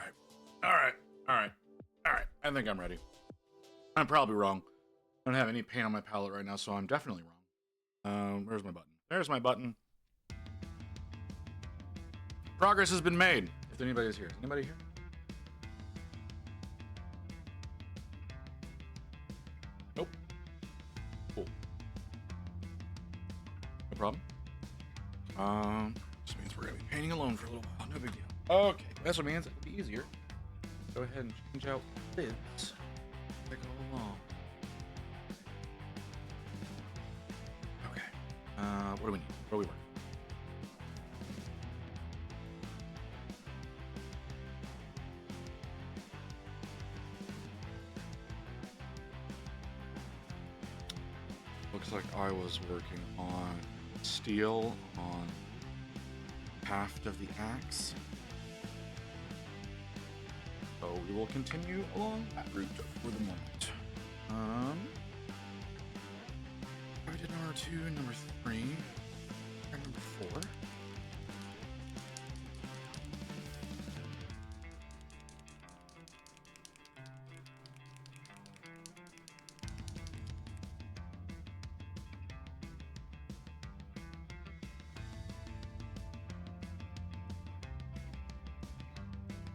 Right. All right. All right. All right. I think I'm ready. I'm probably wrong. I don't have any paint on my palette right now, so I'm definitely wrong. Where's my button? There's my button. Progress has been made. If anybody's here. Is anybody here? Nope. Cool. No problem. This means we're gonna be painting alone for a little while. No big deal. Okay, that's what means it'll be easier. Go ahead and change out this. Take all along. Okay. What do we need? What do we work? Looks like I was working on steel on haft of the axe. So we will continue along that route for the moment. We did number 2, number 3, and number 4.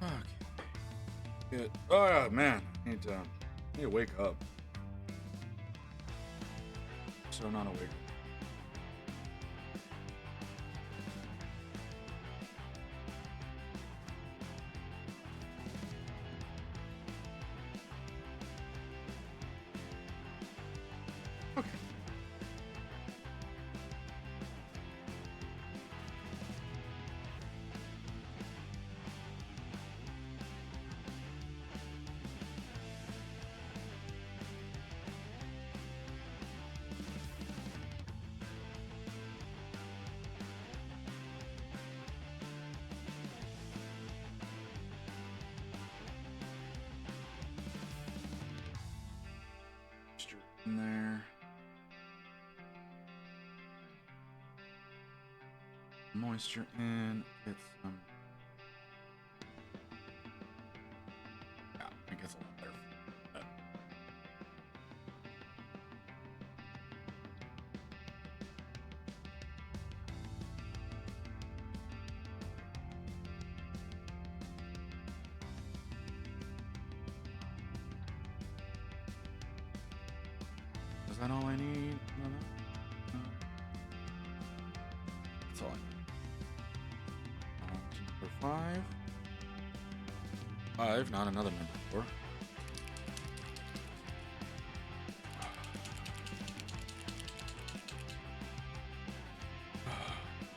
Okay. Good. Oh man, I need to wake up. So not awake. Okay. Moisture in there. Moisture in. Get some. Yeah, I think it's a lot better. Is that all I need? No. That's all I need. Number 5. 5, not another number 4.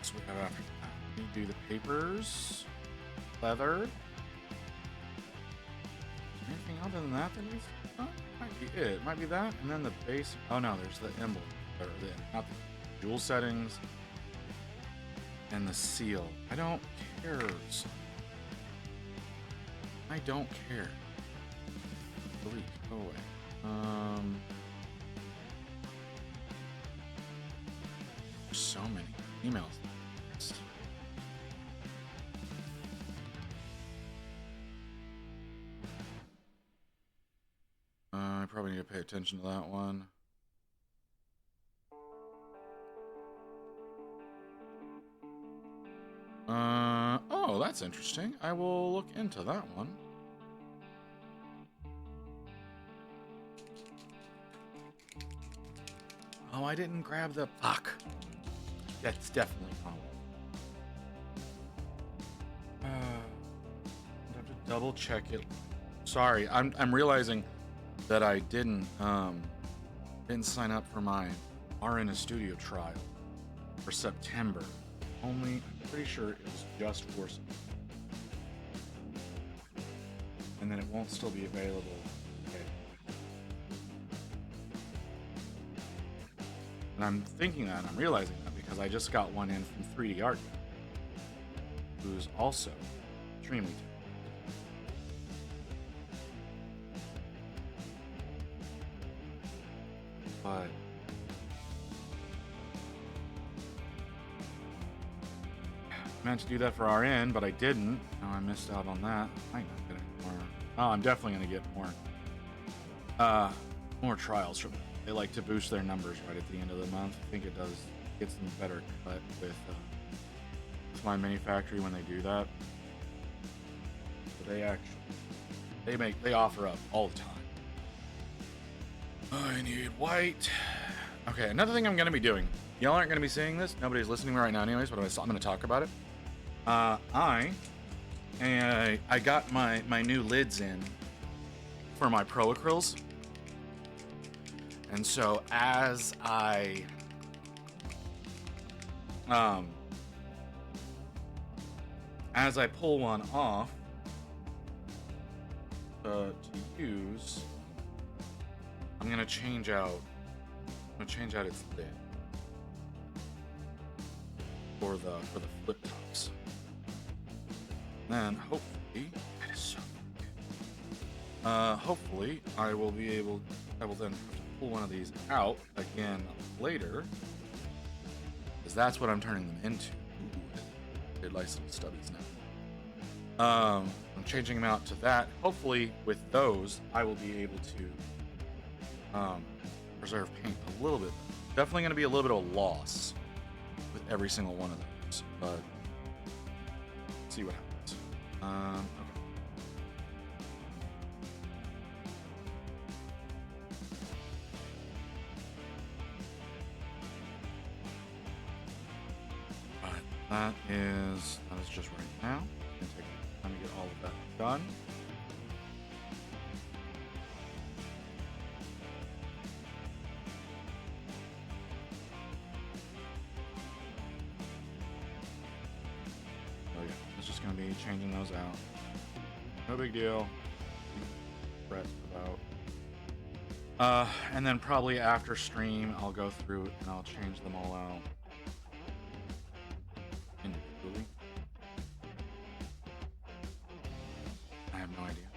So we have after that. We do the papers, leather. Anything other than that needs? Might be it. Might be that, and then the base. Oh no, there's the emblem, or not the dual settings, and the seal. I don't care. I don't care. Delete. Go away. There's so many emails. I probably need to pay attention to that one. Oh, that's interesting. I will look into that one. Oh, I didn't grab the... Fuck. That's definitely wrong. I have to double check it. Sorry, I'm realizing that I didn't sign up for my RN Studio trial for September. Only, I'm pretty sure it was just for September. And then it won't still be available. Okay. And I'm thinking that, and I'm realizing that because I just got one in from 3D Art, who's also extremely talented. But meant to do that for RN, but I didn't. Now I missed out on that. I might not get any more. Oh, I'm definitely gonna get more trials from them. They like to boost their numbers right at the end of the month. I think it does gets them better cut with my mini factory when they do that. But they offer up all the time. I need white. Okay, another thing I'm gonna be doing. Y'all aren't gonna be seeing this. Nobody's listening right now, anyways. But I'm gonna talk about it. I got my new lids in for my Pro Acryls, and so as I pull one off to use, I'm gonna change out its lid for the flip tops. Then hopefully, that is so big. Hopefully I will then have to pull one of these out again later, because that's what I'm turning them into. Ooh, they're nice little stubbies now. I'm changing them out to that. Hopefully with those I will be able to preserve paint a little bit. Definitely going to be a little bit of a loss with every single one of those, but see what happens. Okay. That is just right now. It's gonna take time to get all of that done. Oh yeah, it's just gonna be changing those out. No big deal. Fret about. And then probably after stream, I'll go through and I'll change them all out individually. I have no idea.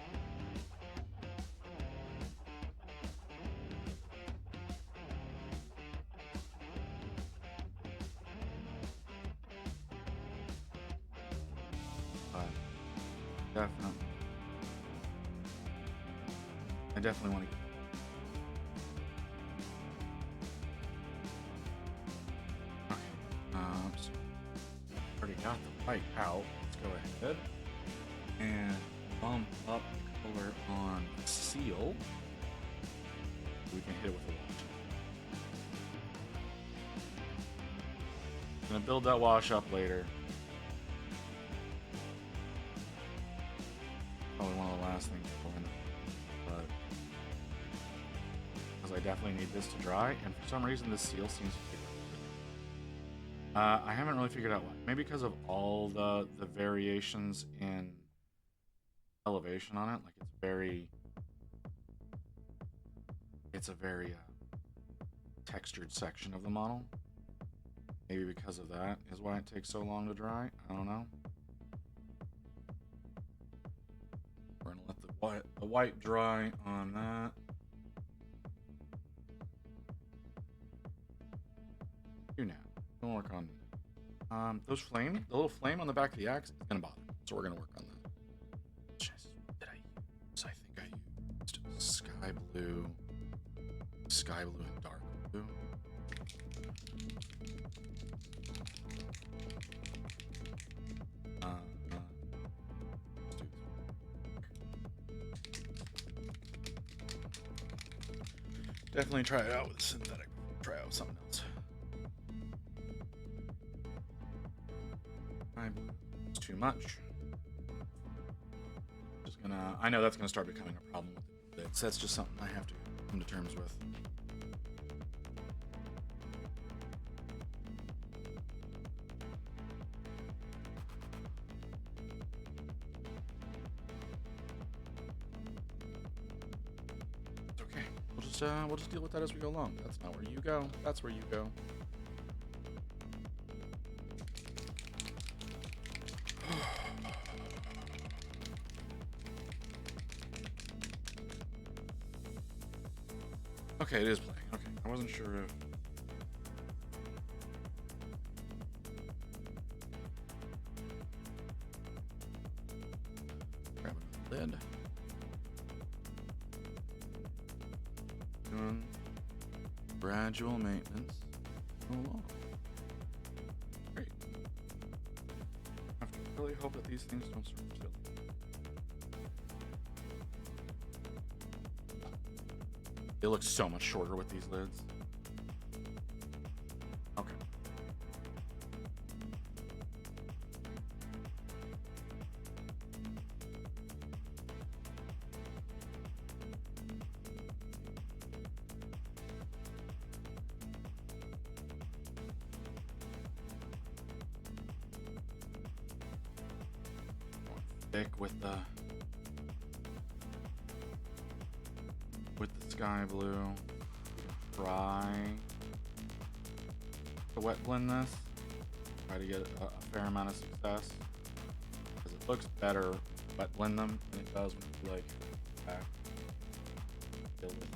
But definitely, I definitely want to get. So already got the white out. Let's go ahead and bump up the color on seal. We can hit it with a wash. Gonna build that wash up later. Probably one of the last things to go in, but because I definitely need this to dry, and for some reason this seal seems to be. I haven't really figured out why. Maybe because of all the variations in elevation on it. Like it's a very textured section of the model. Maybe because of that is why it takes so long to dry. I don't know. We're gonna let the white dry on that. Do now. Gonna work on the little flame on the back of the axe is gonna bother me, so we're gonna work on that. Just, did I use? I think I used sky blue and dark blue. Let's do this. Definitely try it out with synthetic. Try out something else. It's too much. Just gonna. I know that's gonna start becoming a problem with it. So that's just something I have to come to terms with. It's okay. We'll just deal with that as we go along. That's not where you go. That's where you go. Okay, it is playing. Okay, I wasn't sure if... lid. Doing gradual maintenance along. Great. I have to really hope that these things don't start still. They look so much shorter with these lids. Okay. Thick with the sky blue. Try to wet blend this. Try to get a fair amount of success because it looks better wet blend them than it does when you like back. Deal with it.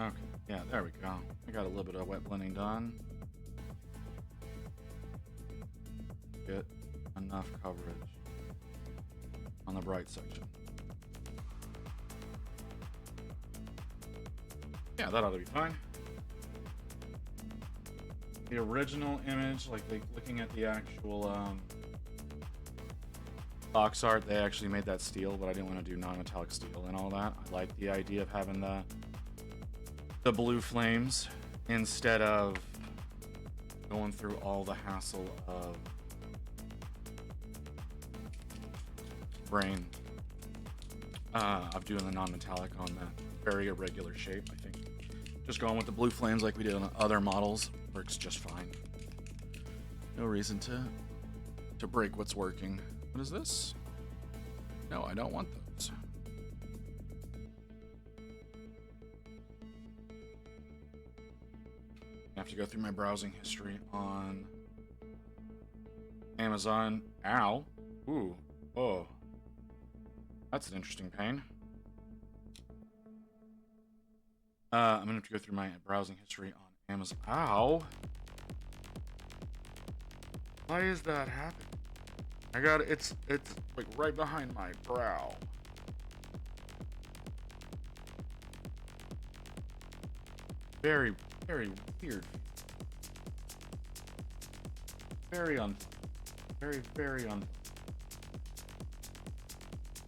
Okay, yeah, there we go. I got a little bit of wet blending done. Get enough coverage on the bright section. Yeah, that ought to be fine. The original image, like looking at the actual box art, they actually made that steel, but I didn't want to do non-metallic steel and all that. I like the idea of having the blue flames instead of going through all the hassle of doing the non-metallic on that very irregular shape. I think just going with the blue flames like we did on other models works just fine. No reason to break what's working. What is this? No, I don't want those. I have to go through my browsing history on Amazon. Ow. Ooh. Oh. That's an interesting pain. I'm gonna have to go through my browsing history on Amazon. Ow. Why is that happening? I got it's like right behind my brow. Very, very weird. Very very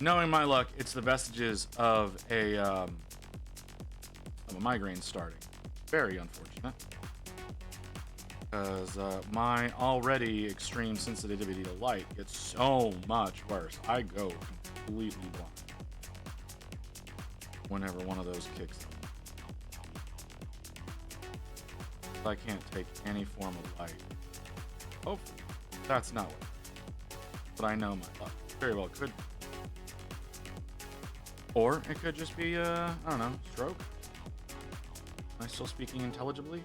Knowing my luck, it's the vestiges of a migraine starting. Very unfortunate. Because my already extreme sensitivity to light gets so much worse. I go completely blind whenever one of those kicks in. I can't take any form of light. Hopefully, that's not what. But I know my luck. Very well could be. Or it could just be, I don't know, stroke. Am I still speaking intelligibly?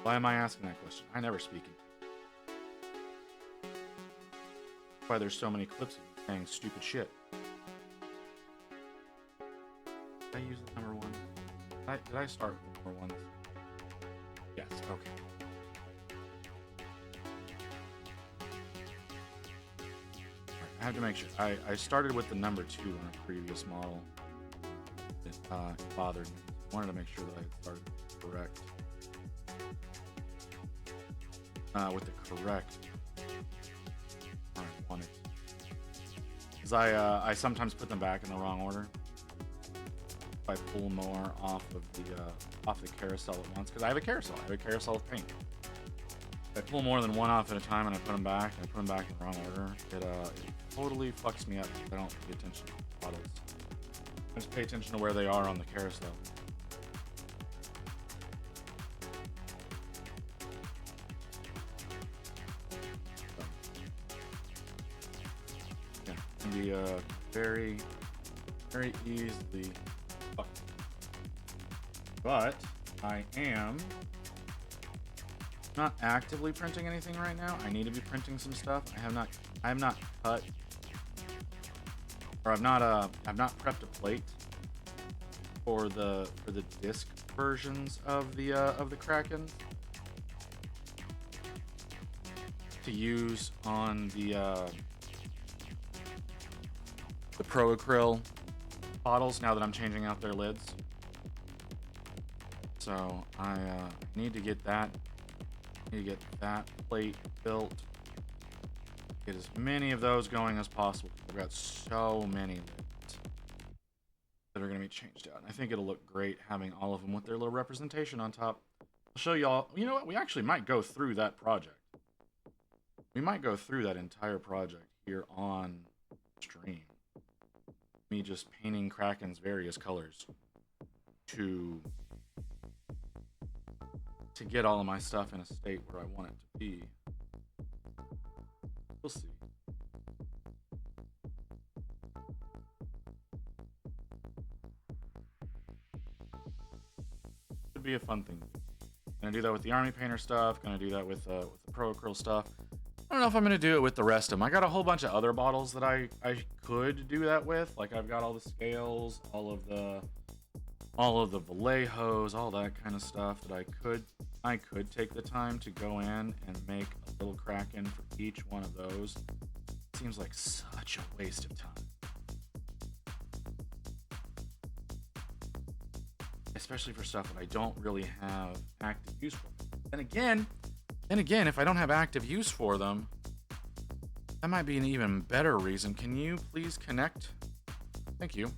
Why am I asking that question? I never speak in. Why there's so many clips of me saying stupid shit. Did I use the number one? Did I start with number one? Yes, okay. Right, I have to make sure. I started with the number 2 on a previous model. It bothered me. I wanted to make sure that I started correct. With the correct I wanted. Because I sometimes put them back in the wrong order. if I pull more off the carousel at once, because I have a carousel. I have a carousel of paint. If I pull more than one off at a time and I put them back, and I put them back in the wrong order, it totally fucks me up if I don't pay attention to the bottles. I just pay attention to where they are on the carousel. Yeah, it can be very, very easily fucked. But I am not actively printing anything right now. I need to be printing some stuff. I have not cut, or I've not prepped a plate for the disc versions of the Kraken to use on the Pro Acryl bottles now that I'm changing out their lids. So I need to get that. Need to get that plate built. Get as many of those going as possible. I've got so many lids that are going to be changed out. And I think it'll look great having all of them with their little representation on top. I'll show y'all. You know what? We actually might go through that project. We might go through that entire project here on stream. Me just painting Kraken's various colors to get all of my stuff in a state where I want it to be. We'll see. Should be a fun thing. Gonna do that with the Army Painter stuff. Gonna do that with the Pro Acryl stuff. I don't know if I'm gonna do it with the rest of them. I got a whole bunch of other bottles that I could do that with. Like I've got all the scales, all of the Vallejos, all that kind of stuff that I could take the time to go in and make a little Kraken for each one of those. It seems like such a waste of time. Especially for stuff that I don't really have active use for. And again, if I don't have active use for them, that might be an even better reason. Can you please connect? Thank you.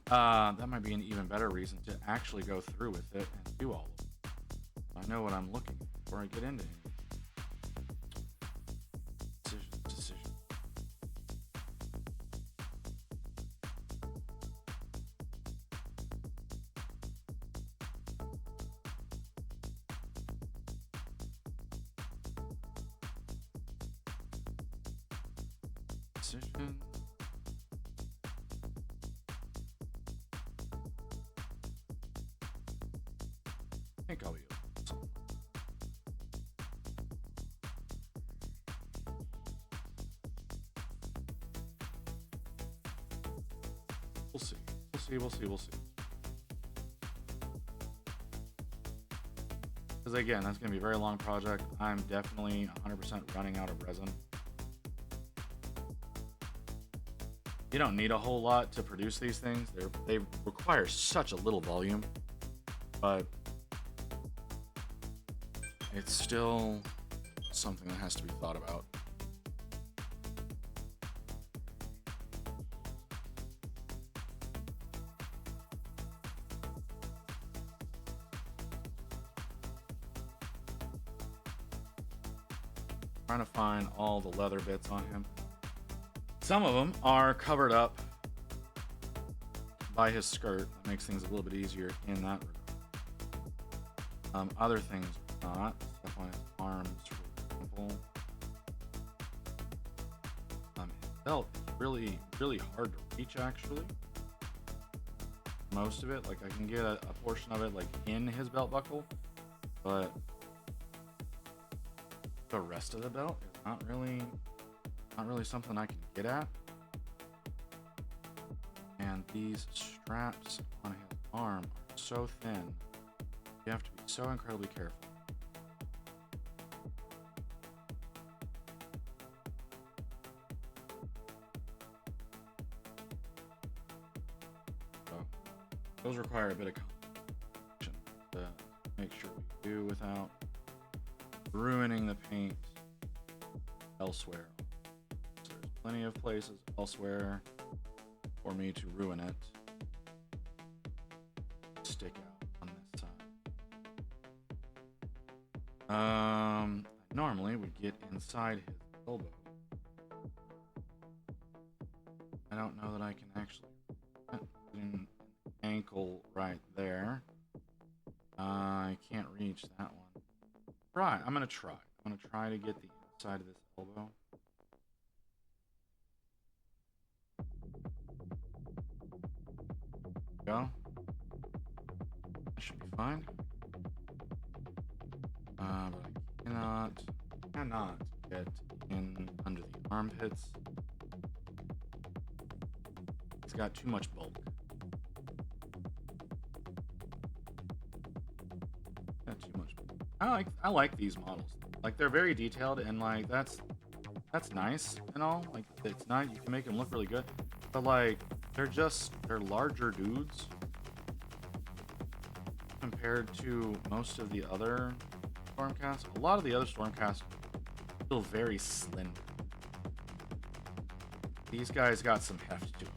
That might be an even better reason to actually go through with it and do all of it. I know what I'm looking for before I get into it. Decision. I think I'll be able to. We'll see. Because again, that's going to be a very long project. I'm definitely 100% running out of resin. You don't need a whole lot to produce these things. They require such a little volume, but it's still something that has to be thought about. Trying to find all the leather bits on him. Some of them are covered up by his skirt. That makes things a little bit easier in that regard. Other things not. Stuff on his arms, for example. His belt is really hard to reach, actually. Most of it, like I can get a portion of it like in his belt buckle, but the rest of the belt is not really something I can get at. And these straps on his arm are so thin, you have to be so incredibly careful. So those require a bit of concentration to make sure we do without ruining the paint elsewhere. So there's plenty of places elsewhere for me to ruin it. Normally would get inside his elbow. I don't know that I can actually put an ankle right there. I can't reach that one. Right, I'm gonna try. I'm gonna try to get the inside of this elbow. Go. That should be fine. But I cannot get in under the armpits. It's got too much bulk. Got too much bulk. I like these models. Like, they're very detailed, and like that's nice and all. Like, it's nice. You can make them look really good, but like they're larger dudes compared to most of the other Stormcast. A lot of the other Stormcast feel very slender. These guys got some heft to them.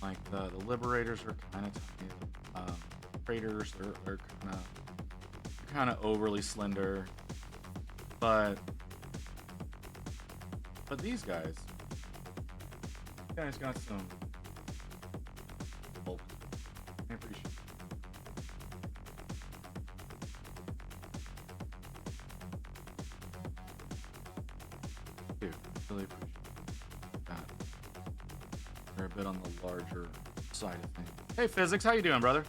Like the Liberators are kind of tiny. Traders are kind of overly slender, but these guys got some bulk. I appreciate it. Dude, really appreciate that. They're a bit on the larger side of things. Hey, Physics, how you doing, brother?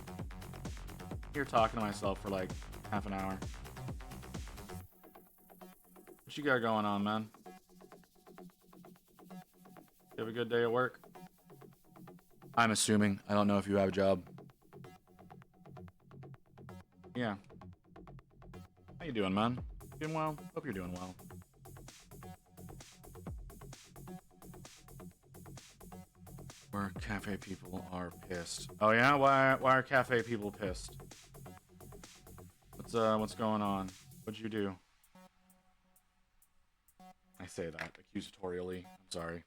Here talking to myself for like half an hour. What you got going on, man? You have a good day at work? I'm assuming. I don't know if you have a job. Yeah. How you doing, man? Doing well? Hope you're doing well. Where cafe people are pissed. Oh yeah? Why are cafe people pissed? What's going on? What'd you do? I say that accusatorially. I'm sorry.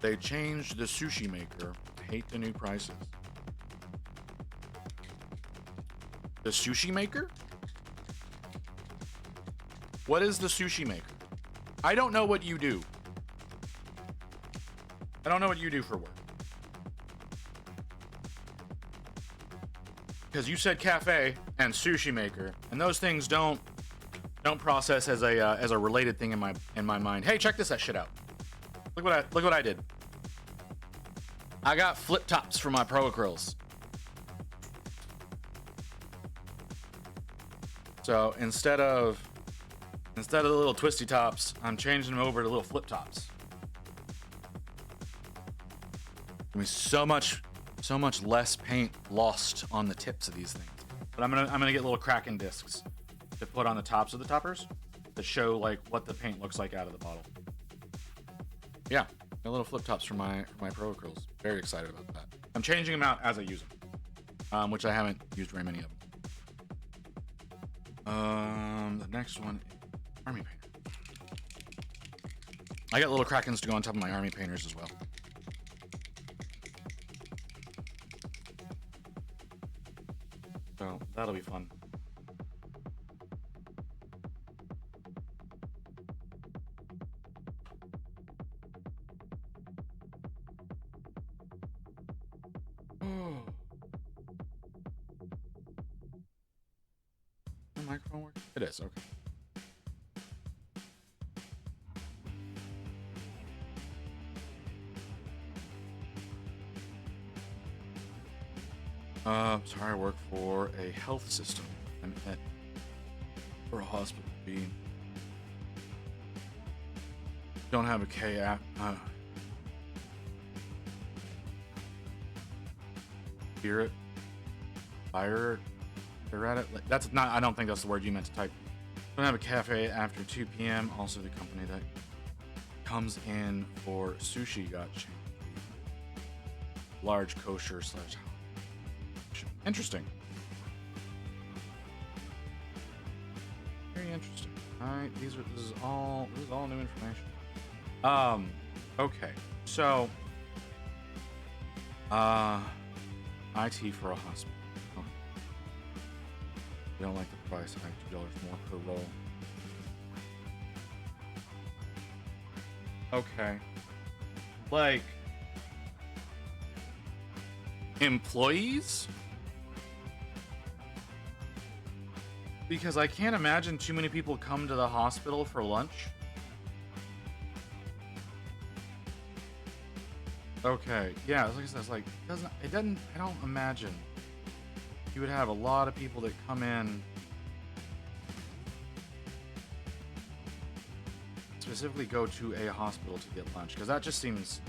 They changed the sushi maker. I hate the new prices. The sushi maker? What is the sushi maker? I don't know what you do. I don't know what you do for work. Because you said cafe and sushi maker, and those things don't process as a related thing in my mind. Hey, check that shit out. Look what I did. I got flip tops for my Pro Acryls. So instead of the little twisty tops, I'm changing them over to little flip tops. I mean, so much less paint lost on the tips of these things. But I'm gonna get little Kraken discs to put on the tops of the toppers to show like what the paint looks like out of the bottle. Yeah, got little flip tops for my Pro Acryls. Very excited about that. I'm changing them out as I use them, which I haven't used very many of them. The next one is Army Painter. I got little Krakens to go on top of my Army Painters as well. So that'll be fun. The microphone works? It is, okay. Sorry, I work for a health system. I'm at for a hospital. Don't have a K app. Hear it, fire. They're at it. That's not. I don't think that's the word you meant to type. Don't have a cafe after 2 p.m. Also, the company that comes in for sushi got changed. Large kosher / Interesting. Very interesting. All right, this is all new information. Okay, so IT for a hospital. Oh. We don't like the price. $2 more per roll. Okay. Like employees? Because I can't imagine too many people come to the hospital for lunch. Okay, yeah, like I said, it's like I don't imagine you would have a lot of people that come in specifically go to a hospital to get lunch, because that just seems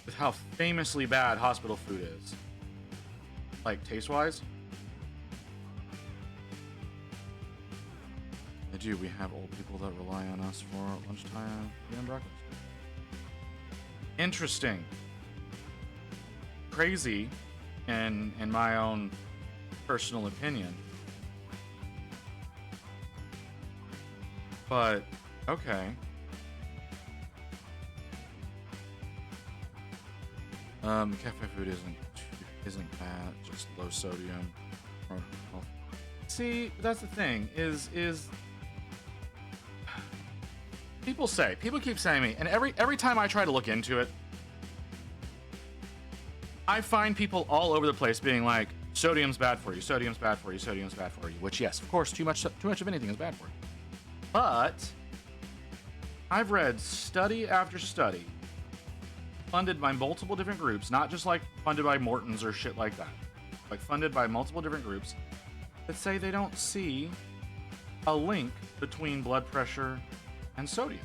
with how famously bad hospital food is, like taste-wise. I do. We have old people that rely on us for lunchtime and breakfast. Interesting. Crazy, in my own personal opinion. But okay. Cafe food isn't bad, just low sodium. See, that's the thing, is people keep saying me, and every time I try to look into it, I find people all over the place being like, sodium's bad for you, sodium's bad for you, sodium's bad for you, which yes, of course, too much of anything is bad for you. But I've read study after study funded by multiple different groups, not just like funded by Morton's or shit like that, like funded by multiple different groups that say they don't see a link between blood pressure and sodium.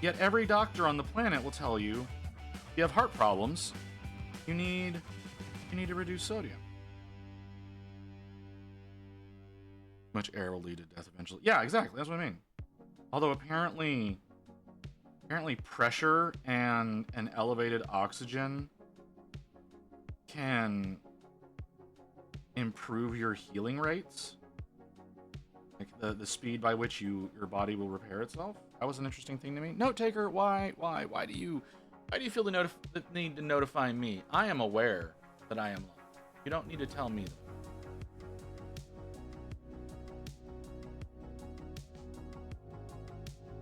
Yet every doctor on the planet will tell you, you have heart problems, you need to reduce sodium. Much air will lead to death eventually. Yeah, exactly. That's what I mean. Although apparently pressure and an elevated oxygen can improve your healing rates, like the speed by which your body will repair itself. That was an interesting thing to me. Note taker, why do you feel the need to notify me? I am aware that I am lying. You don't need to tell me that.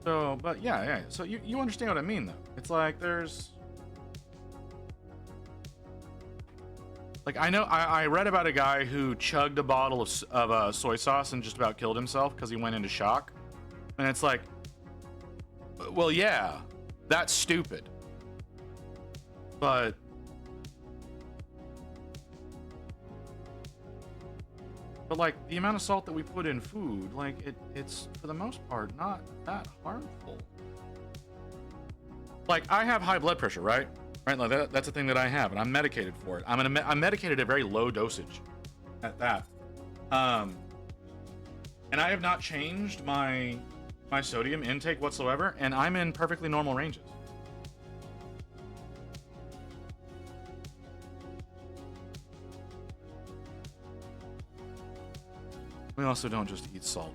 So, but yeah. So you understand what I mean, though. It's like there's, like, I know I read about a guy who chugged a bottle of soy sauce and just about killed himself because he went into shock, and it's like, well, yeah, that's stupid, but like the amount of salt that we put in food, like it's for the most part not that harmful. Like, I have high blood pressure, right? Like that's a thing that I have, and I'm medicated for it. I'm medicated at very low dosage at that. And I have not changed my sodium intake whatsoever, and I'm in perfectly normal ranges. We also don't just eat salt.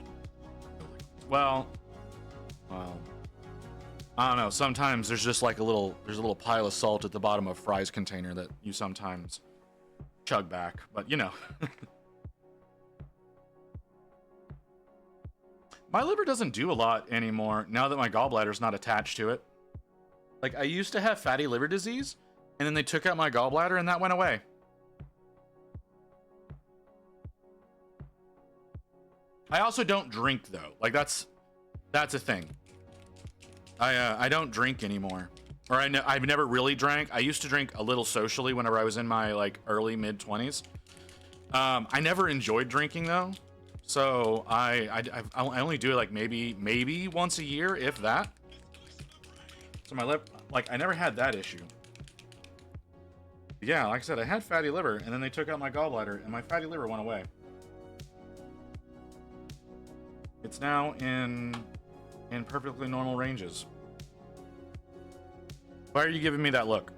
Well, I don't know. Sometimes there's just like a little pile of salt at the bottom of Fry's container that you sometimes chug back, but you know. My liver doesn't do a lot anymore now that my gallbladder's not attached to it. Like, I used to have fatty liver disease, and then they took out my gallbladder and that went away. I also don't drink, though. Like, that's a thing. I don't drink anymore, or I've never really drank. I used to drink a little socially whenever I was in my like early mid 20s. I never enjoyed drinking though, so I only do it like maybe once a year, if that. So my lip, like, I never had that issue. Yeah, like I said, I had fatty liver, and then they took out my gallbladder, and my fatty liver went away. It's now in perfectly normal ranges. Why are you giving me that look?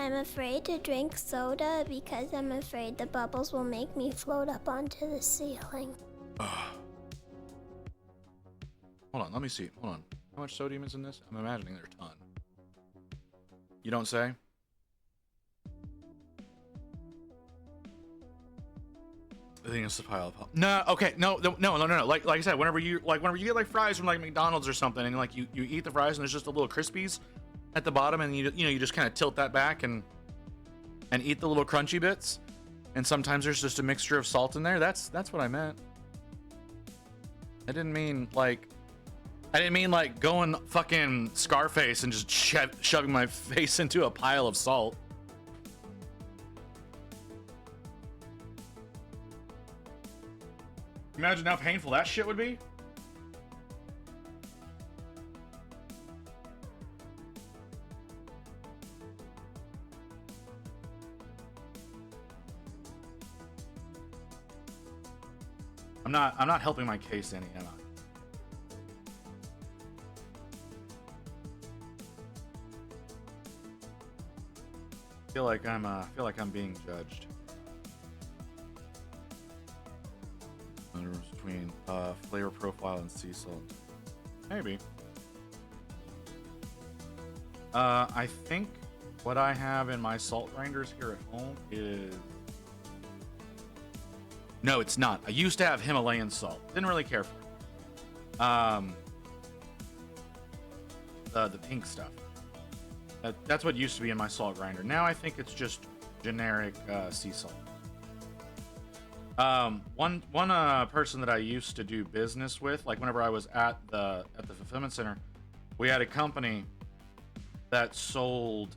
I'm afraid to drink soda because I'm afraid the bubbles will make me float up onto the ceiling. Hold on, let me see. Hold on. How much sodium is in this? I'm imagining there's a ton. You don't say? I think it's the pile of pop. No, okay, no. Like I said, whenever you get like fries from like McDonald's or something, and like you eat the fries and there's just a little crispies at the bottom, and you just kind of tilt that back and eat the little crunchy bits, and sometimes there's just a mixture of salt in there. That's what I meant. I didn't mean like going fucking Scarface and just shoving my face into a pile of salt. Imagine how painful that shit would be. I'm not helping my case any, am I? I feel like I'm being judged. The difference between flavor profile and sea salt. Maybe. I think what I have in my salt grinders here at home is... No, it's not. I used to have Himalayan salt. Didn't really care for it. The pink stuff. That's what used to be in my salt grinder. Now I think it's just generic sea salt. One person that I used to do business with, like whenever I was at the fulfillment center, we had a company that sold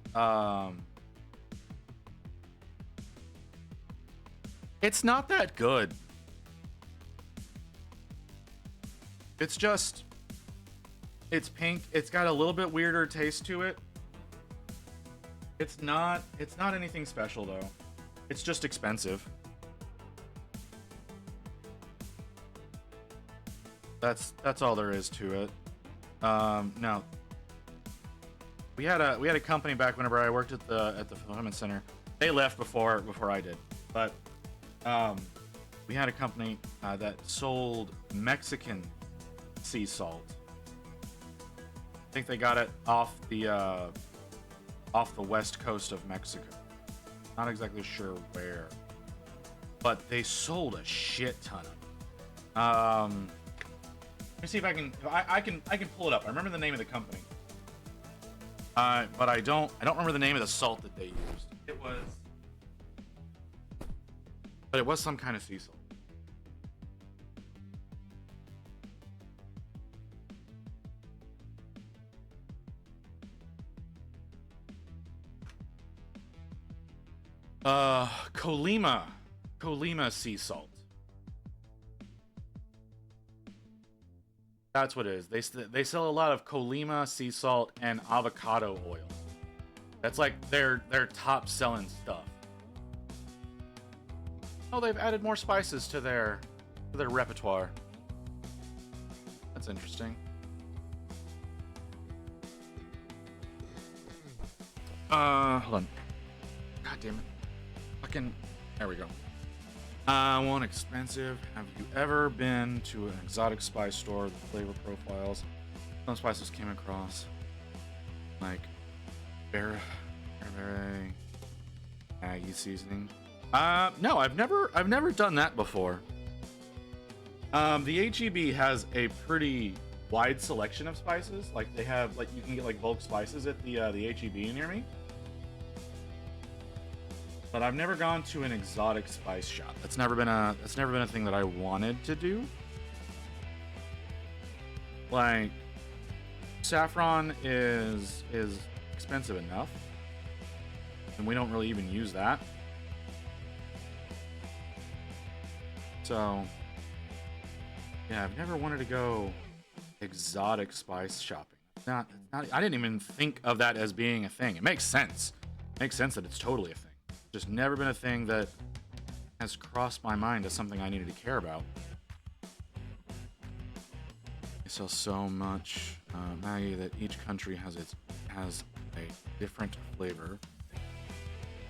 it's not that good. It's pink. It's got a little bit weirder taste to it. It's not anything special though. It's just expensive. That's all there is to it. No. We had a company back whenever I worked at the fulfillment center. They left before I did. But we had a company that sold Mexican sea salt. I think they got it off the west coast of Mexico. Not exactly sure where, but they sold a shit ton of it. Let me see if I can pull it up. I remember the name of the company, but I don't remember the name of the salt that they used. It was some kind of sea salt. Colima sea salt. That's what it is. They sell a lot of Colima sea salt and avocado oil. That's like their top selling stuff. Oh, they've added more spices to their repertoire. That's interesting. Hold on. God damn it. Fucking. There we go. One expensive. Have you ever been to an exotic spice store? The flavor profiles. Some spices came across like berry, Maggi seasoning. No, I've never done that before. The HEB has a pretty wide selection of spices. Like they have, like you can get like bulk spices at the HEB near me. But I've never gone to an exotic spice shop. That's never been a thing that I wanted to do. Like saffron is expensive enough, and we don't really even use that. So yeah, I've never wanted to go exotic spice shopping. Not I didn't even think of that as being a thing. It makes sense. It makes sense that it's totally a thing. Just never been a thing that has crossed my mind as something I needed to care about. They sell so much Maggi that each country has a different flavor.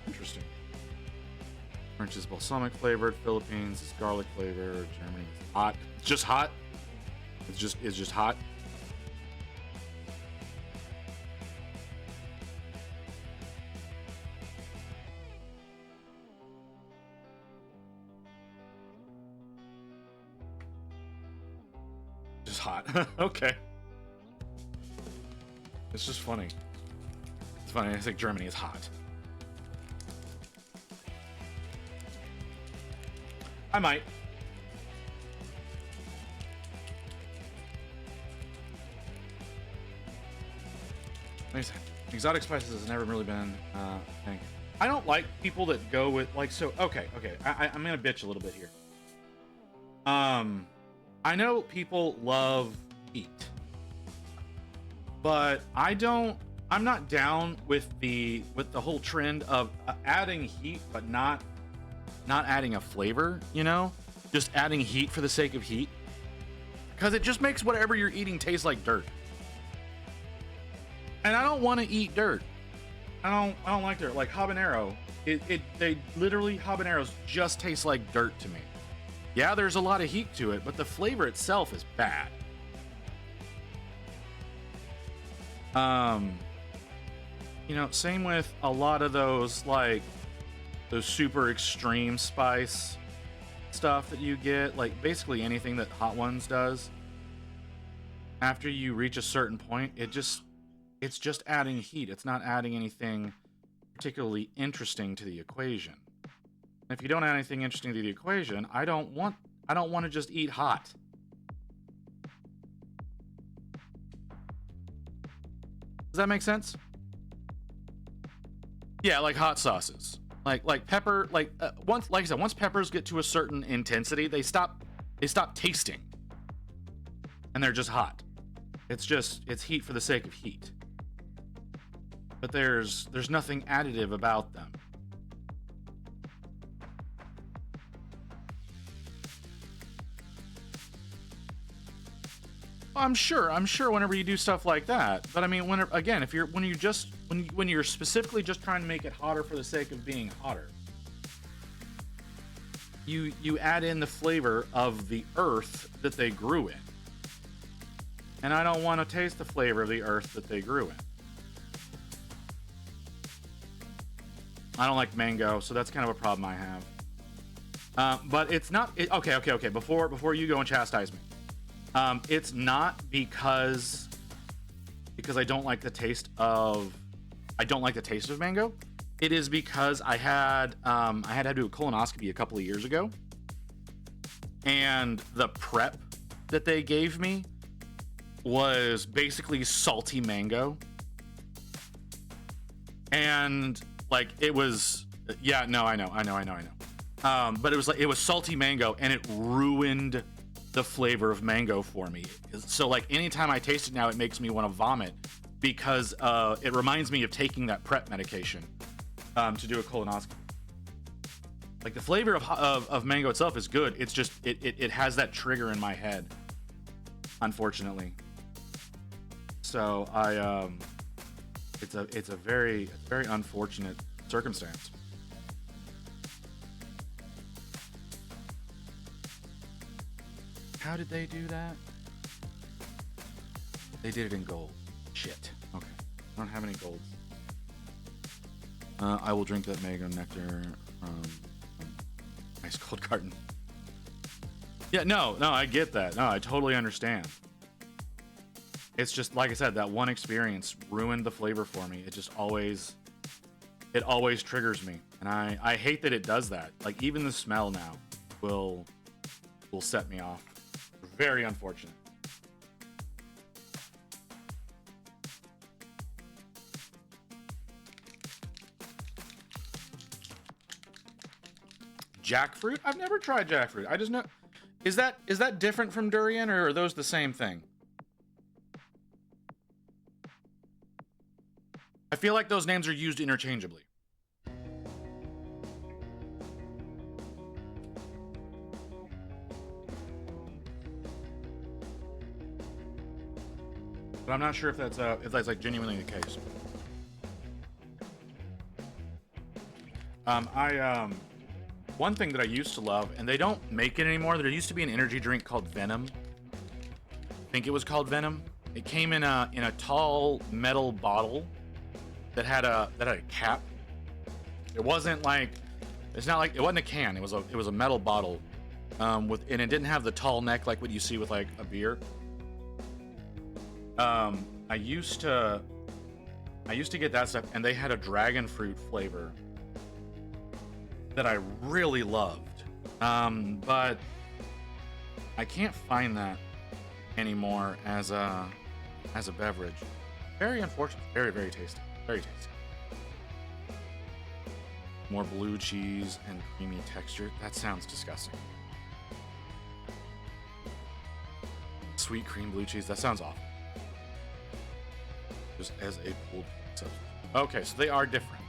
Interesting. French is balsamic flavored. Philippines is garlic flavored. Germany is hot. It's just hot. It's just hot. Just hot. Okay. It's just funny. It's funny. I think Germany is hot. I might. Exotic spices has never really been a thing. I don't like people that go with like so. Okay. I'm gonna bitch a little bit here. I know people love heat, but I don't. I'm not down with the whole trend of adding heat, but not adding a flavor. You know, just adding heat for the sake of heat, because it just makes whatever you're eating taste like dirt. And I don't want to eat dirt. I don't like dirt. Like habanero, they literally habaneros just taste like dirt to me. Yeah, there's a lot of heat to it, but the flavor itself is bad. You know, same with a lot of those like those super extreme spice stuff that you get, like basically anything that Hot Ones does. After you reach a certain point, it's just adding heat. It's not adding anything particularly interesting to the equation. If you don't add anything interesting to the equation, I don't want to just eat hot. Does that make sense? Yeah, like hot sauces. Like pepper, once like I said, once peppers get to a certain intensity, they stop tasting. And they're just hot. It's heat for the sake of heat. But there's nothing additive about them. I'm sure whenever you do stuff like that, but I mean, when you're specifically just trying to make it hotter for the sake of being hotter, you add in the flavor of the earth that they grew in. And I don't want to taste the flavor of the earth that they grew in. I don't like mango, so that's kind of a problem I have. But it's not. Okay. Before you go and chastise me, it's not because I don't like the taste of mango. It is because I had to do a colonoscopy a couple of years ago, and the prep that they gave me was basically salty mango, and like it was, yeah, no, I know. But it was salty mango, and it ruined the flavor of mango for me. So like anytime I taste it now, it makes me want to vomit because it reminds me of taking that prep medication to do a colonoscopy. Like the flavor of mango itself is good. It's just it has that trigger in my head, unfortunately. So it's a very unfortunate circumstance. How did they do that? They did it in gold. Shit. Okay. I don't have any golds. I will drink that mango nectar from ice cold carton. Yeah, no, I get that. No, I totally understand. It's just, like I said, that one experience ruined the flavor for me. It always triggers me. And I hate that it does that. Like, even the smell now will set me off. Very unfortunate. Jackfruit? I've never tried jackfruit. I just know. Is that different from durian, or are those the same thing? I feel like those names are used interchangeably. But I'm not sure if that's like genuinely the case. One thing that I used to love, and they don't make it anymore. There used to be an energy drink called Venom. I think it was called Venom. It came in a tall metal bottle that had a cap. It wasn't like, it's not like, it wasn't a can. It was a metal bottle, and it didn't have the tall neck like what you see with like a beer. I used to get that stuff, and they had a dragon fruit flavor that I really loved. But I can't find that anymore as a beverage. Very unfortunate. Very, very tasty. Very tasty. More blue cheese and creamy texture. That sounds disgusting. Sweet cream blue cheese. That sounds awful. Just as a pulled substance. Okay, so they are different.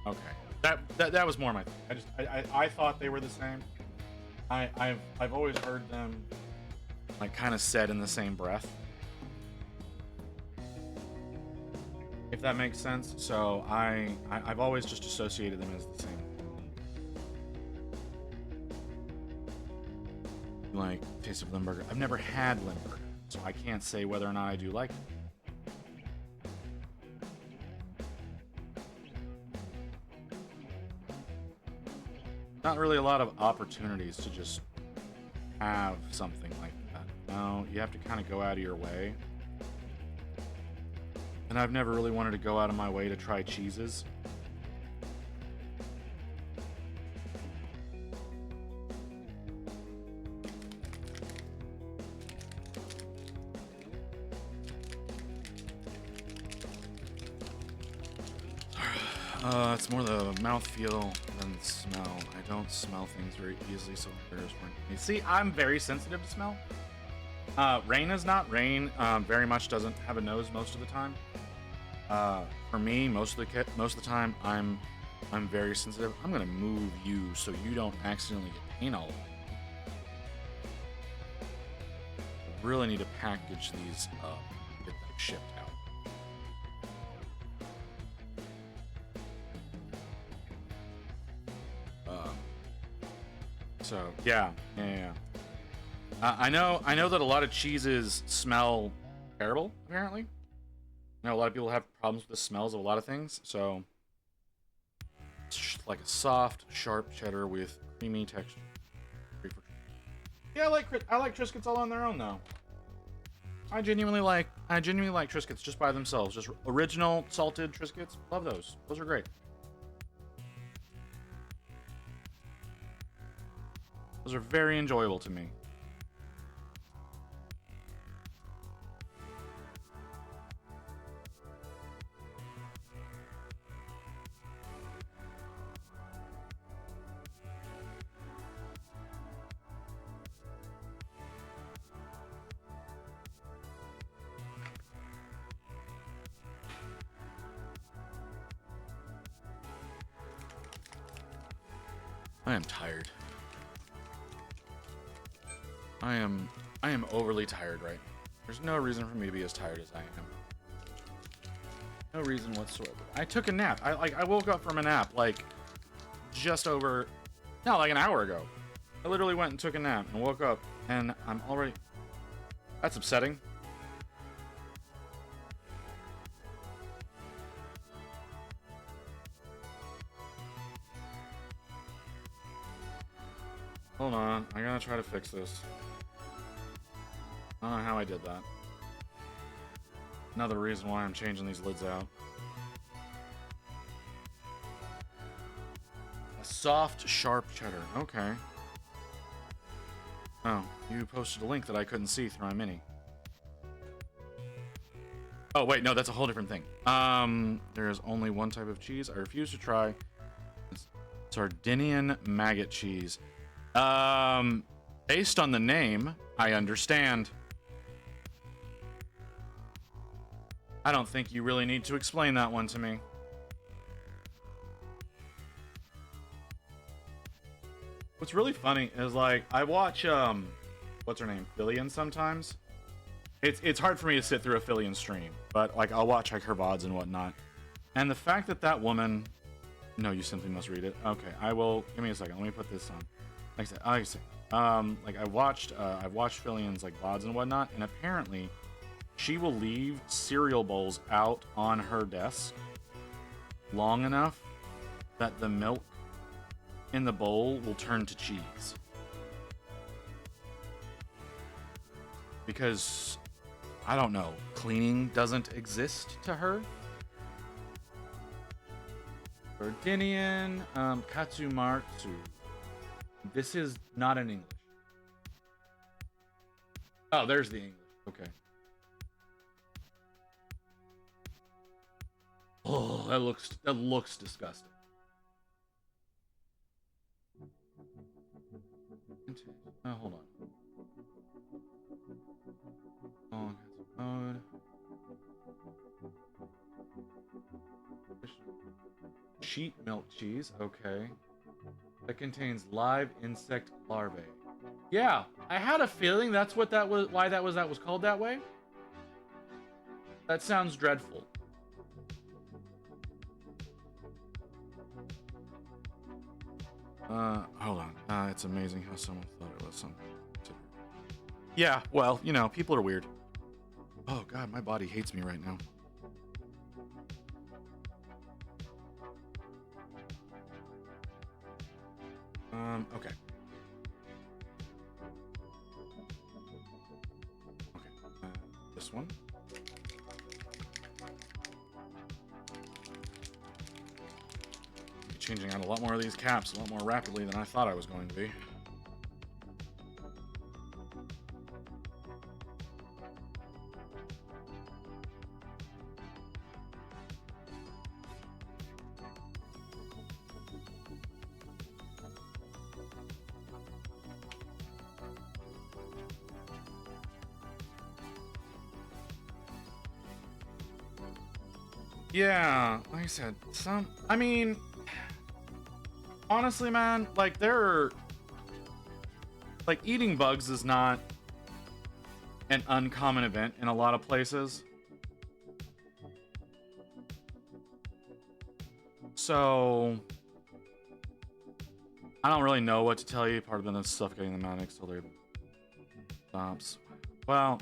Okay. That was more my thing. I thought they were the same. I've always heard them like kind of said in the same breath, if that makes sense. So I've always just associated them as the same. Like taste of Limburger. I've never had Limburger, so I can't say whether or not I do like it. Not really a lot of opportunities to just have something like that. No, you have to kind of go out of your way. And I've never really wanted to go out of my way to try cheeses. It's more the mouthfeel than the smell. I don't smell things very easily, so there's one. See, I'm very sensitive to smell. Rain is not. Rain very much doesn't have a nose most of the time. For me, most of the time, I'm very sensitive. I'm gonna move you so you don't accidentally get paint all over. I really need to package these up, get them shipped out. So yeah. I know that a lot of cheeses smell terrible. Apparently, I know a lot of people have problems with the smells of a lot of things. So it's like a soft, sharp cheddar with creamy texture. Yeah, I like Triscuits all on their own though. I genuinely like Triscuits just by themselves. Just original salted Triscuits. Love those. Those are great. Those are very enjoyable to me. I am tired. I am overly tired right now. There's no reason for me to be as tired as I am. No reason whatsoever. I took a nap. I woke up from a nap like just over, no, like an hour ago. I literally went and took a nap and woke up and I'm already, that's upsetting. Hold on, I gotta try to fix this. I don't know how I did that. Another reason why I'm changing these lids out. A soft, sharp cheddar. Okay. Oh, you posted a link that I couldn't see through my mini. Oh, wait, no, that's a whole different thing. There's only one type of cheese I refuse to try. It's Sardinian maggot cheese. Based on the name, I understand. I don't think you really need to explain that one to me. What's really funny is, like, I watch, what's her name? Fillion sometimes. It's hard for me to sit through a Fillion stream, but, like, I'll watch, like, her VODs and whatnot. And the fact that that woman No, you simply must read it. Okay, I will. Give me a second. Let me put this on. Like I said, like I've watched Fillian's like VODs and whatnot, and apparently, she will leave cereal bowls out on her desk long enough that the milk in the bowl will turn to cheese. Because, I don't know, cleaning doesn't exist to her. Verdinian, Katsumatsu. This is not in English. Oh, there's the English. Okay. Oh, that looks disgusting. Oh, hold on. Mode. Sheep milk cheese, okay. That contains live insect larvae. Yeah, I had a feeling that's what that was. Why that was called that way. That sounds dreadful. Hold on. It's amazing how someone thought it was something. Yeah, well, you know, people are weird. Oh god, my body hates me right now. Okay. Okay, this one. I'm changing out a lot more of these caps a lot more rapidly than I thought I was going to be. Yeah, like I said, I mean, honestly, man, like, like, eating bugs is not an uncommon event in a lot of places. So, I don't really know what to tell you, part of the suffocating the Maddox till they stops. Well,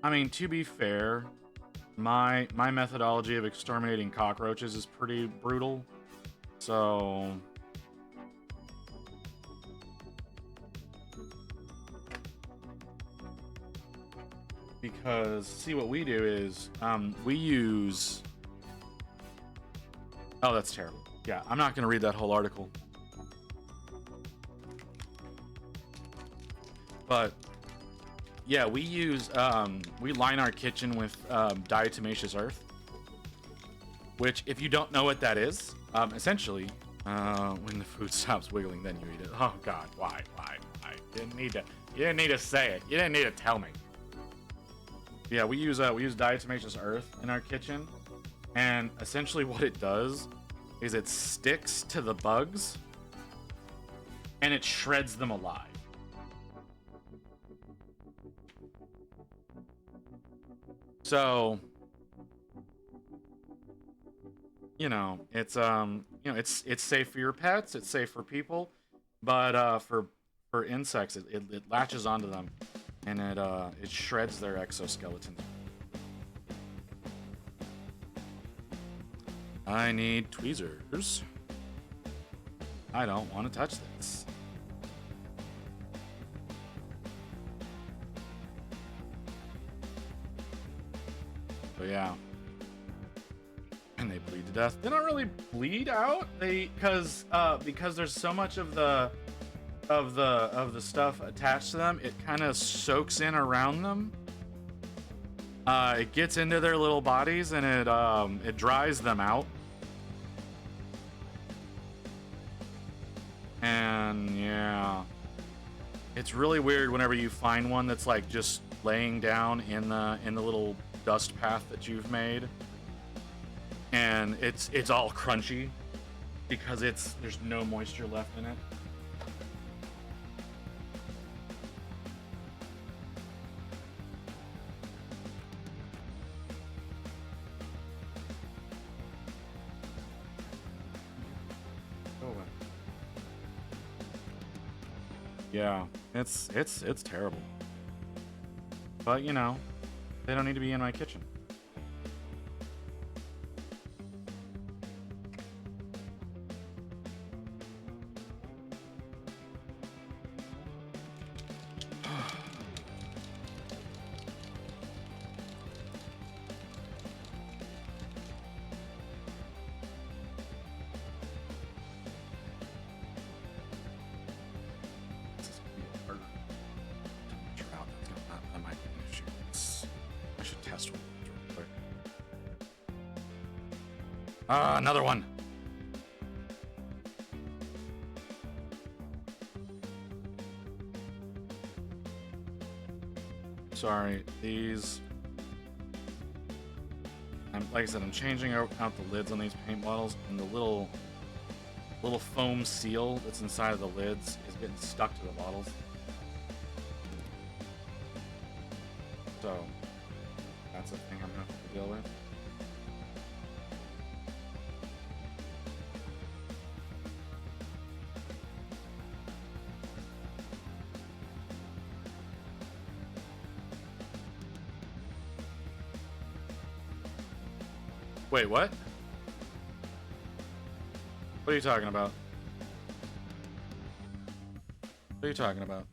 I mean, to be fair, my methodology of exterminating cockroaches is pretty brutal. So because see what we do is we use oh, that's terrible. Yeah, I'm not gonna read that whole article. But yeah, we use we line our kitchen with diatomaceous earth, which, if you don't know what that is, essentially, when the food stops wiggling, then you eat it. Oh God, why? You didn't need to say it. You didn't need to tell me. Yeah, we use diatomaceous earth in our kitchen, and essentially what it does is it sticks to the bugs, and it shreds them alive. So, you know, it's it's safe for your pets, it's safe for people, but for insects, it latches onto them, and it shreds their exoskeletons. I need tweezers. I don't want to touch this. So yeah. And they bleed to death. They don't really bleed out. Because there's so much of the stuff attached to them, it kind of soaks in around them. It gets into their little bodies, and it dries them out. And yeah, it's really weird whenever you find one that's like just laying down in the little dust path that you've made, and it's all crunchy because there's no moisture left in it. Yeah, it's terrible. But you know, they don't need to be in my kitchen. This is gonna be harder to venture out. That might be an issue. I should test one real quick. Ah, another one. Sorry, these. Like I said, I'm changing out the lids on these paint bottles, and the little foam seal that's inside of the lids is getting stuck to the bottles. So that's a thing I'm gonna have to deal with. Wait, what? What are you talking about? What are you talking about?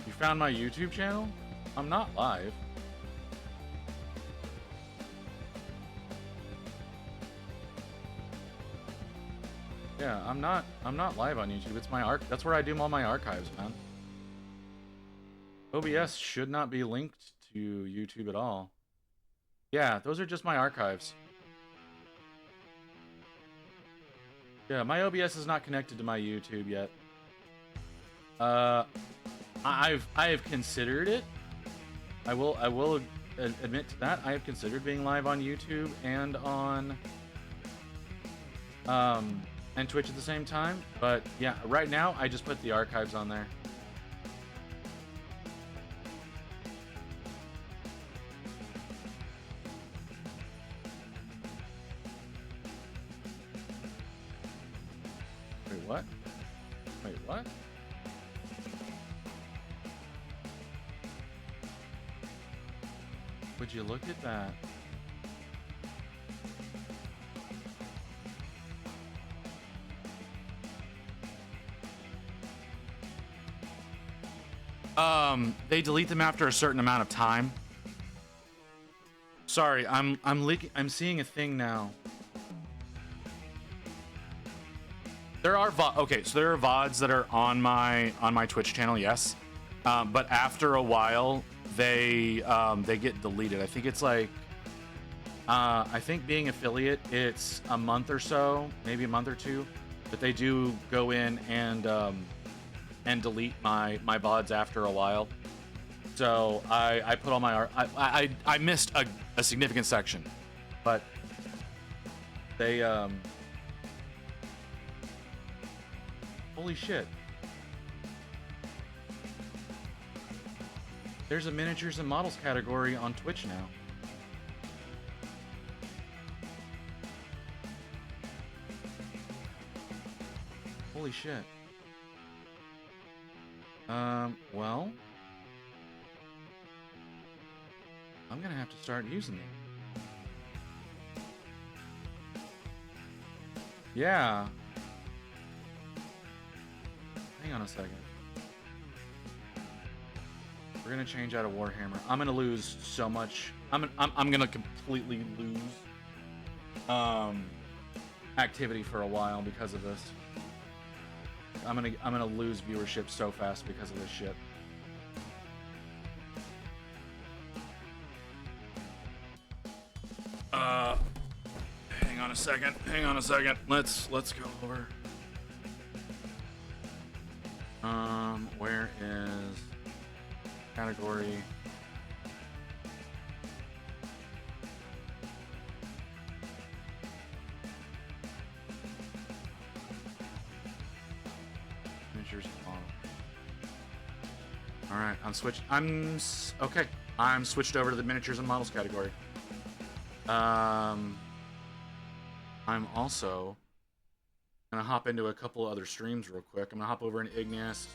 You found my YouTube channel? I'm not live. Yeah, I'm not live on YouTube. It's my that's where I do all my archives, man. OBS should not be linked to YouTube at all. Yeah, those are just my archives. Yeah, my OBS is not connected to my YouTube yet. I have considered it. I will admit to that. I have considered being live on YouTube and on and Twitch at the same time, but yeah, right now I just put the archives on there. Wait, what? Wait, what? Would you look at that? They delete them after a certain amount of time. Sorry, I'm seeing a thing now. There are okay, so there are VODs that are on my Twitch channel, yes. But after a while, they get deleted. I think it's like I think being affiliate, it's a month or so, maybe a month or two, but they do go in and delete my VODs after a while. So I put all my I missed a significant section, but they holy shit. There's a miniatures and models category on Twitch now. Holy shit. Well, I'm gonna have to start using it. Yeah. Hang on a second. We're gonna change out of Warhammer. I'm gonna lose so much. I'm gonna completely lose activity for a while because of this. I'm gonna lose viewership so fast because of this shit. Hang on a second. Hang on a second. Let's go over. Where is category? miniatures and models. All right, okay. I'm switched over to the miniatures and models category. I'm also gonna hop into a couple other streams real quick. I'm gonna hop over into Igneous.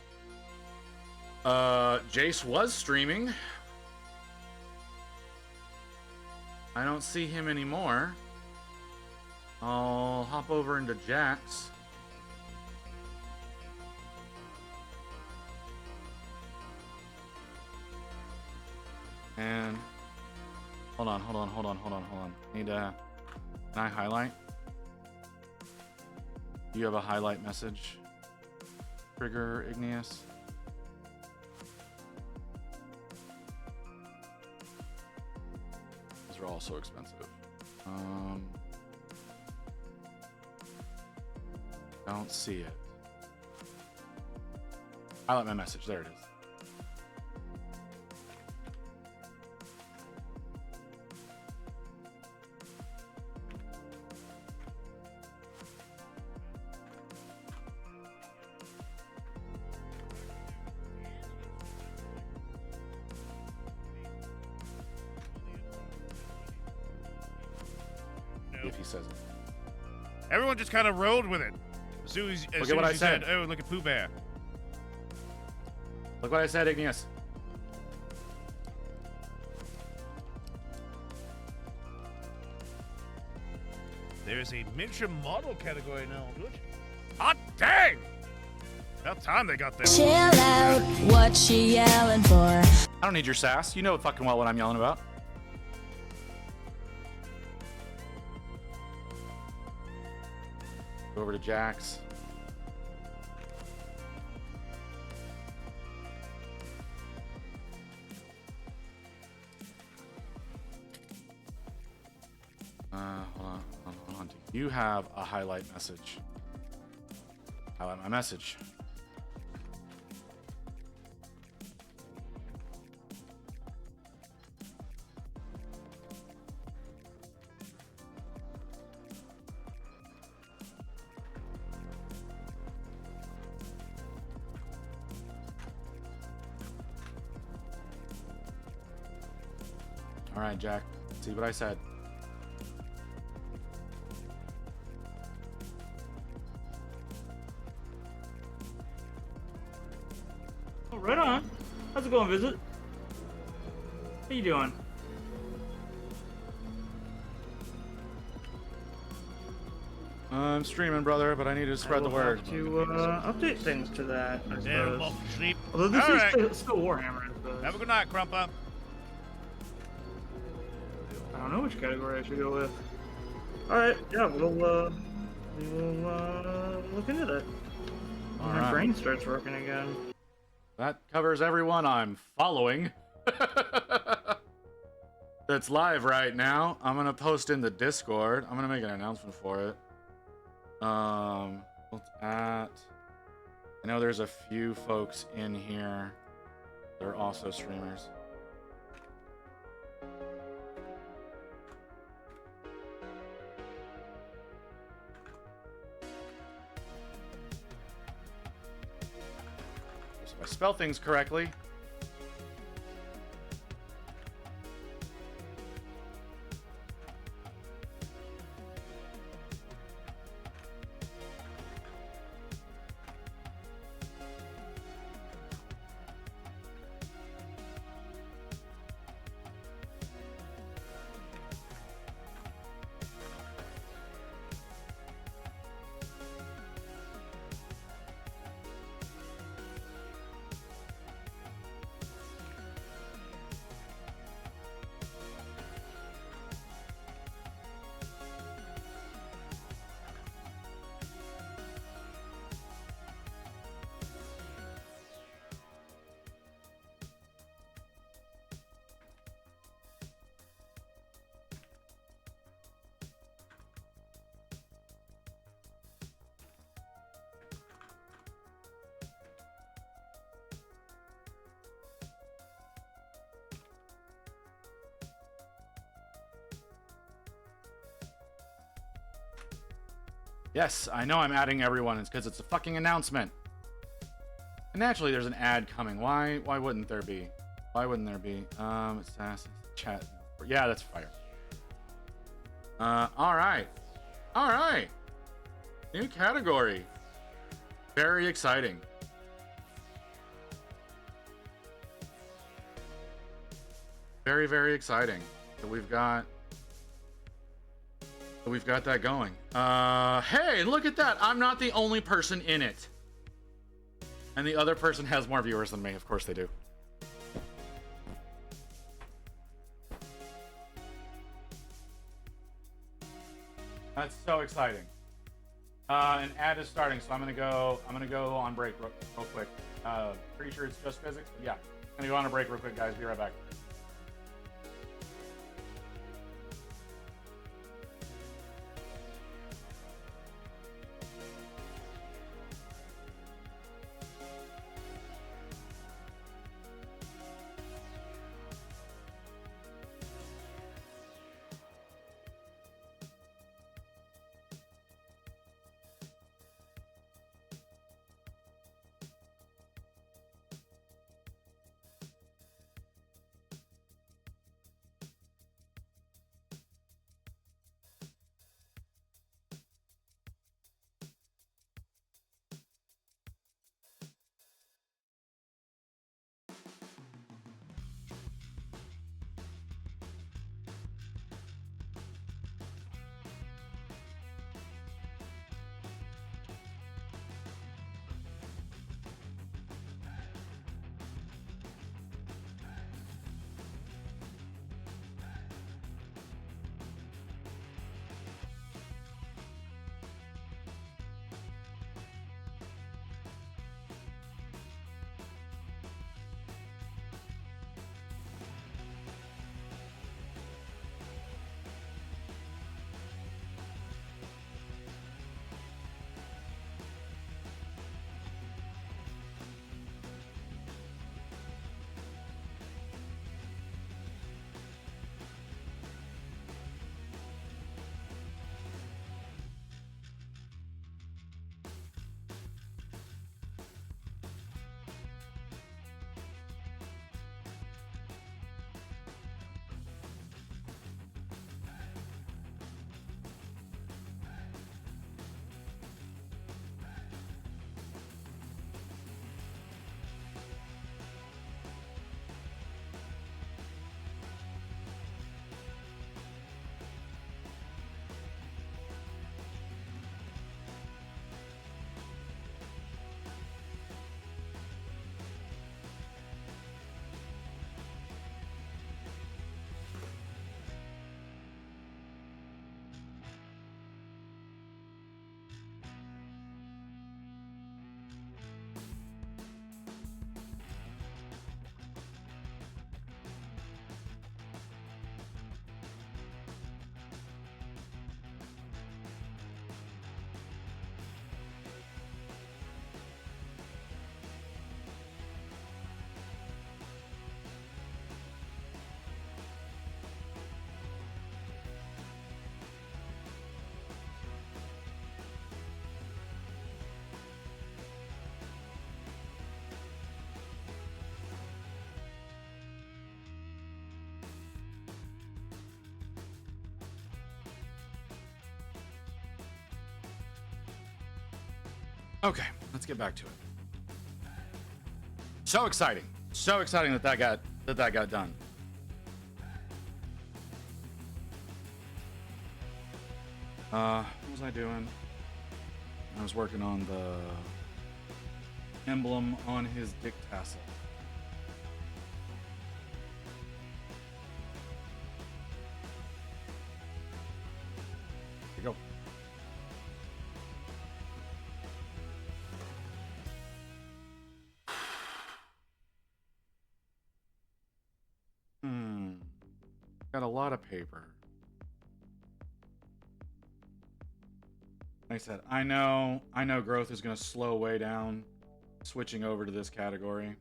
Jace was streaming. I don't see him anymore. I'll hop over into Jax. And hold on. Need can I highlight? Do you have a highlight message? Trigger Igneous. These are all so expensive. Don't see it. Highlight my message. There it is. If he says it. Everyone just kind of rolled with it. As soon as you said, oh, look at Pooh Bear. Look what I said, Igneous. There is a miniature model category now. Good. Hot dang! About time they got there. Chill out, what she yelling for? I don't need your sass. You know fucking well what I'm yelling about. Go over to Jax. Hold on. Do you have a highlight message? Highlight my message. All right, Jack. See what I said. Oh, right on. How's it going, Visit? How you doing? I'm streaming, brother, but I need to spread the word. Have to update things to that, I There, suppose. off to sleep. Although this All is right. still Warhammer, I suppose. Have a good night, Crumpa. I don't know which category I should go with. Alright, yeah, we'll look into that. When my right. brain starts working again. That covers everyone I'm following. That's live right now. I'm gonna post in the Discord. I'm gonna make an announcement for it. What's at? I know there's a few folks in here that are also streamers. So if I spell things correctly. Yes, I know I'm adding everyone. It's because it's a fucking announcement. Naturally, there's an ad coming. Why wouldn't there be? Why wouldn't there be? Assassin's chat. Yeah, that's fire. All right. All right. New category. Very exciting. Very, very exciting that we've got that going. Hey, look at that. I'm not the only person in it. And the other person has more viewers than me. Of course they do. That's so exciting. An ad is starting, so I'm gonna go on break real quick. Pretty sure it's just physics, but yeah. I'm gonna go on a break real quick, guys. Be right back. Okay, let's get back to it. So exciting that got done. What was I doing? I was working on the emblem on his dick tassel. Here you go. Got a lot of paper. Like I said, I know growth is going to slow way down switching over to this category.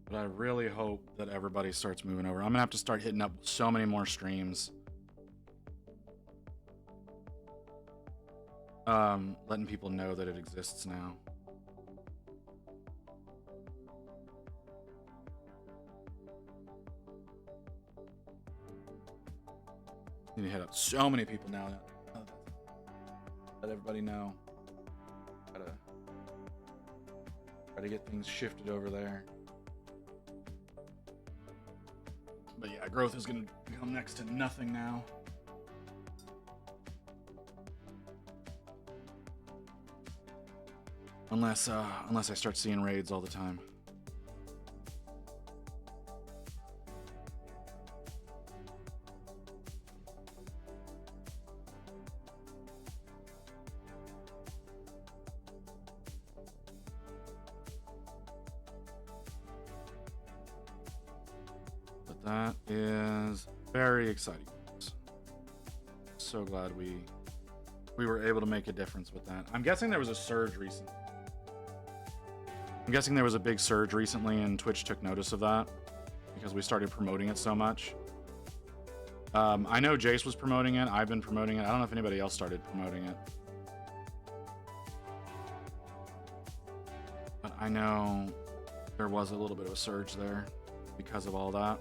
But I really hope that everybody starts moving over. I'm going to have to start hitting up so many more streams. Letting people know that it exists now. Need to hit up so many people now. Let everybody know. Gotta try to get things shifted over there. But yeah, growth is gonna become next to nothing now. Unless I start seeing raids all the time. But that is very exciting. So glad we were able to make a difference with that. I'm guessing there was a surge recently. I'm guessing there was a big surge recently and Twitch took notice of that because we started promoting it so much. I know Jace was promoting it. I've been promoting it. I don't know if anybody else started promoting it. But I know there was a little bit of a surge there because of all that.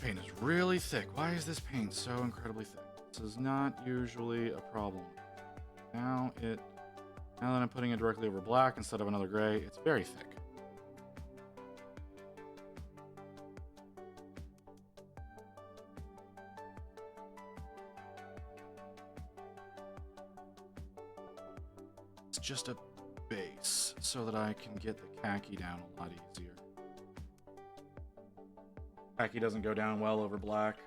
Paint is really thick. Why is this paint so incredibly thick? This is not usually a problem. Now that I'm putting it directly over black instead of another gray, it's very thick. It's just a base so that I can get the khaki down a lot easier. Khaki doesn't go down well over black.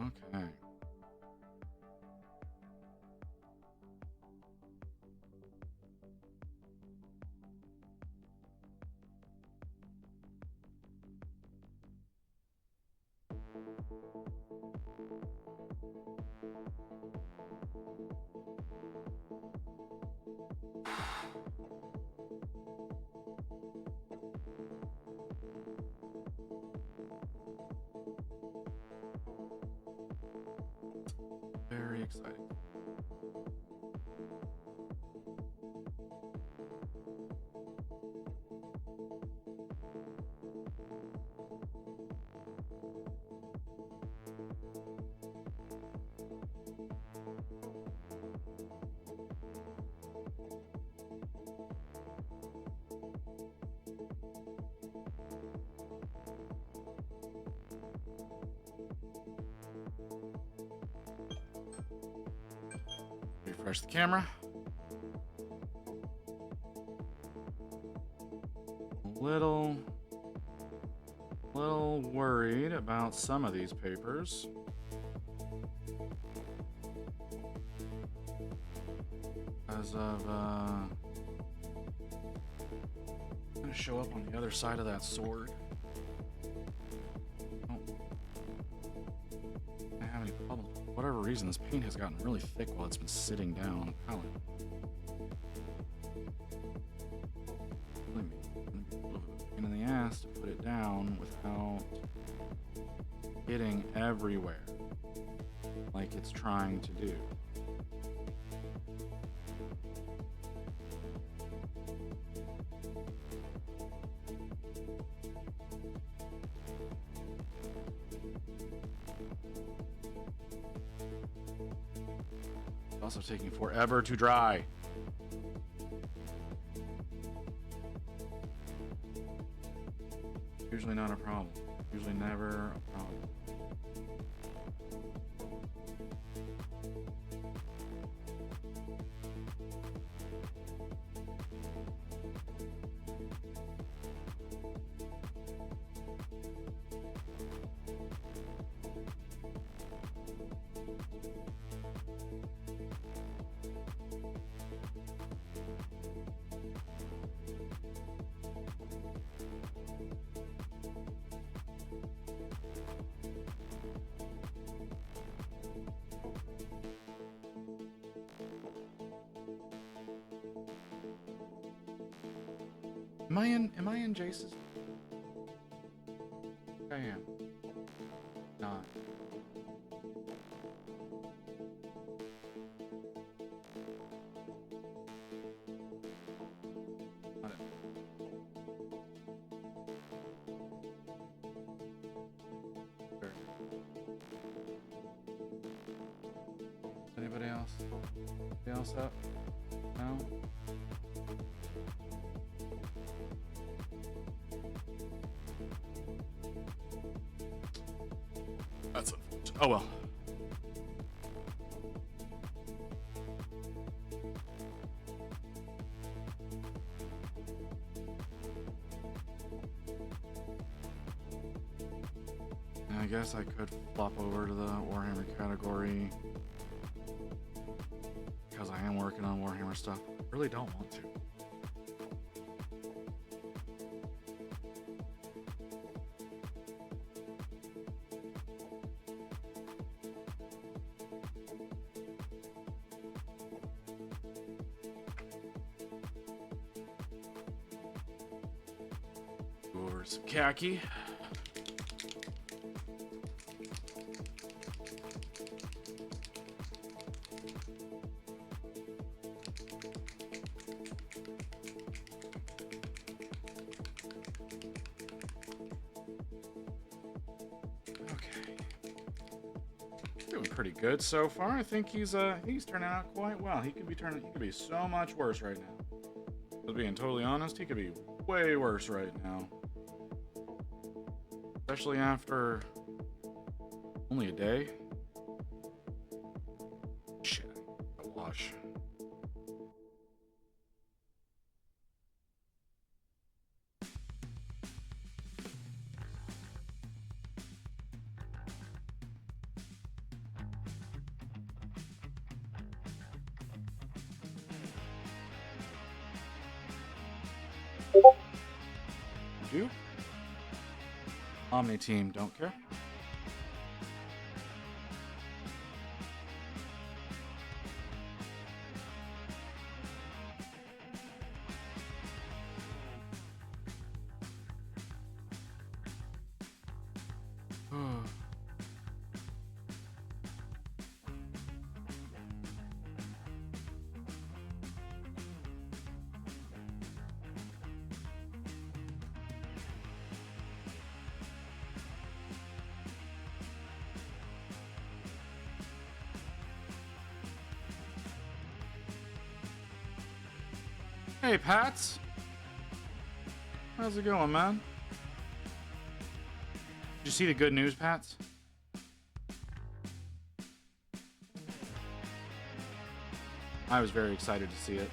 Okay. Very exciting. Refresh the camera. A little worried about some of these papers. As of I'm gonna show up on the other side of that sword. For whatever reason, this paint has gotten really thick while it's been sitting down on the palette. Really a little pain in the ass to put it down without hitting everywhere like it's trying to do. Also taking forever to dry. Usually not a problem. Usually never a problem. Am I in Jace's? I am. Not. Not it. Sure. Anybody else? Anybody else up? No? That's unfortunate. Oh well. I guess I could flop over to the Warhammer category because I am working on Warhammer stuff. Really don't want to. Go over some khaki. Doing pretty good so far. I think he's turning out quite well. He could be so much worse right now. But being totally honest, he could be way worse right now. Especially after only a day. Shit, I gotta wash. Do? Omni team, don't care. Hey, Pats. How's it going, man? Did you see the good news, Pats? I was very excited to see it.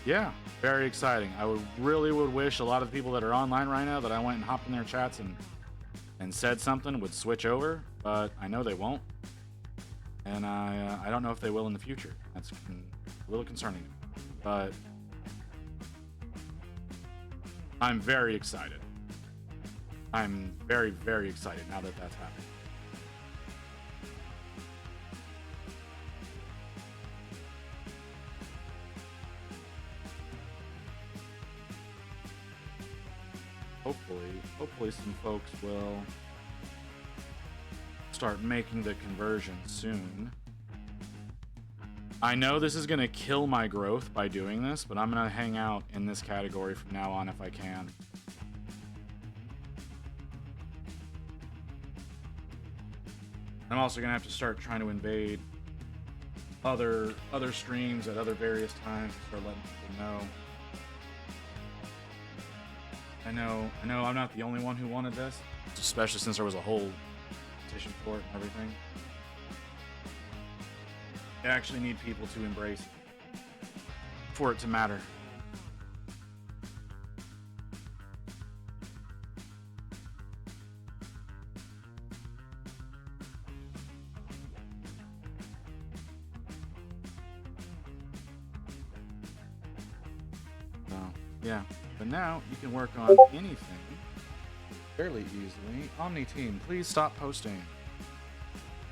Yeah, very exciting. I really would wish a lot of the people that are online right now that I went and hopped in their chats and said something would switch over, but I know they won't, and I don't know if they will in the future. That's a little concerning, but I'm very excited. I'm very, very excited now that that's happening. Hopefully some folks will start making the conversion soon. I know this is going to kill my growth by doing this, but I'm going to hang out in this category from now on if I can. I'm also going to have to start trying to invade other streams at other various times and start letting people know. I know I'm not the only one who wanted this, especially since there was a whole petition for it and everything. I actually need people to embrace it for it to matter. So, yeah. But now you can work on anything fairly easily. Omni team, please stop posting.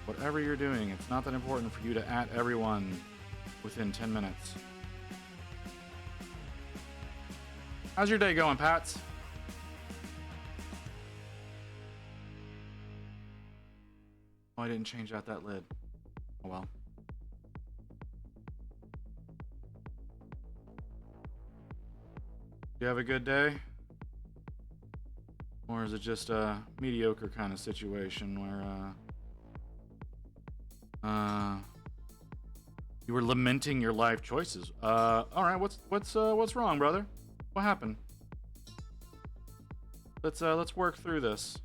Whatever you're doing, it's not that important for you to at everyone within 10 minutes. How's your day going, Pats? Oh, I didn't change out that lid. Oh well. You have a good day? Or is it just a mediocre kind of situation where, you were lamenting your life choices? Alright, what's wrong, brother? What happened? Let's work through this.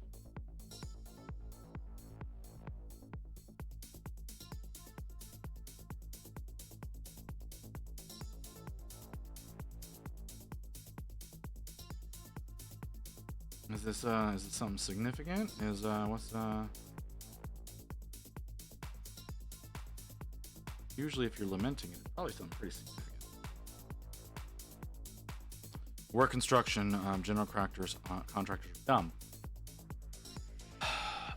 Is it something significant? Usually if you're lamenting it, it's probably something pretty significant. Work construction, general contractors are dumb.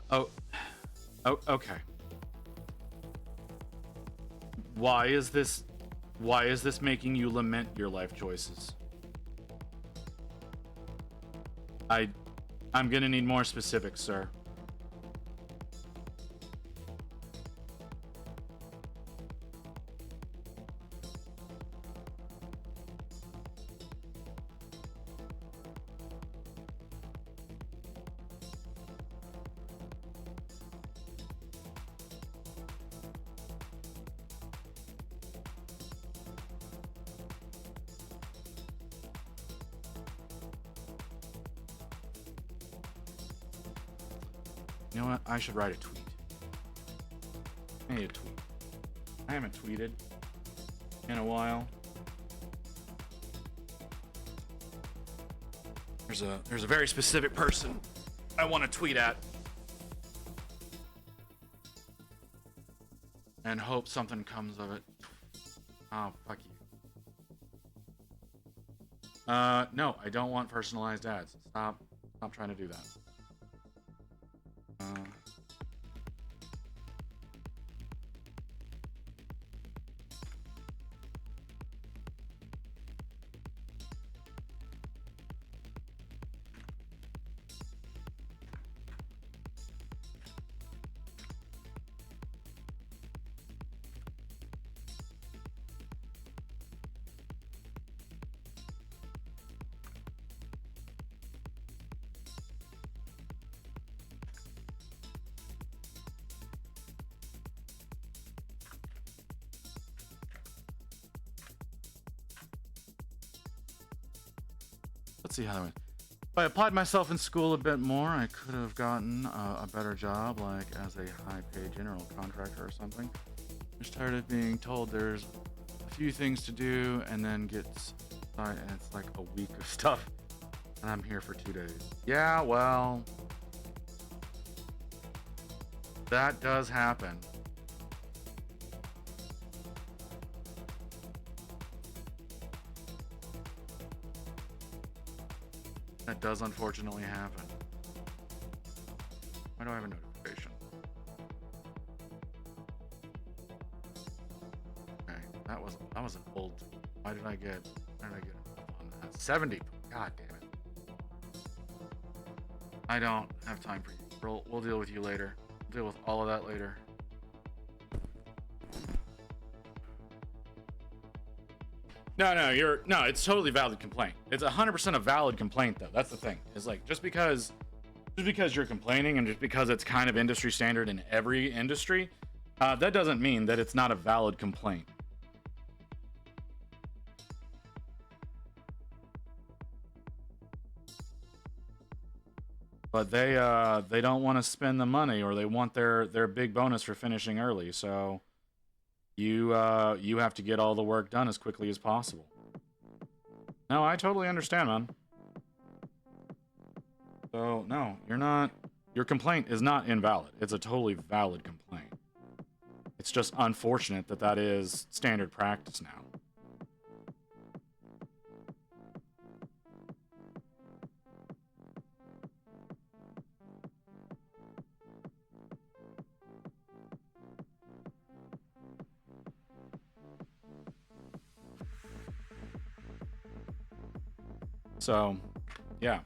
Oh, okay. Why is this making you lament your life choices? I'm gonna need more specifics, sir. You know what? I should write a tweet. I need a tweet. I haven't tweeted in a while. There's a very specific person I want to tweet at. And hope something comes of it. Oh, fuck you. No, I don't want personalized ads. Stop trying to do that. Let's see how that went. If I applied myself in school a bit more, I could have gotten a better job, like as a high-paid general contractor or something. I'm just tired of being told there's a few things to do and then gets and it's like a week of stuff, and I'm here for 2 days. Yeah, well, that does happen. That does unfortunately happen. Why do I have a notification? Okay, that was an old. Why did I get it on that? 70. God damn it. I don't have time for you. We'll deal with you later. We'll deal with all of that later. No, it's totally valid complaint. It's 100% a valid complaint, though. That's the thing. It's like, just because you're complaining and just because it's kind of industry standard in every industry, that doesn't mean that it's not a valid complaint. But they don't want to spend the money, or they want their big bonus for finishing early, so you have to get all the work done as quickly as possible. No, I totally understand, man. So, no, your complaint is not invalid. It's a totally valid complaint. It's just unfortunate that is standard practice now. So, yeah.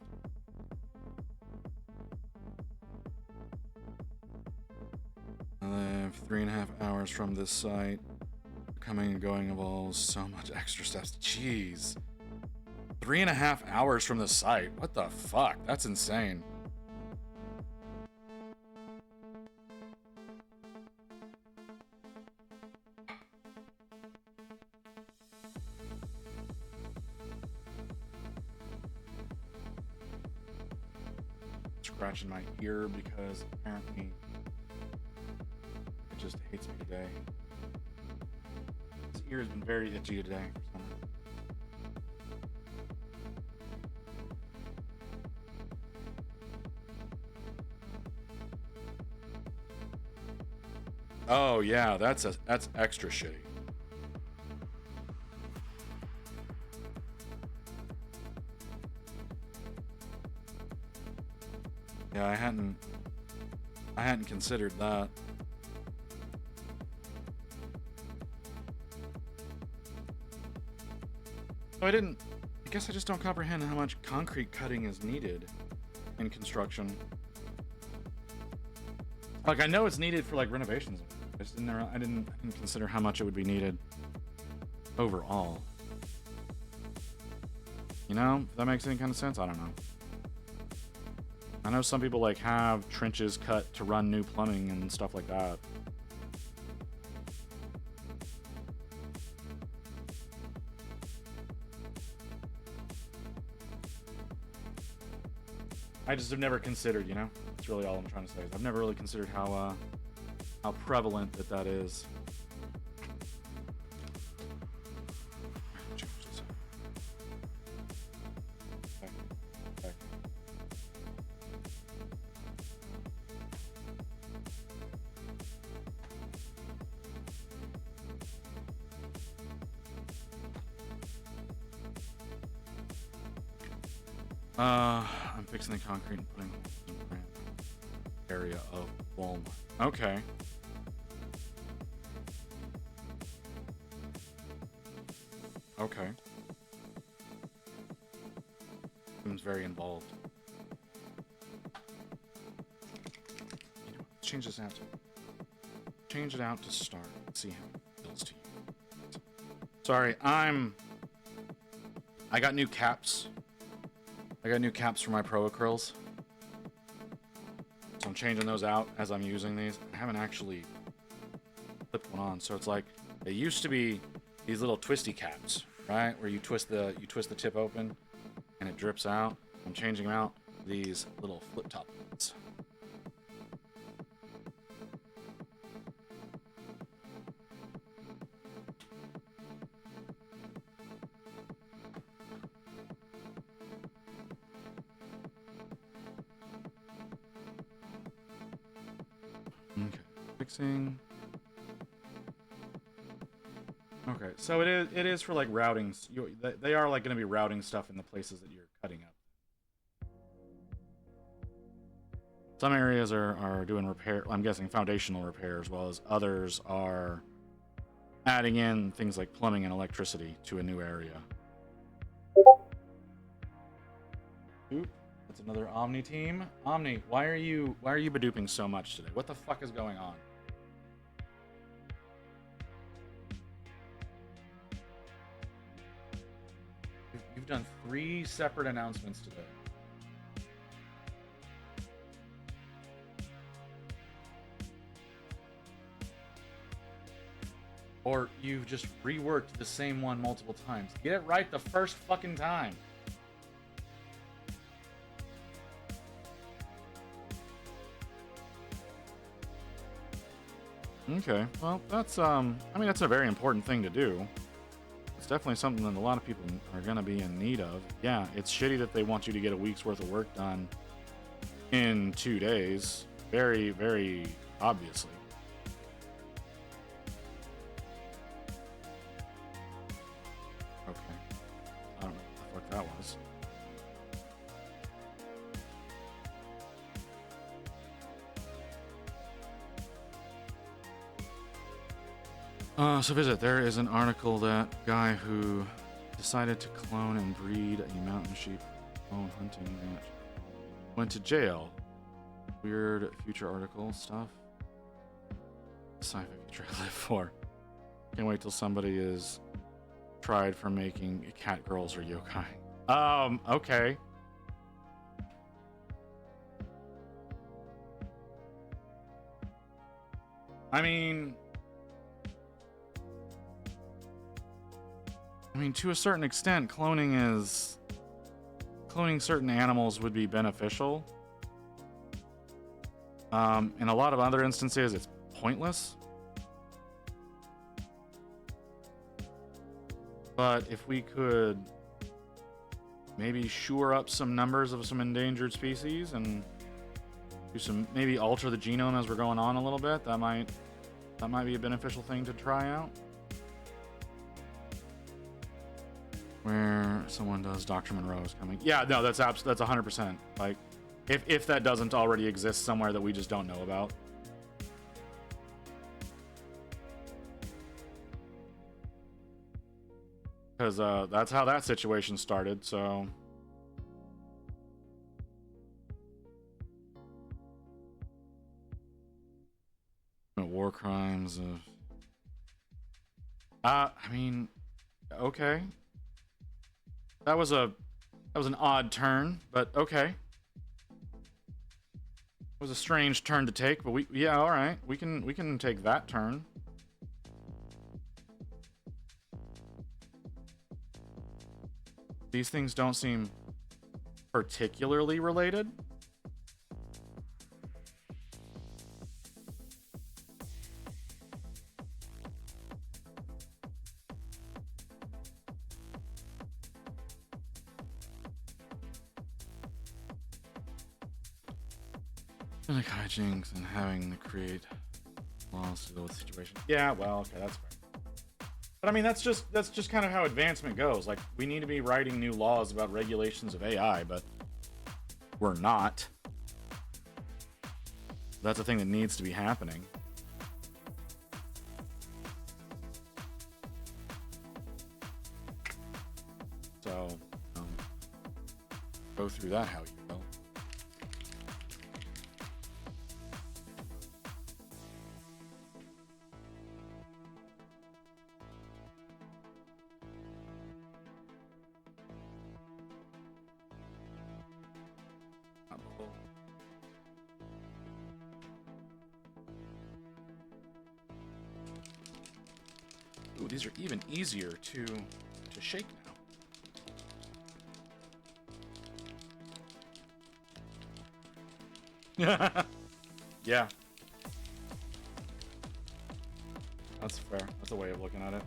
I live 3.5 hours from this site. Coming and going involves so much extra steps. Jeez. 3.5 hours from the site. What the fuck? That's insane. Scratching my ear because apparently it just hates me today. His ear has been very itchy today for some reason. Oh yeah, that's extra shitty. Yeah, I hadn't considered that. I guess I just don't comprehend how much concrete cutting is needed in construction. Like, I know it's needed for like renovations. I didn't consider how much it would be needed overall. You know, if that makes any kind of sense? I don't know. I know some people like have trenches cut to run new plumbing and stuff like that. I just have never considered, you know? That's really all I'm trying to say. I've never really considered how prevalent that is. Okay. I'm fixing the concrete and putting in the area of Walmart. Okay. Okay. Seems very involved. You know what? Let's change this out. Change it out to start. Let's see how it feels to you. Sorry, I got new caps. I got new caps for my Pro Acryls. So I'm changing those out as I'm using these. I haven't actually flipped one on. So it's like, they used to be these little twisty caps, right? Where you twist the tip open and it drips out. I'm changing them out to these little flip top ones. Okay, fixing. Okay, so it is for like routing. They are like going to be routing stuff in the places that you're cutting up. Some areas are doing repair. I'm guessing foundational repair, as well as others are adding in things like plumbing and electricity to a new area. Oop, that's another Omni team. Omni, why are you badooping so much today? What the fuck is going on? You've done 3 separate announcements today. Or you've just reworked the same one multiple times. Get it right the first fucking time. Okay, well, that's I mean, that's a very important thing to do. It's definitely something that a lot of people are going to be in need of. Yeah, it's shitty that they want you to get a week's worth of work done in 2 days. Very, very obviously. Okay. I don't know what the fuck that was. So visit. There is an article that guy who Decided to clone and breed a mountain sheep clone hunting ranch. Went to jail. Weird future article stuff. Sci-fi future I live for. Can't wait till somebody is tried for making cat girls or yokai. Okay. I mean, to a certain extent, cloning certain animals would be beneficial. In a lot of other instances, it's pointless. But if we could maybe shore up some numbers of some endangered species and do some, maybe alter the genome as we're going on a little bit, that might be a beneficial thing to try out. Where someone does Dr. Monroe is coming. Yeah, no, that's 100%. Like, if that doesn't already exist somewhere that we just don't know about. Because that's how that situation started, so. War crimes. I mean, okay. That was an odd turn, but okay. It was a strange turn to take, but yeah, all right. We can take that turn. These things don't seem particularly related. Like hijinks and having to create laws to deal with the situation. Yeah, well, okay, that's fair. But I mean, that's just kind of how advancement goes. Like, we need to be writing new laws about regulations of AI, but we're not. That's a thing that needs to be happening. So, go through that how you will. Ooh, these are even easier to shake now. Yeah. That's fair. That's a way of looking at it.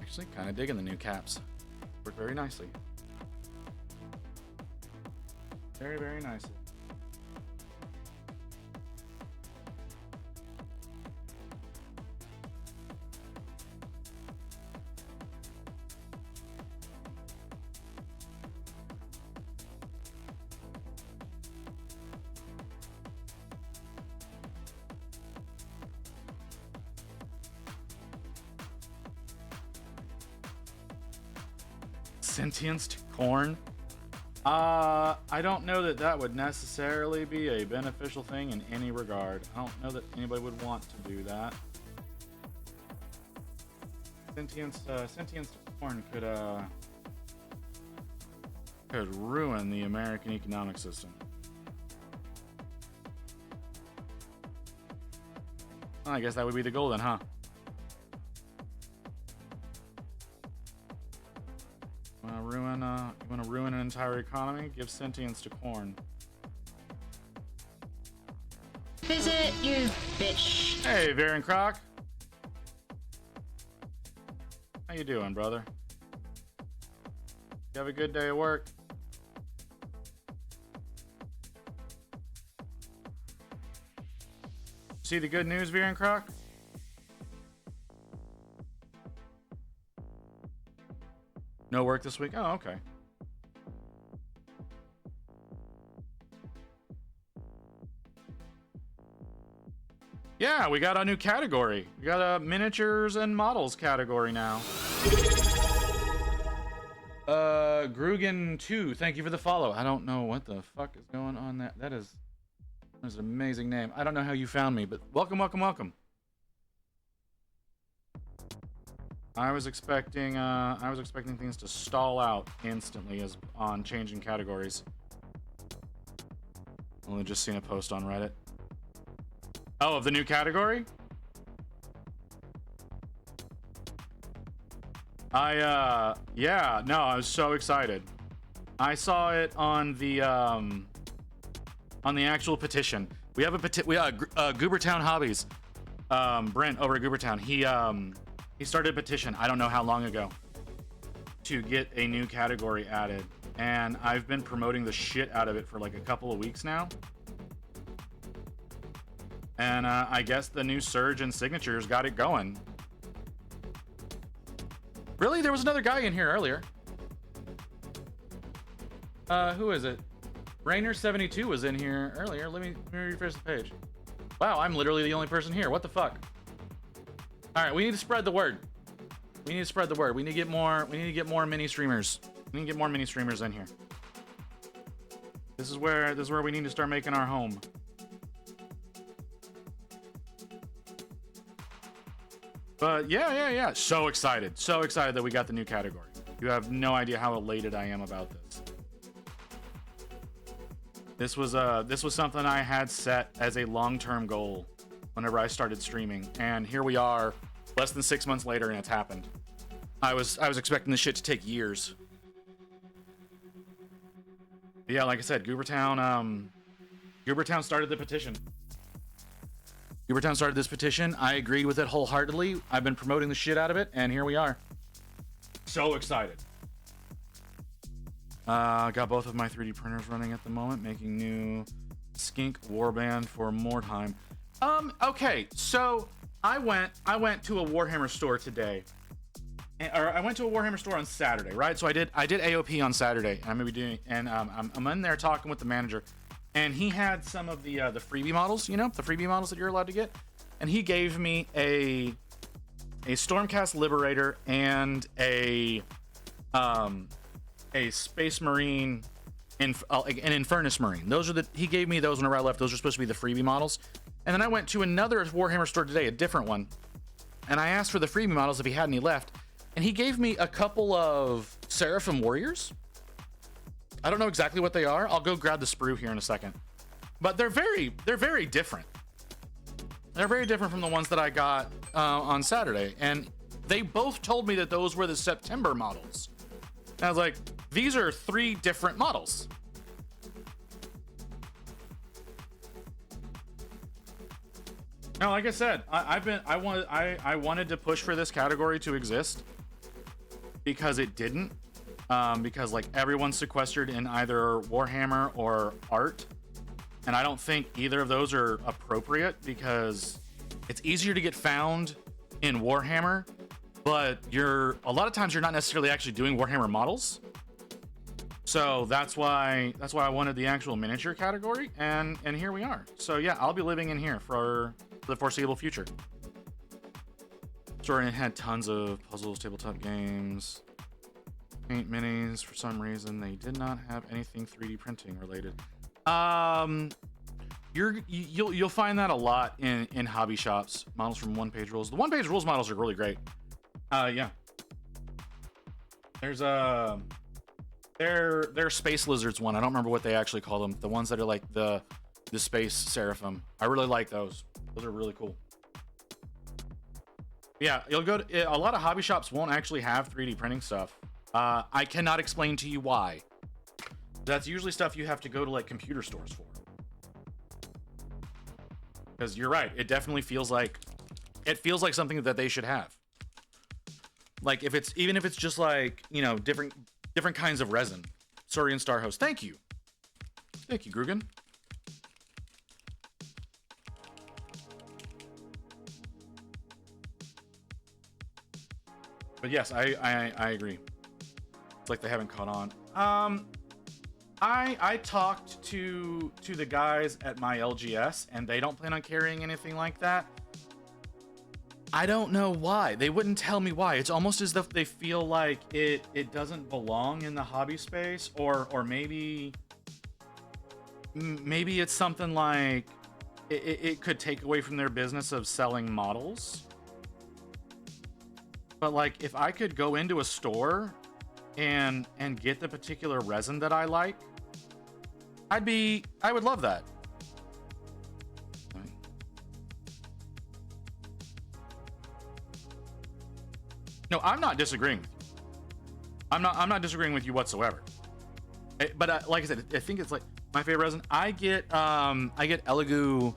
Actually, kind of digging the new caps. Work very nicely. Very, very nicely. Sentience to corn? I don't know that that would necessarily be a beneficial thing in any regard. I don't know that anybody would want to do that. Sentience to corn could ruin the American economic system. Well, I guess that would be the goal then, huh? You wanna ruin an entire economy? Give sentience to corn. Visit, you bitch. Hey, Varen Croc. How you doing, brother? You have a good day at work? See the good news, Varen Croc? No work this week? Oh, okay. Yeah, we got a new category. We got a miniatures and models category now. Grugan2, thank you for the follow. I don't know what the fuck is going on there. That's an amazing name. I don't know how you found me, but welcome, welcome, welcome. I was expecting things to stall out instantly as on changing categories. Only just seen a post on Reddit. Oh, of the new category? Yeah, no, I was so excited. I saw it on the actual petition. We have a Goobertown Hobbies. Brent over at Goobertown. He started a petition, I don't know how long ago, to get a new category added. And I've been promoting the shit out of it for like a couple of weeks now. And I guess the new surge and signatures got it going. Really? There was another guy in here earlier. Who is it? Rainer72 was in here earlier. Let me refresh the page. Wow, I'm literally the only person here. What the fuck? All right, we need to spread the word. We need to spread the word. We need to get more mini streamers. We need to get more mini streamers in here. This is where we need to start making our home. But yeah. So excited that we got the new category. You have no idea how elated I am about this. This was something I had set as a long-term goal whenever I started streaming, and here we are, less than 6 months later, and it's happened. I was expecting this shit to take years. But yeah, like I said, Goobertown started the petition. Goobertown started this petition. I agreed with it wholeheartedly. I've been promoting the shit out of it, and here we are. So excited. Got both of my 3D printers running at the moment, making new Skink Warband for Mordheim. Okay, so I went to a Warhammer store today. Or I went to a Warhammer store on Saturday, right? So I did AOP on Saturday. I'm gonna be doing, and I'm in there talking with the manager, and he had some of the freebie models, the freebie models that you're allowed to get, and he gave me a Stormcast Liberator and a Space Marine, an Infernus Marine. He gave me those whenever I left. Those are supposed to be the freebie models. And then I went to another Warhammer store today, a different one, and I asked for the freebie models if he had any left, and he gave me a couple of Seraphim Warriors. I don't know exactly what they are. I'll go grab the sprue here in a second. But they're very different. They're very different from the ones that I got on Saturday, and they both told me that those were the September models. And I was like, these are 3 different models. Now, like I said, I wanted to push for this category to exist because it didn't. Because like everyone's sequestered in either Warhammer or art, and I don't think either of those are appropriate because it's easier to get found in Warhammer, but a lot of times you're not necessarily actually doing Warhammer models. So that's why I wanted the actual miniature category, and here we are. So yeah, I'll be living in here for the foreseeable future. Sorry, it had tons of puzzles, tabletop games, paint minis. For some reason, they did not have anything 3D printing related. You'll find that a lot in hobby shops. Models from One Page Rules. The One Page Rules models are really great. Yeah. There's they're Space Lizards one. I don't remember what they actually call them. The ones that are like the Space Seraphim. I really like those. Those are really cool. Yeah, you'll go to a lot of hobby shops won't actually have 3D printing stuff. I cannot explain to you why. That's usually stuff you have to go to like computer stores for. Because you're right, it definitely feels like something that they should have. Like even if it's just like, different kinds of resin. Saurian Star Host. Thank you, Grugan. But yes, I agree. It's like they haven't caught on. I talked to the guys at my LGS, and they don't plan on carrying anything like that. I don't know why. They wouldn't tell me why. It's almost as if they feel like it doesn't belong in the hobby space, or maybe it's something like it could take away from their business of selling models. But like, if I could go into a store and get the particular resin that I like, I would love that. No, I'm not disagreeing with you. I'm not disagreeing with you whatsoever. But like I said, I think it's like my favorite resin. I get Elegoo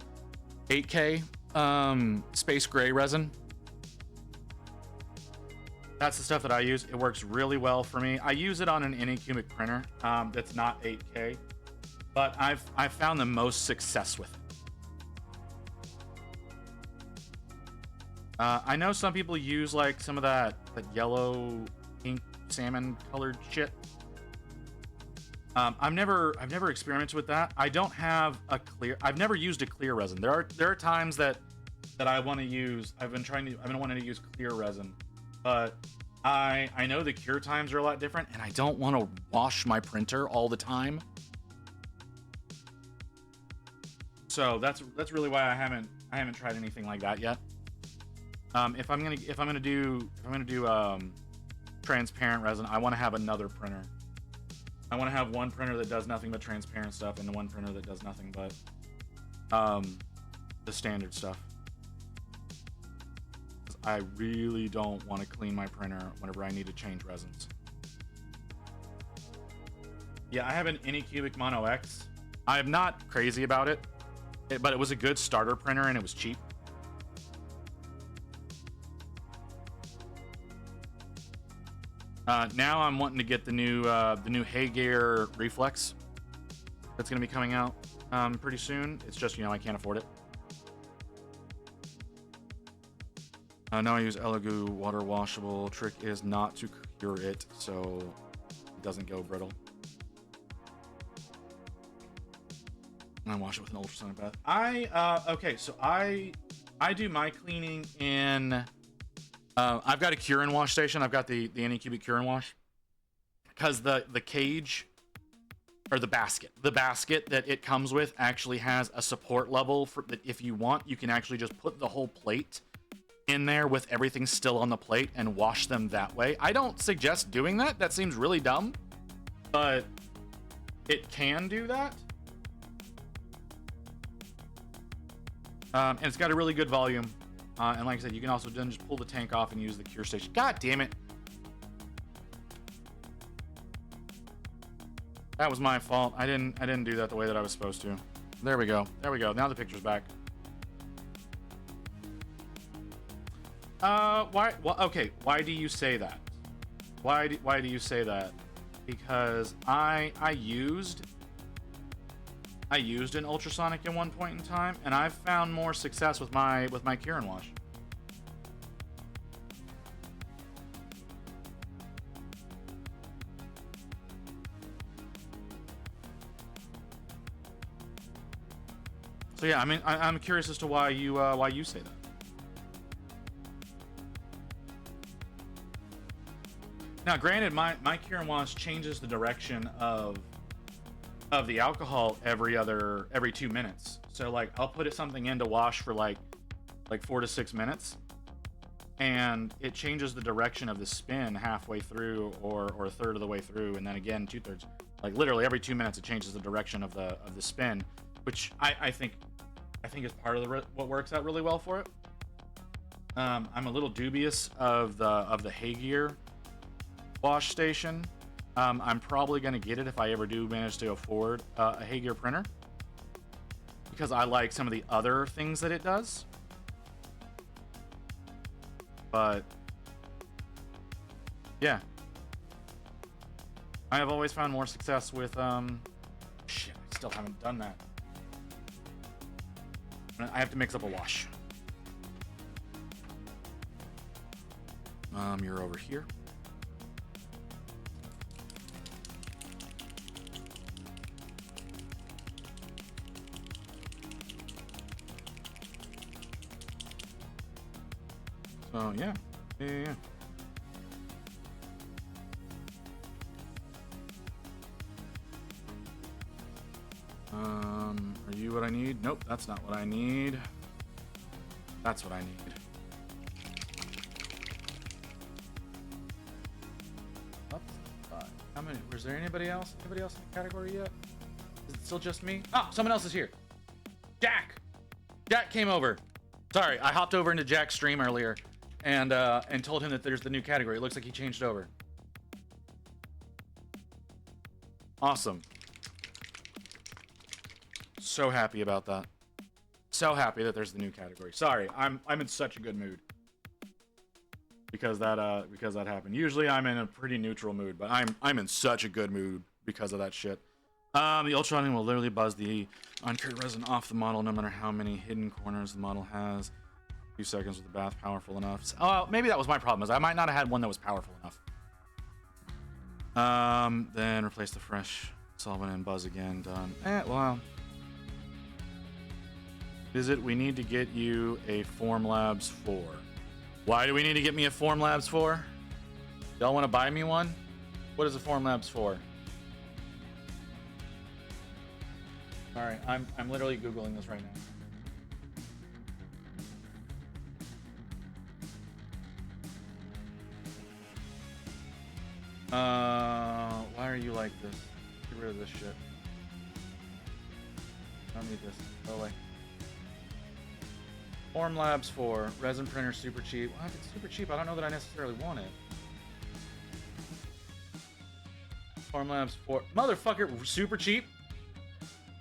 8K space gray resin. That's the stuff that I use. It works really well for me. I use it on an Anycubic printer that's not 8K, but I've found the most success with it. I know some people use like some of that yellow ink salmon colored shit. I've never experimented with that. I don't have a clear. I've never used a clear resin. There are times that I want to use. I've been wanting to use clear resin, but I know the cure times are a lot different, and I don't want to wash my printer all the time. So that's really why I haven't tried anything like that yet. If I'm gonna do transparent resin, I want to have another printer. I want to have one printer that does nothing but transparent stuff, and one printer that does nothing but the standard stuff. I really don't want to clean my printer whenever I need to change resins. Yeah, I have an Anycubic Mono X. I'm not crazy about it, but it was a good starter printer and it was cheap. Now I'm wanting to get the new Haygear Reflex that's going to be coming out pretty soon. It's just, I can't afford it. Now I use Elegoo water washable. Trick is not to cure it so it doesn't go brittle. And I wash it with an ultrasonic bath. Okay, so I do my cleaning in. I've got a cure and wash station. I've got the Anycubic cure and wash, because the cage or the basket that it comes with actually has a support level for that. If you want, you can actually just put the whole plate in there with everything still on the plate and wash them that way. I don't suggest doing that. That seems really dumb, but it can do that. And it's got a really good volume. And like I said, you can also then just pull the tank off and use the cure station. God damn it. That was my fault. I didn't do that the way that I was supposed to. There we go. Now the picture's back. Why? Well, okay. Why do you say that? Why do you say that? Because I used an ultrasonic at one point in time, and I've found more success with my cure and wash. So yeah, I mean, I'm curious as to why you say that. Now, granted, my cure and wash changes the direction of the alcohol every 2 minutes. So like, I'll put something in to wash for like 4 to 6 minutes, and it changes the direction of the spin halfway through or a third of the way through, and then again 2/3. Like literally every 2 minutes, it changes the direction of the spin, which I think is part of what works out really well for it. I'm a little dubious of the Haygear wash station. I'm probably going to get it if I ever do manage to afford a Haygear printer, because I like some of the other things that it does. But yeah, I have always found more success with shit, I still haven't done that. I have to mix up a wash. You're over here. So yeah. Yeah. Are you what I need? Nope, that's not what I need. That's what I need. How many? Was there anybody else? Anybody else in the category yet? Is it still just me? Ah, someone else is here. Jack! Jack came over. Sorry, I hopped over into Jack's stream earlier and told him that there's the new category. It looks like he changed over. Awesome. So happy about that. So happy that there's the new category. Sorry, I'm in such a good mood because that happened. Usually I'm in a pretty neutral mood, but I'm in such a good mood because of that shit. The Ultron will literally buzz the uncured resin off the model no matter how many hidden corners the model has. A few seconds with the bath powerful enough. So, oh, maybe that was my problem, is I might not have had one that was powerful enough. Then replace the fresh solvent and buzz again. Done. Well. Visit, we need to get you a Formlabs 4. Why do we need to get me a Formlabs 4? Y'all want to buy me one? What is a Formlabs 4? Alright, I'm literally Googling this right now. Why are you like this? Get rid of this shit. I don't need this. Go away. Formlabs 4. Resin printer super cheap. Well, if it's super cheap, I don't know that I necessarily want it. Formlabs 4. Motherfucker, super cheap?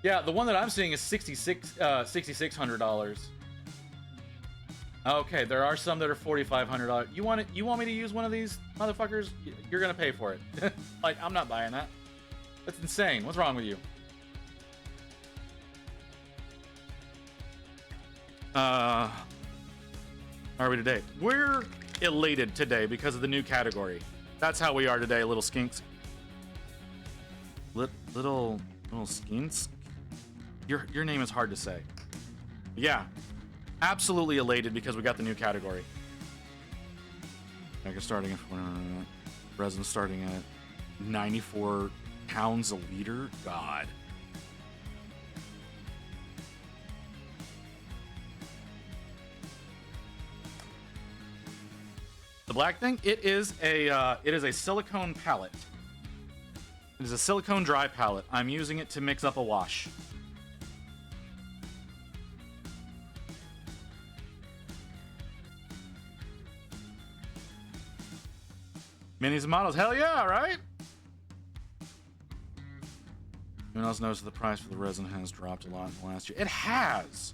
Yeah, the one that I'm seeing is $6,600. Okay, there are some that are $4,500. You want it? You want me to use one of these motherfuckers? You're gonna pay for it. Like, I'm not buying that. That's insane. What's wrong with you? How are we today? We're elated today because of the new category. That's how we are today, little skinks. Little skinks? Your name is hard to say. Yeah, absolutely elated because we got the new category. Mega starting at resin starting at 94 pounds a liter. God. The black thing, it is a silicone palette. It is a silicone dry palette. I'm using it to mix up a wash. Minis and models, hell yeah, right? Anyone else notice the price for the resin has dropped a lot in the last year? It has.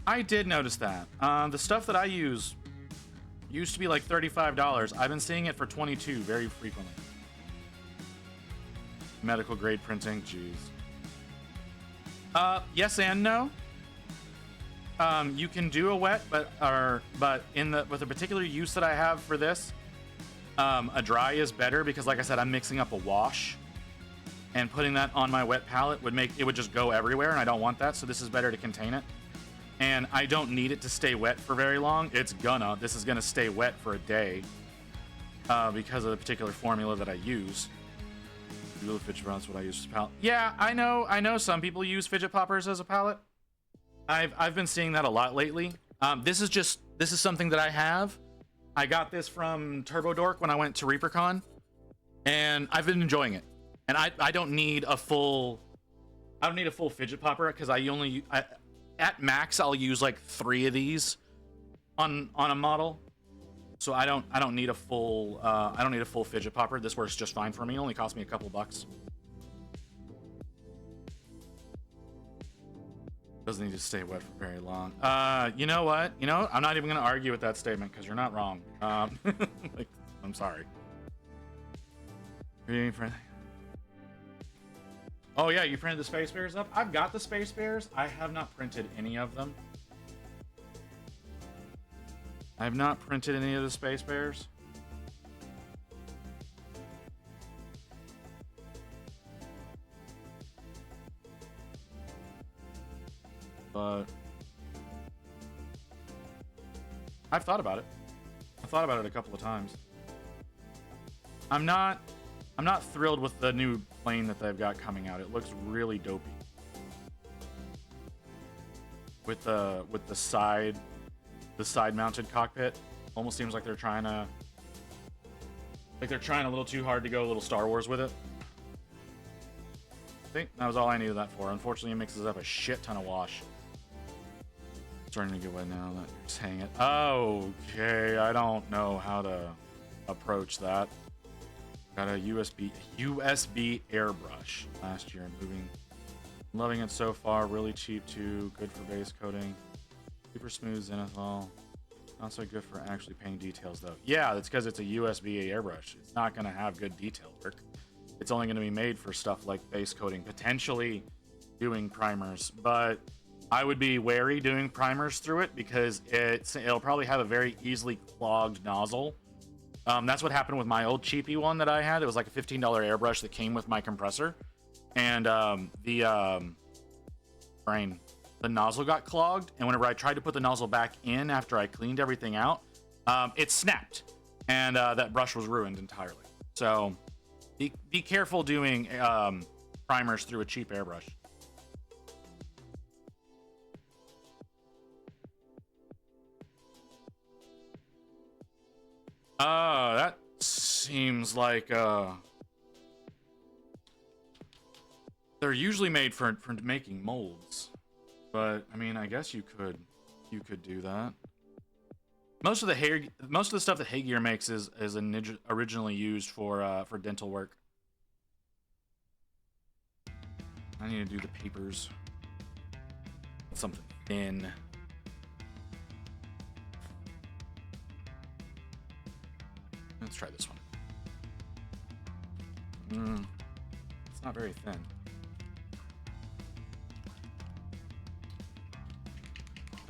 I did notice that. The stuff that I use used to be like $35. I've been seeing it for $22 very frequently. Medical grade printing, jeez. Yes and no. You can do a wet, but with the particular use that I have for this, a dry is better because, like I said, I'm mixing up a wash, and putting that on my wet palette would just go everywhere, and I don't want that. So this is better to contain it. And I don't need it to stay wet for very long. This is gonna stay wet for a day because of the particular formula that I use. Really fidget poppers, what I use as a palette. Yeah, I know some people use fidget poppers as a palette. I've been seeing that a lot lately. This is something that I have. I got this from Turbo Dork when I went to ReaperCon, and I've been enjoying it. And I don't need a full fidget popper because at max I'll use like 3 of these on a model. So I don't need a full fidget popper. This works just fine for me. It only cost me a couple bucks. Doesn't need to stay wet for very long. You know what? I'm not even gonna argue with that statement because you're not wrong. Like, I'm sorry. Oh yeah, you printed the Space Bears up? I've got the Space Bears. I have not printed any of them. I have not printed any of the Space Bears. But I've thought about it. thought about it a couple of times. I'm not thrilled with the new plane that they've got coming out. It looks really dopey. With the side mounted cockpit. Almost seems like they're trying a little too hard to go a little Star Wars with it. I think that was all I needed that for. Unfortunately, it mixes up a shit ton of wash. Starting to get wet now that you're saying it. Okay, I don't know how to approach that. Got a USB airbrush last year. Loving it so far. Really cheap too. Good for base coating. Super smooth zenithal. Not so good for actually painting details though. Yeah, that's because it's a USB airbrush. It's not going to have good detail work. It's only going to be made for stuff like base coating, potentially doing primers. But I would be wary doing primers through it because it'll probably have a very easily clogged nozzle. That's what happened with my old cheapy one that I had. It was like a $15 airbrush that came with my compressor. And the nozzle got clogged, and whenever I tried to put the nozzle back in after I cleaned everything out, it snapped, and that brush was ruined entirely. So be careful doing primers through a cheap airbrush. That seems like they're usually made for making molds. But I mean, I guess you could do that. Most of the stuff that Hegear makes is originally used for dental work. I need to do the papers. Something thin. Let's try this one. It's not very thin.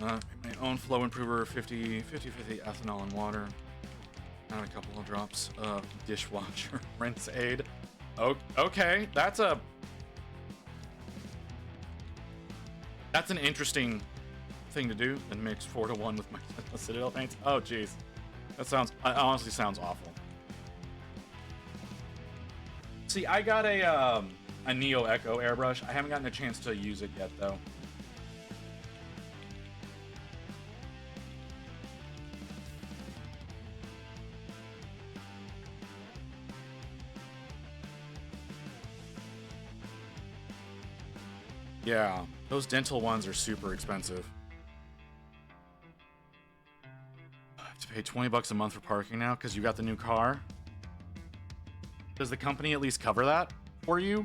My own flow improver, 50-50 ethanol and water. Add a couple of drops of dishwasher rinse aid. Okay, that's an interesting thing to do, and mix 4-to-1 with my Citadel paints. Oh jeez, that honestly sounds awful. See, I got a Neo Echo airbrush. I haven't gotten a chance to use it yet though. Yeah, those dental ones are super expensive. I have to pay $20 a month for parking now because you got the new car. Does the company at least cover that for you?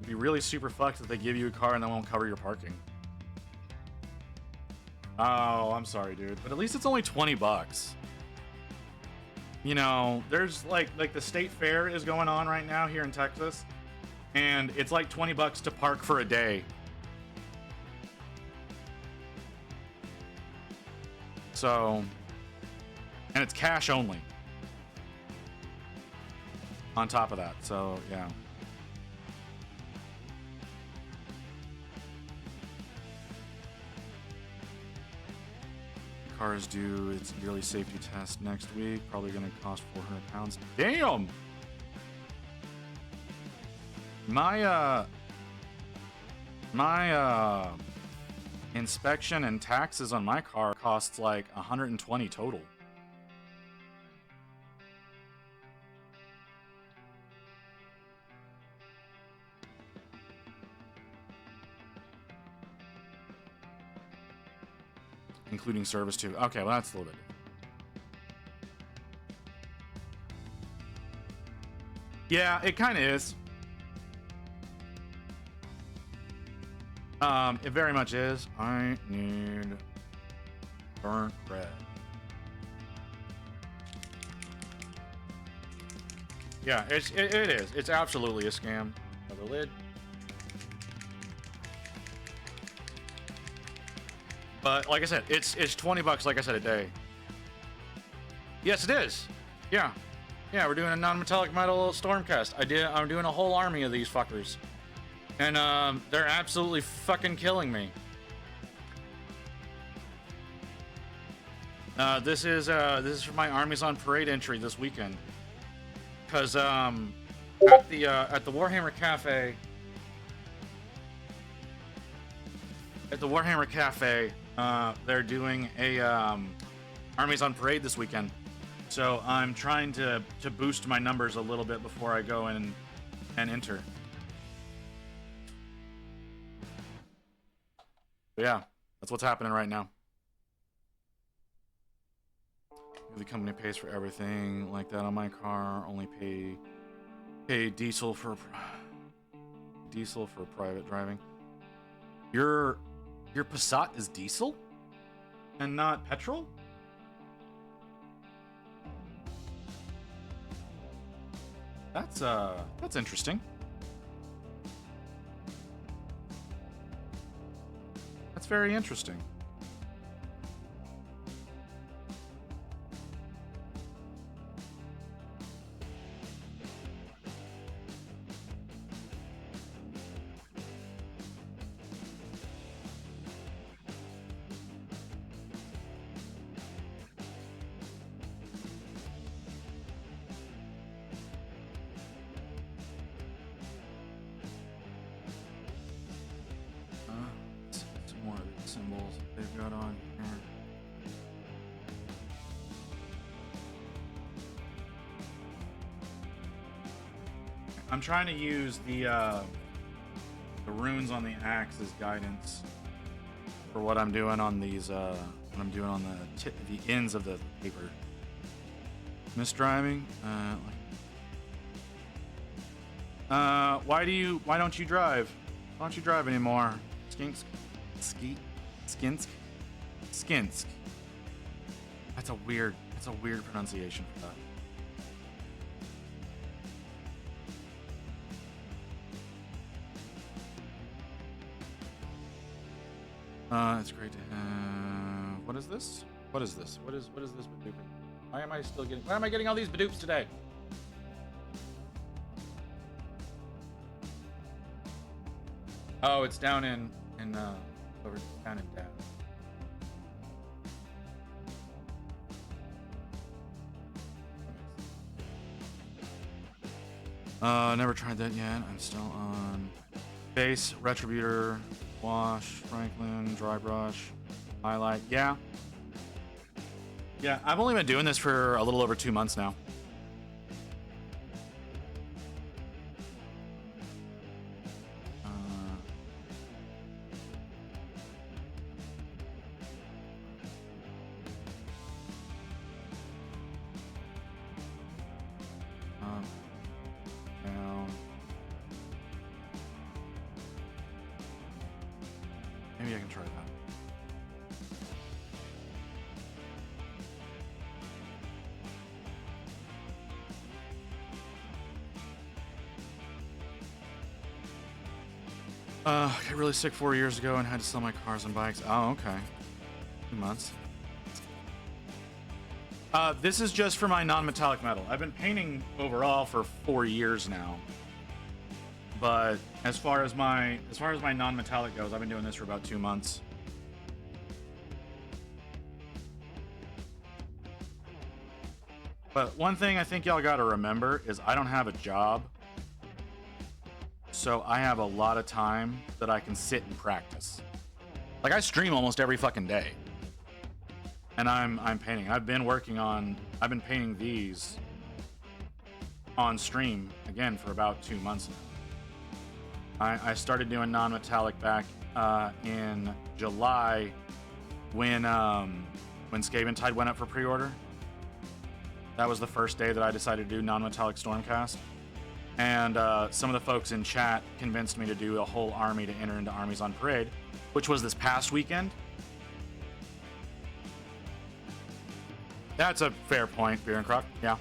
It'd be really super fucked if they give you a car and they won't cover your parking. Oh, I'm sorry, dude, but at least it's only $20. You know, there's like the state fair is going on right now here in Texas, and it's like $20 to park for a day. So, and it's cash only on top of that. So, yeah. Car is due its yearly safety test next week. Probably going to cost £400. Damn! My inspection and taxes on my car costs like $120 total. Including service too. Okay, well that's a little bit different. Yeah, it kind of is. It very much is. I need burnt red. Yeah, it is. It's absolutely a scam. Another lid. But like I said, it's $20, like I said, a day. Yes, it is. Yeah. Yeah, we're doing a non-metallic metal Stormcast. I'm doing a whole army of these fuckers. And they're absolutely fucking killing me. This is for my Armies on Parade entry this weekend. Cause at the Warhammer Cafe. At the Warhammer Cafe, they're doing a Armies on Parade this weekend. So I'm trying to boost my numbers a little bit before I go in and enter. But yeah, that's what's happening right now. The company pays for everything like that on my car. Only pay diesel for private driving. Your Passat is diesel and not petrol? That's interesting. That's very interesting. Some more of the symbols they've got on here. I'm trying to use the runes on the axe as guidance for what I'm doing on these. What I'm doing on the ends of the paper. Misdriving. Why don't you drive? Why don't you drive anymore? Skinsk. Skinsk. That's a weird pronunciation for that. It's great to have. What is this? What is this? What is this Badoop? Why am I getting all these Badoops today? Oh, it's down in over down in down. Never tried that yet. I'm still on base, Retributor, wash, Franklin, dry brush, highlight. Yeah, I've only been doing this for a little over 2 months now. Down. Maybe I can try that. Got really sick 4 years ago and had to sell my cars and bikes. Oh, okay. 2 months. This is just for my non-metallic metal. I've been painting overall for 4 years now. But as far as my non-metallic goes, I've been doing this for about 2 months. But one thing I think y'all gotta remember is I don't have a job. So I have a lot of time that I can sit and practice. Like I stream almost every fucking day. And I'm painting. I've been painting these on stream again for about 2 months now. I started doing non-metallic back in July when Skaven Tide went up for pre-order. That was the first day that I decided to do non-metallic Stormcast. And some of the folks in chat convinced me to do a whole army to enter into Armies on Parade, which was this past weekend. That's a fair point, Beer and Croc. Yeah.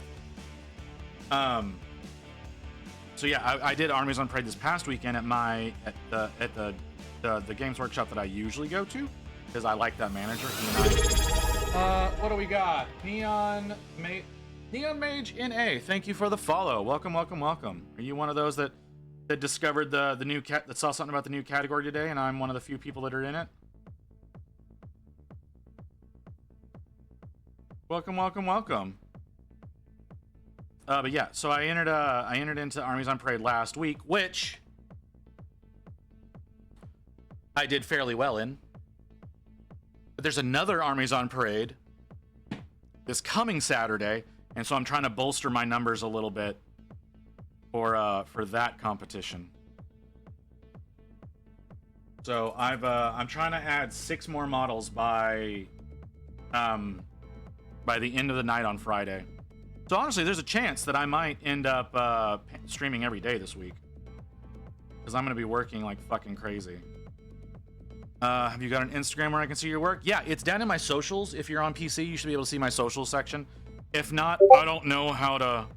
So yeah, I did Armies on Parade this past weekend at the Games Workshop that I usually go to because I like that manager. What do we got? Neon Mage NA. Thank you for the follow. Welcome. Are you one of those that discovered the new that saw something about the new category today, and I'm one of the few people that are in it? Welcome, welcome, welcome. But yeah, so I entered into Armies on Parade last week, which I did fairly well in. But there's another Armies on Parade this coming Saturday, and so I'm trying to bolster my numbers a little bit for that competition. So I'm trying to add 6 more models by the end of the night on Friday. So honestly, there's a chance that I might end up streaming every day this week, because I'm gonna be working like fucking crazy. Have you got an Instagram where I can see your work? Yeah, it's down in my socials. If you're on PC, you should be able to see my socials section. If not, I don't know how to.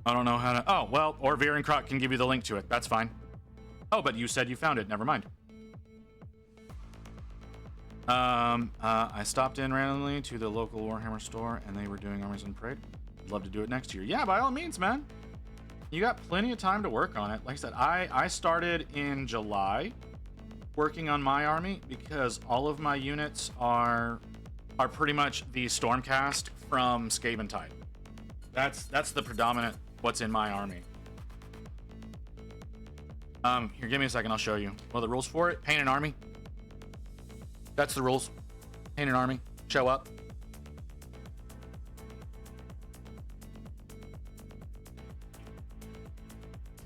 Oh well, or Viren Croc can give you the link to it. That's fine. Oh, but you said you found it. Never mind. I stopped in randomly to the local Warhammer store, and they were doing Armies on Parade. I'd love to do it next year. Yeah, by all means, man. You got plenty of time to work on it. Like I said, I started in July working on my army because all of my units are pretty much the Stormcast from Skaven Tide. That's the predominant what's in my army. Here, give me a second. I'll show you. Well, the rules for it: paint an army. That's the rules. Paint an army. Show up.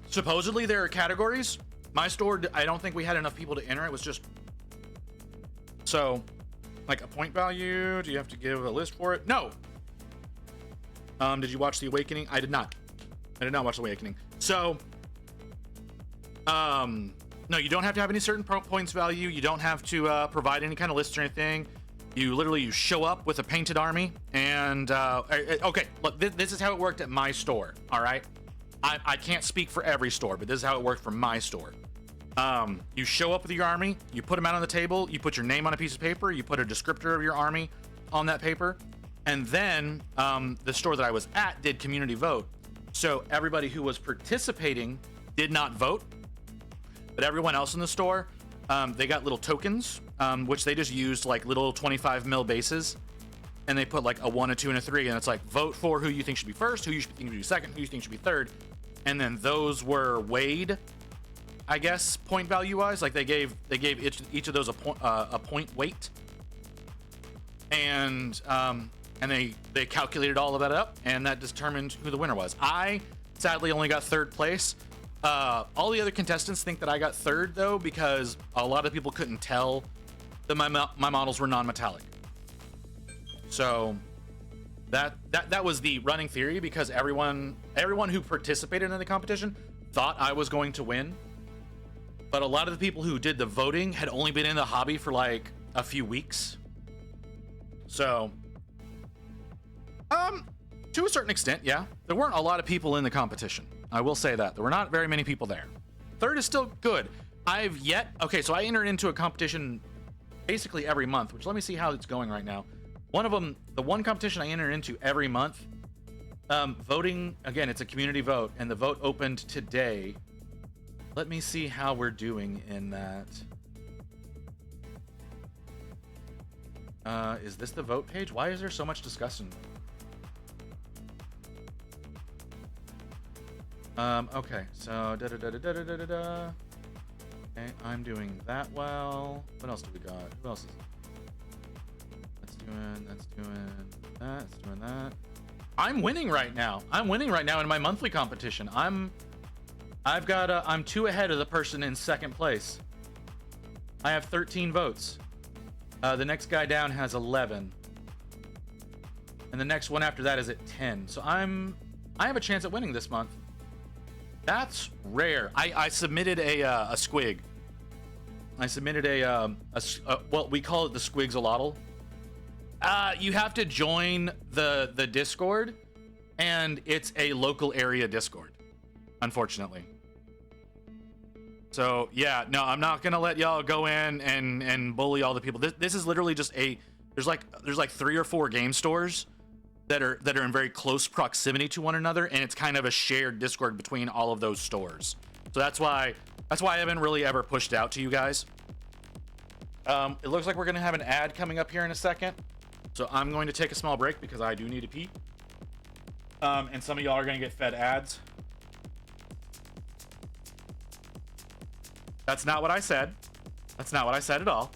Supposedly there are categories. My store, I don't think we had enough people to enter. It was just so, like a point value. Do you have to give a list for it? No. Did you watch The Awakening? I did not. I did not watch The Awakening. So, no, you don't have to have any certain points value. You don't have to provide any kind of list or anything. You show up with a painted army, and okay, look, this is how it worked at my store. All right, I can't speak for every store, but this is how it worked for my store. You show up with your army, you put them out on the table, you put your name on a piece of paper, you put a descriptor of your army on that paper, and then the store that I was at did community vote. So everybody who was participating did not vote, but everyone else in the store, they got little tokens, which they just used like little 25 mil bases, and they put like a 1, a 2, and a 3, and it's like vote for who you think should be first, who you think should be second, who you think should be third, and then those were weighed, I guess, point value wise. Like they gave each of those a point weight, and they calculated all of that up, and that determined who the winner was. I sadly only got 3rd place. All the other contestants think that I got 3rd though, because a lot of people couldn't tell that my models were non-metallic. So that was the running theory, because everyone who participated in the competition thought I was going to win. But a lot of the people who did the voting had only been in the hobby for like a few weeks. So, to a certain extent, yeah, there weren't a lot of people in the competition. I will say that. There were not very many people there. 3rd is still good. Okay, so I entered into a competition basically every month, which let me see how it's going right now. One of them, the one competition I enter into every month, voting, again, it's a community vote, and the vote opened today. Let me see how we're doing in that. Is this the vote page? Why is there so much discussion? Okay, so da-da-da-da-da-da-da-da. Okay, I'm doing that well. What else do we got? Who else is that's doing that. I'm winning right now. I'm in my monthly competition. I'm 2 ahead of the person in 2nd place. I have 13 votes. The next guy down has 11. And the next one after that is at 10. So I have a chance at winning this month. That's rare. I submitted a squig. I submitted well, we call it the Squigsalotl. You have to join the Discord, and it's a local area Discord, unfortunately. So yeah, no, I'm not gonna let y'all go in and bully all the people. This is literally just there's like 3 or 4 game stores that are in very close proximity to one another, and it's kind of a shared Discord between all of those stores. So that's why I haven't really ever pushed out to you guys. It looks like we're gonna have an ad coming up here in a second. So I'm going to take a small break because I do need to pee. And some of y'all are going to get fed ads. That's not what I said. That's not what I said at all.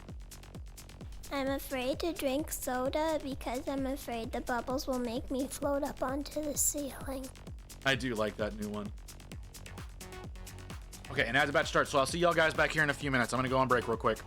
I'm afraid to drink soda because I'm afraid the bubbles will make me float up onto the ceiling. I do like that new one. Okay, and ads about to start, so I'll see y'all guys back here in a few minutes. I'm going to go on break real quick.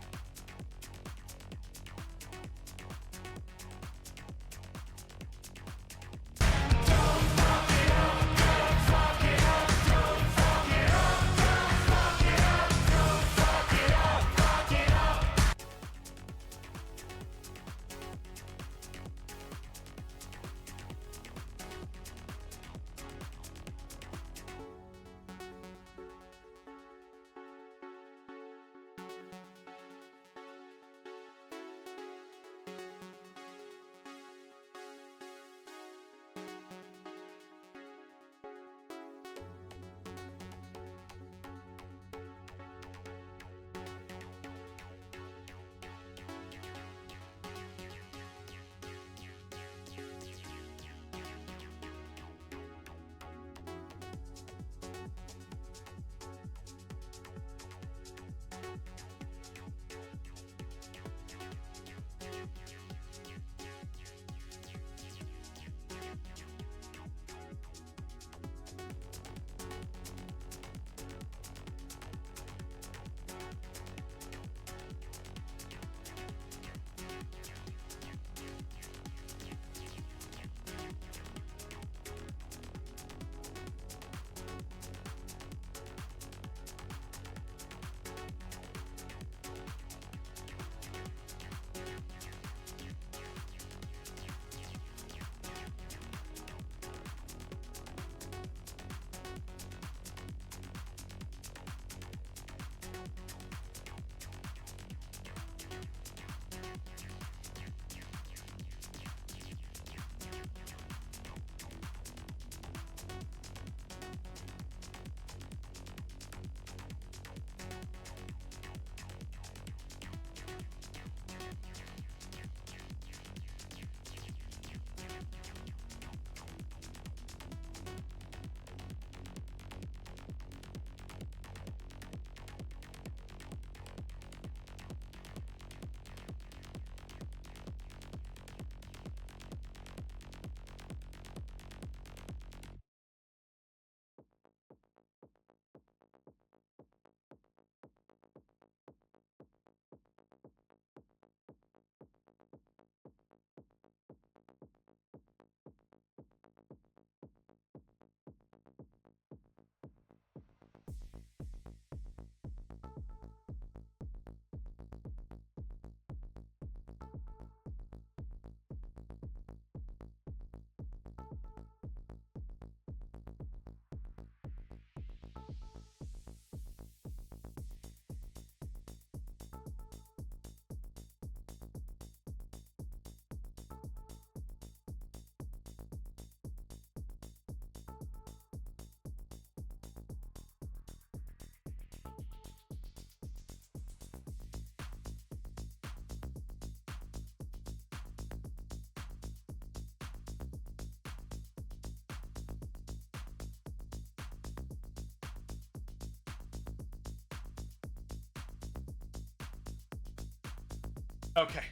Okay,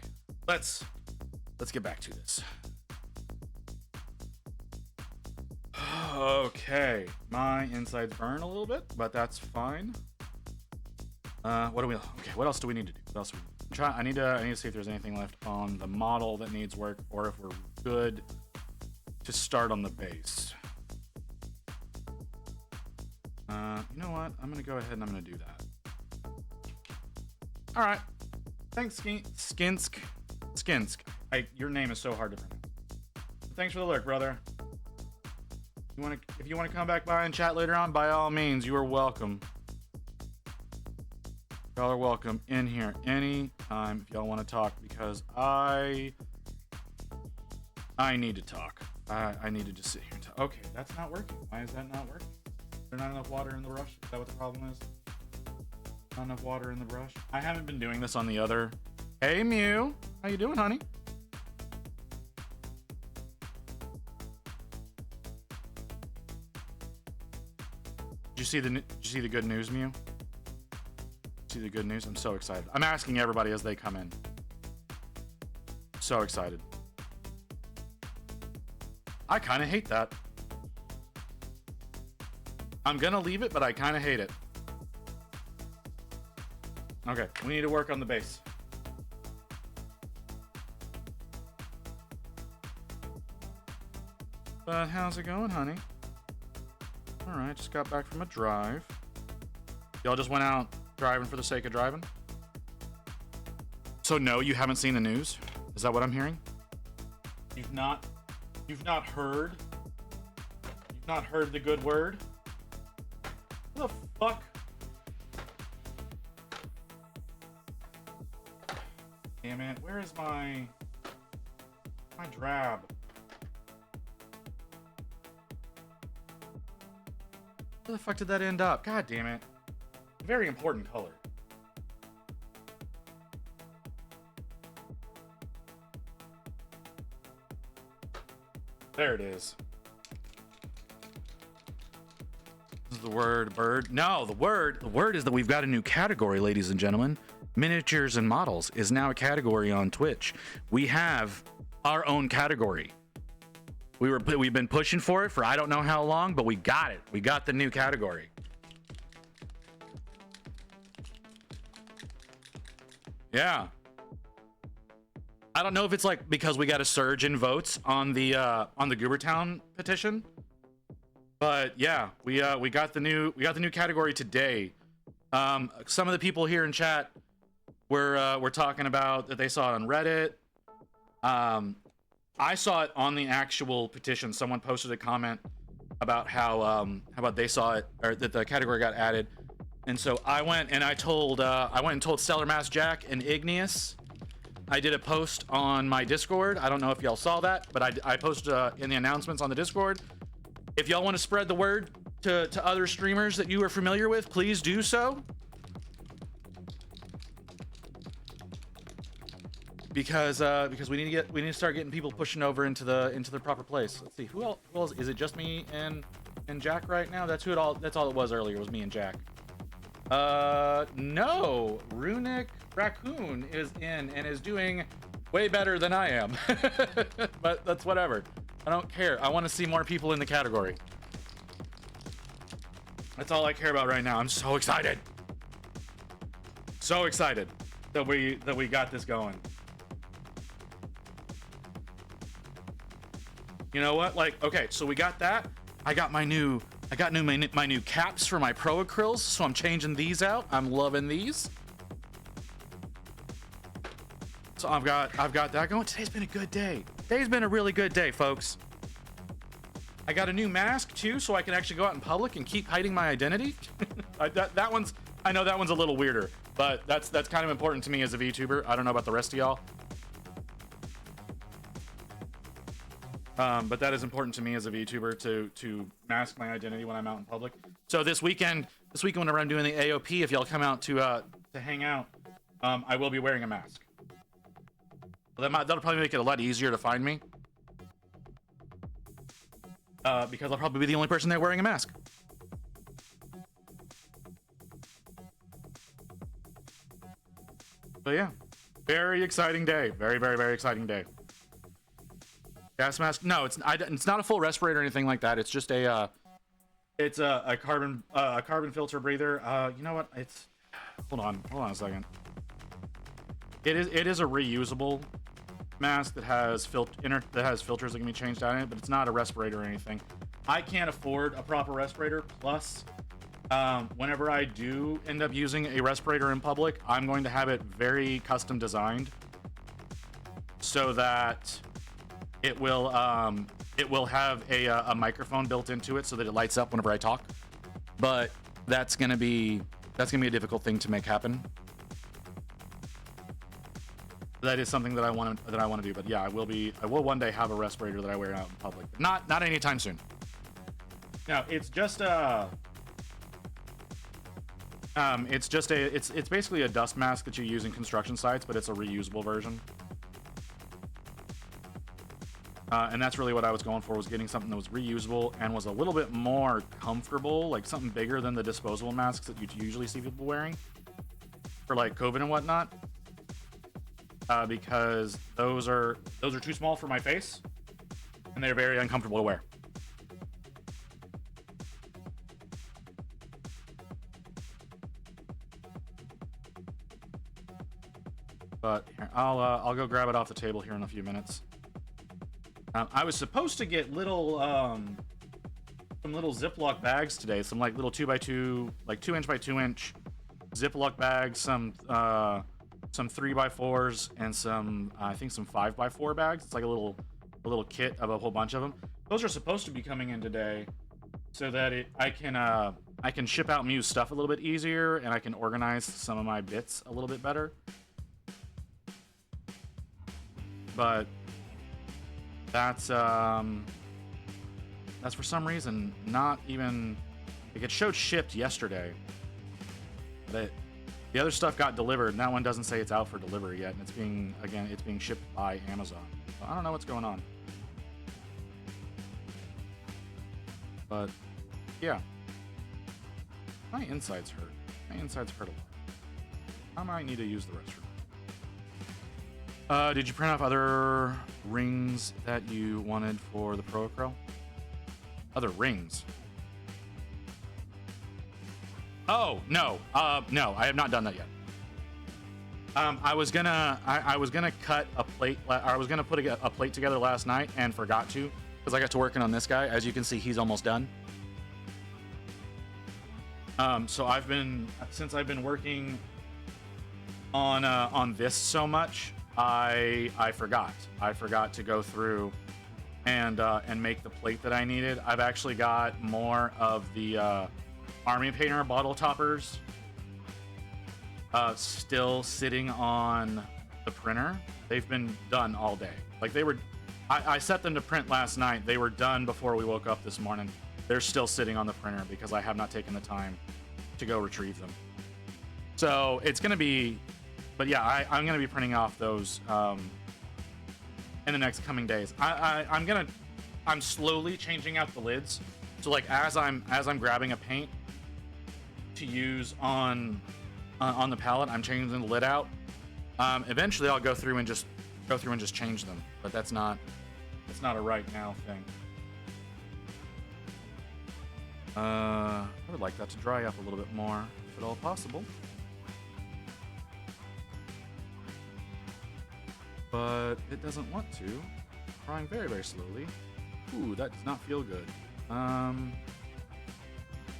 let's get back to this. Okay, my insides burn a little bit, but that's fine. What else do we need to do? What else do we need? I need to see if there's anything left on the model that needs work, or if we're good to start on the base. You know what? I'm gonna go ahead and I'm gonna do that. All right. Thanks, Skinsk. Your name is so hard to pronounce. Thanks for the lurk, brother. If you want to come back by and chat later on, by all means, you are welcome. Y'all are welcome in here anytime if y'all want to talk, because I need to talk. I need to just sit here and talk. Okay, that's not working. Why is that not working? Is there not enough water in the brush? Is that what the problem is? Not enough water in the brush? I haven't been doing this on the other. Hey, Mew. How you doing, honey? Did you see the good news, Mew? See the good news? I'm so excited. I'm asking everybody as they come in. So excited. I kind of hate that. I'm gonna leave it, but I kind of hate it. Okay, we need to work on the base. But how's it going, honey? All right, just got back from a drive. Y'all just went out driving for the sake of driving? So no, you haven't seen the news? Is that what I'm hearing? You've not heard the good word? What the fuck? Damn it, where is my drab? Where the fuck did that end up? God damn it. Very important color. There it is. This is the word bird. No, the word is that we've got a new category, ladies and gentlemen. Miniatures and models is now a category on Twitch. We have our own category. We've been pushing for it for I don't know how long, but we got it. We got the new category. Yeah. I don't know if it's like because we got a surge in votes on the Goobertown petition, but yeah, we got the new category today. Some of the people here in chat were talking about that they saw it on Reddit. I saw it on the actual petition. Someone posted a comment about how about they saw it, or that the category got added, and so I went and told Stellar Mass Jack and Igneous. I did a post on my Discord. I don't know if y'all saw that, but I posted in the announcements on the Discord. If y'all want to spread the word to other streamers that you are familiar with, please do so. Because we need to start getting people pushing over into the proper place. Let's see, who else? Is it just me and Jack right now? That's all it was earlier, was me and Jack. No, Runic Raccoon is in and is doing way better than I am. But that's whatever. I don't care. I want to see more people in the category. That's all I care about right now. I'm so excited. So excited that we got this going. You know what? Like, okay, so we got that. I got my new caps for my Pro Acryls, so I'm changing these out. I'm loving these. So I've got that going. Today's been a good day. Today's been a really good day, folks. I got a new mask too, so I can actually go out in public and keep hiding my identity. I know that one's a little weirder, but that's kind of important to me as a VTuber. I don't know about the rest of y'all. But that is important to me as a VTuber to mask my identity when I'm out in public. So this weekend whenever I'm doing the AOP, if y'all come out to hang out, I will be wearing a mask. That'll probably make it a lot easier to find me. Because I'll probably be the only person there wearing a mask. But yeah, very exciting day. Very, very, very exciting day. Gas mask? No, it's not a full respirator or anything like that. It's just a carbon filter breather. You know what? Hold on a second. It is a reusable mask that has filters that can be changed out in it, but it's not a respirator or anything. I can't afford a proper respirator. Plus, whenever I do end up using a respirator in public, I'm going to have it very custom designed so that it will have a microphone built into it so that it lights up whenever I talk. But that's gonna be a difficult thing to make happen. That is something that I want to do. But yeah, I will one day have a respirator that I wear out in public. But not anytime soon. No, it's basically a dust mask that you use in construction sites, but it's a reusable version. And that's really what I was going for, was getting something that was reusable and was a little bit more comfortable, like something bigger than the disposable masks that you usually see people wearing for like COVID and whatnot. Because those are too small for my face, and they're very uncomfortable to wear. But here, I'll go grab it off the table here in a few minutes. I was supposed to get little some little Ziploc bags today, some like little 2x2, like 2 inch by 2 inch Ziploc bags, some 3x4s, and some I think some 5x4 bags. It's like a little kit of a whole bunch of them. Those are supposed to be coming in today, so that I can ship out Mew's stuff a little bit easier, and I can organize some of my bits a little bit better. But that's for some reason not even, like, it showed shipped yesterday, but the other stuff got delivered, and that one doesn't say it's out for delivery yet, and it's being shipped by Amazon. So I don't know what's going on. But yeah, my insides hurt. My insides hurt a lot. I might need to use the restroom. Did you print off other rings that you wanted for the Pro Acryl? Other rings? Oh, no. No, I have not done that yet. I was gonna cut a plate, or I was gonna put a plate together last night and forgot to, because I got to working on this guy. As you can see, he's almost done. So since I've been working on this so much, I forgot to go through and make the plate that I needed. I've actually got more of the Army Painter bottle toppers still sitting on the printer. They've been done all day. Like, I set them to print last night. They were done before we woke up this morning. They're still sitting on the printer because I have not taken the time to go retrieve them. So it's gonna be, but yeah, I'm gonna be printing off those in the next coming days. I'm slowly changing out the lids. So like as I'm grabbing a paint to use on the palette, I'm changing the lid out. Eventually I'll go through and just change them, but that's not a right now thing. I would like that to dry up a little bit more, if at all possible. But it doesn't want to. Drying very, very slowly. Ooh, that does not feel good.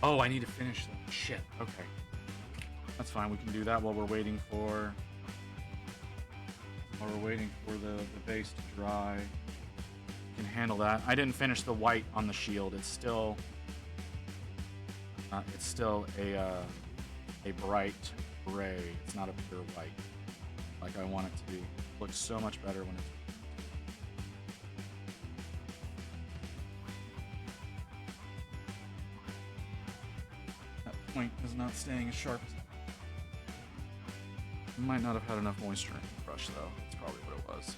Oh, I need to finish them. Shit. Okay. That's fine. We can do that while we're waiting for the base to dry. We can handle that. I didn't finish the white on the shield. It's still a bright gray. It's not a pure white like I want it to be. It looks so much better when it's. That point is not staying as sharp as. Might not have had enough moisture in the brush though. That's probably what it was.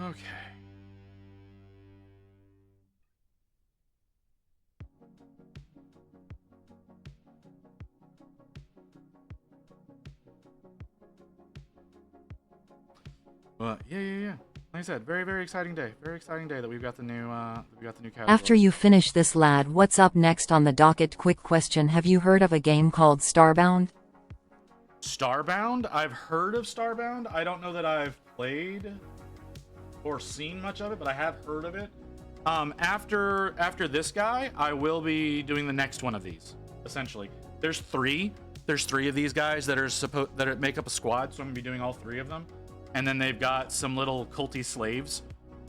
Okay. But yeah. Like I said, very, very exciting day. Very exciting day that we've got the new catalog. After you finish this, lad, what's up next on the docket? Quick question: have you heard of a game called Starbound? Starbound? I've heard of Starbound. I don't know that I've played or seen much of it, but I have heard of it. After this guy, I will be doing the next one of these. Essentially, there's three of these guys that make up a squad, so I'm gonna be doing all three of them. And then they've got some little culty slaves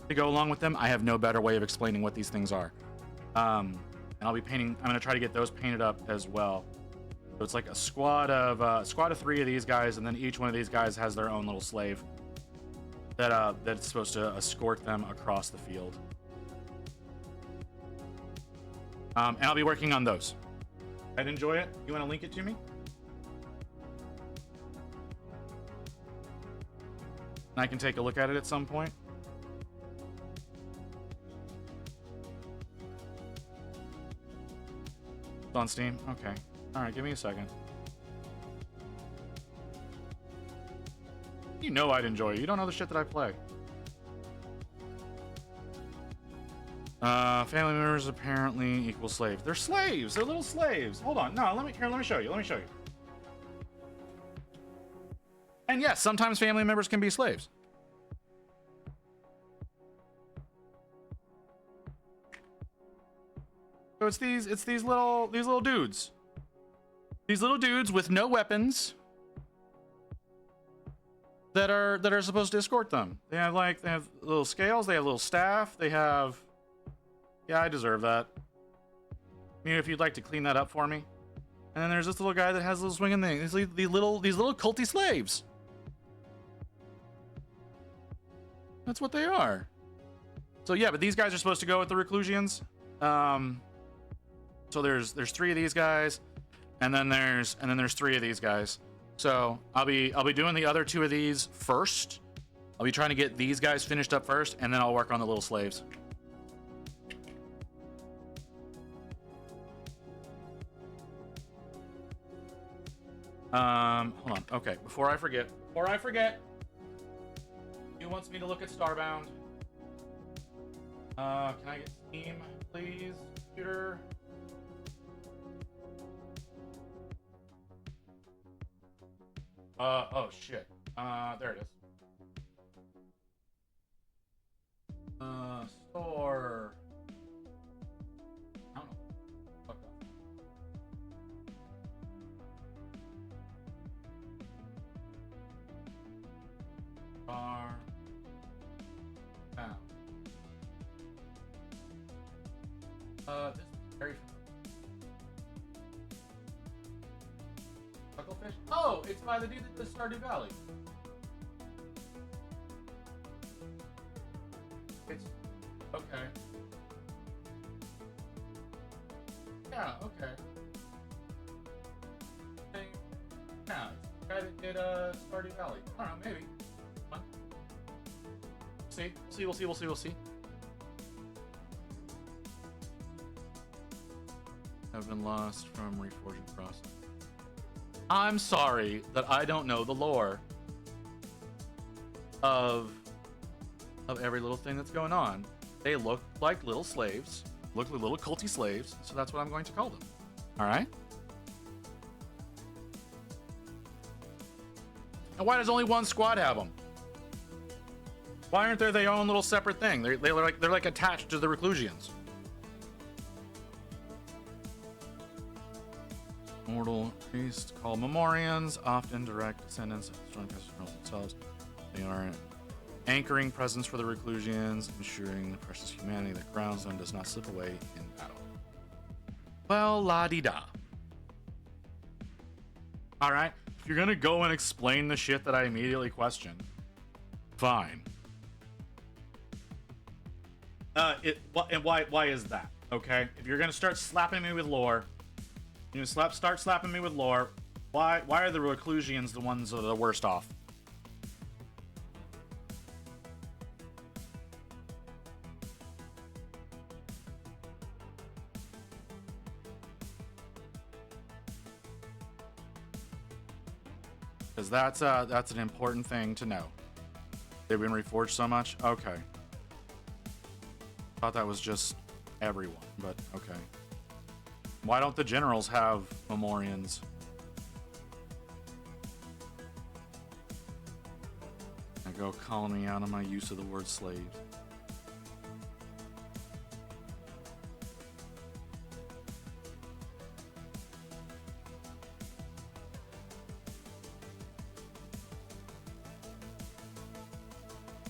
to go along with them. I have no better way of explaining what these things are. And I'll be painting. I'm gonna try to get those painted up as well. So it's like a squad of three of these guys, and then each one of these guys has their own little slave that's supposed to escort them across the field. And I'll be working on those. I'd enjoy it. You want to link it to me? And I can take a look at it at some point. It's on Steam? Okay. Alright, give me a second. You know I'd enjoy it. You don't know the shit that I play. Family members apparently equal slaves. They're slaves. They're little slaves. Hold on. No, let me show you. Let me show you. And yes, sometimes family members can be slaves. So it's these little dudes. These little dudes with no weapons that are supposed to escort them. They have little scales, they have little staff, they have. Yeah, I deserve that. Maybe if you'd like to clean that up for me. And then there's this little guy that has a little swinging thing. These little culty slaves. That's what they are. So yeah, but these guys are supposed to go with the Reclusians. So there's 3 of these guys, and then there's 3 of these guys. So I'll be doing the other 2 of these first. I'll be trying to get these guys finished up first, and then I'll work on the little slaves. Hold on. Okay, before I forget, he wants me to look at Starbound. Can I get Steam, please, computer? Oh shit. There it is. Store. I don't know. Fuck that. Bar. Now. This is very Chucklefish? Oh, it's by the dude that does Stardew Valley. It's okay. Yeah, okay. Yeah, it's the guy that did Stardew Valley. I don't know, maybe. Come on. We'll see. Have been lost from reforging process. I'm sorry that I don't know the lore of every little thing that's going on. They look like little slaves, look like little culty slaves, so that's what I'm going to call them. All right? And why does only one squad have them? Why aren't they their own little separate thing? They're like attached to the Reclusians. Mortal priests called Memorians, often direct descendants of the strong Castells themselves. They are anchoring presence for the Reclusians, ensuring the precious humanity that grounds them does not slip away in battle. Well, la-di-da. Alright, if you're gonna go and explain the shit that I immediately questioned, fine. And why is that? Okay? If you're gonna start slapping me with lore, start slapping me with lore. Why are the Reclusians the ones that are the worst off? Because that's an important thing to know. They've been reforged so much. Okay. Thought that was just everyone, but okay. Why don't the generals have Memorians? I go calling me out on my use of the word slaves.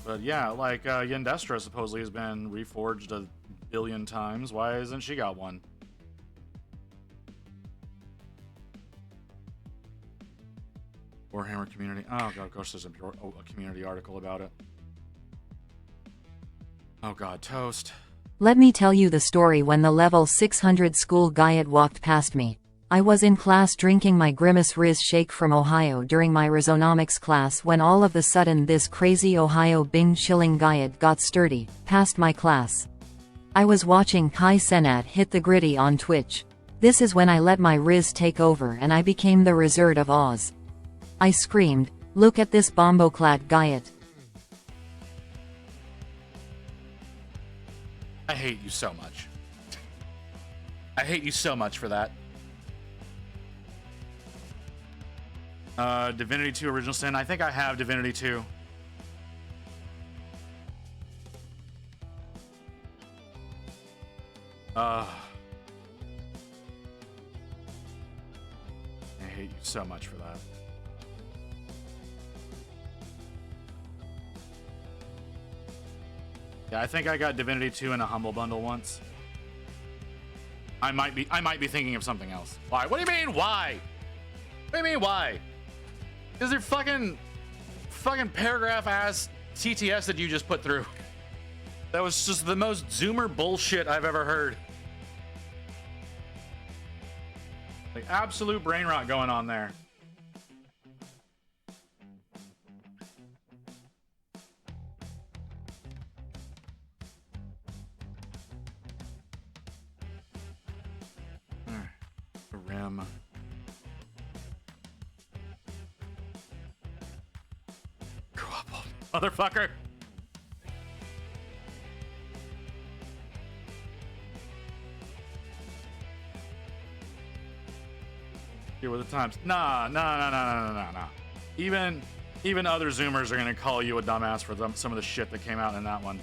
But yeah, like Yendestra supposedly has been reforged 1 billion times. Why hasn't she got one? Warhammer community. Oh god, of course there's a community article about it. Oh god, toast. Let me tell you the story when the level 600 school guy walked past me. I was in class drinking my Grimace Riz shake from Ohio during my Rizonomics class when all of a sudden this crazy Ohio Bing chilling guide got sturdy, past my class. I was watching Kai Cenat hit the gritty on Twitch. This is when I let my Riz take over and I became the Rizard of Oz. I screamed, "Look at this bomboclat Guyot." I hate you so much. I hate you so much for that. Divinity 2 Original Sin. I think I have Divinity 2. I hate you so much for that. Yeah, I think I got Divinity 2 in a Humble Bundle once. I might be thinking of something else. Why? What do you mean, why? What do you mean, why? Because they're fucking paragraph ass TTS that you just put through. That was just the most Zoomer bullshit I've ever heard. Like, absolute brain rot going on there. The rim. Grow up, motherfucker. Here with the times. Nah. Even other Zoomers are gonna call you a dumbass for some of the shit that came out in that one.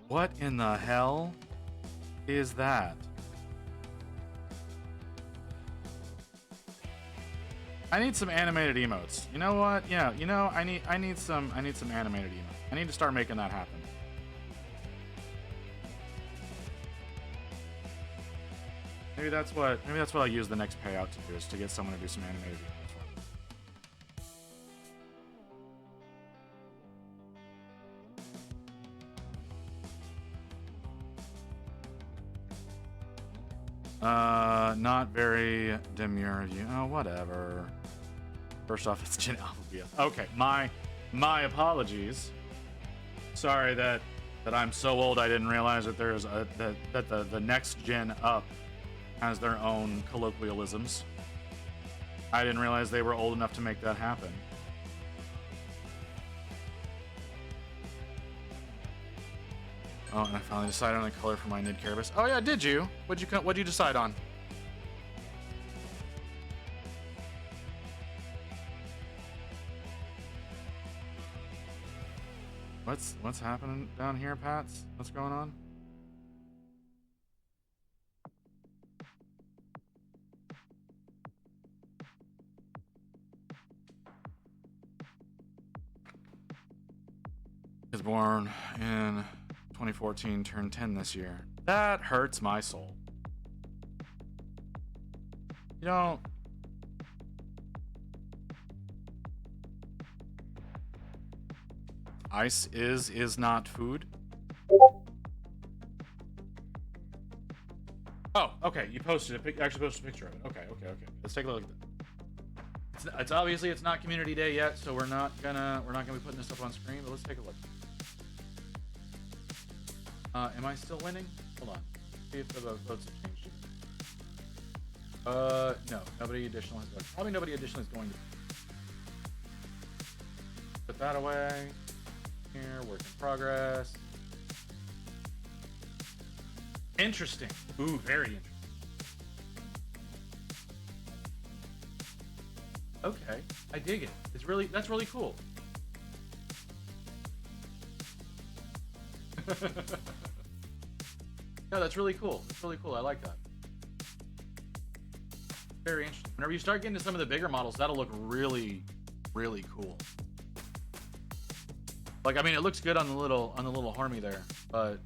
What in the hell is that? I need some animated emotes. You know what? Yeah, you know, I need some animated emotes. I need to start making that happen. Maybe that's what I'll use the next payout to do, is to get someone to do some animated emotes for me. Not very demure of you. Oh, whatever. First off, it's Gen Alpha BS. Okay, my apologies. Sorry that I'm so old I didn't realize that there's that the next gen up has their own colloquialisms. I didn't realize they were old enough to make that happen. Oh, and I finally decided on the color for my Nid Caribus. Oh yeah, did you? What'd you decide on? What's happening down here, Pats? What's going on? Is born in 2014, turned 10 this year. That hurts my soul. You know, ice is not food. Oh, okay. You posted actually posted a picture of it. Okay. Let's take a look at that. It's obviously it's not Community Day yet, so we're not gonna be putting this up on screen. But let's take a look. Am I still winning? Hold on. See if the votes have changed. No. Nobody additional has voted. Probably nobody additional is going to. Put that away. Here, work in progress. Interesting. Ooh, very interesting. Okay, I dig it. That's really cool. No, that's really cool. That's really cool. I like that. Very interesting. Whenever you start getting to some of the bigger models, that'll look really, really cool. Like, I mean, it looks good on the little Harmy there, but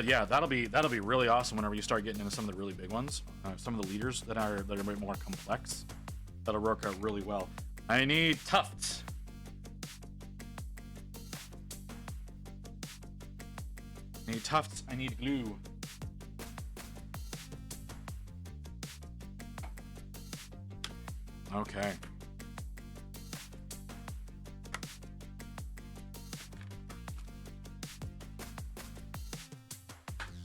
yeah, that'll be really awesome whenever you start getting into some of the really big ones, some of the leaders that are a bit more complex. That'll work out really well. I need tufts. I need tufts. I need glue. Okay.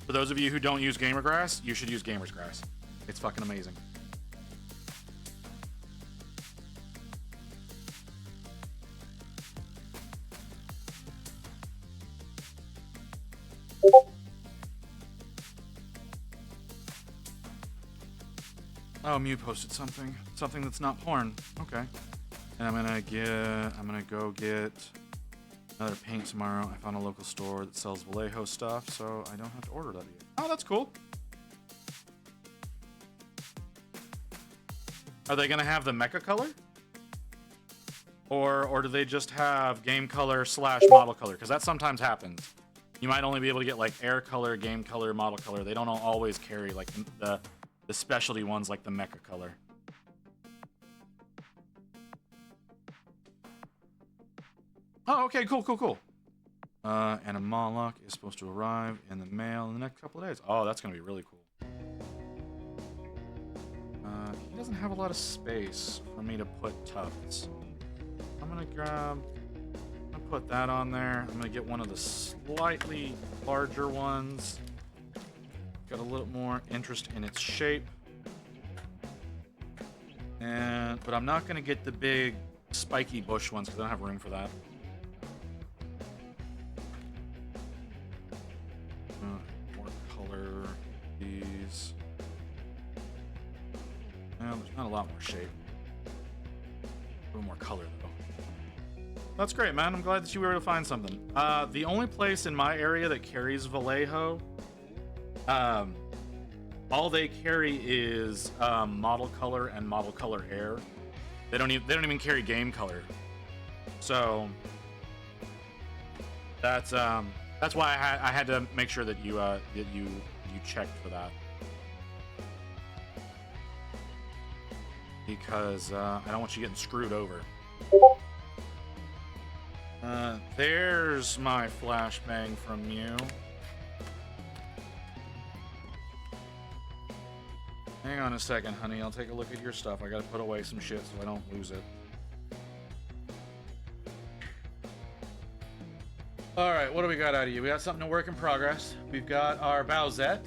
For those of you who don't use Gamergrass, you should use Gamersgrass. It's fucking amazing. Oh, Mew posted something. Something that's not porn. Okay. And I'm gonna go get another paint tomorrow. I found a local store that sells Vallejo stuff, so I don't have to order that yet. Oh, that's cool. Are they gonna have the mecha color? Or do they just have game color / model color? Because that sometimes happens. You might only be able to get like air color, game color, model color. They don't always carry like the specialty ones like the mecha color. Oh, okay, cool. And a Moloch is supposed to arrive in the mail in the next couple of days. Oh, that's gonna be really cool. He doesn't have a lot of space for me to put tufts. I'm gonna put that on there. I'm gonna get one of the slightly larger ones. Got a little more interest in its shape. But I'm not gonna get the big spiky bush ones because I don't have room for that. More color. These. Well, there's not a lot more shape. A little more color though. That's great, man. I'm glad that you were able to find something. The only place in my area that carries Vallejo, all they carry is model color and model color air. They don't even carry game color. So that's why I had to make sure that you checked for that. Because I don't want you getting screwed over. There's my flashbang from you. Hang on a second, honey. I'll take a look at your stuff. I gotta put away some shit so I don't lose it. Alright, what do we got out of you? We got something to work in progress. We've got our Bowsette.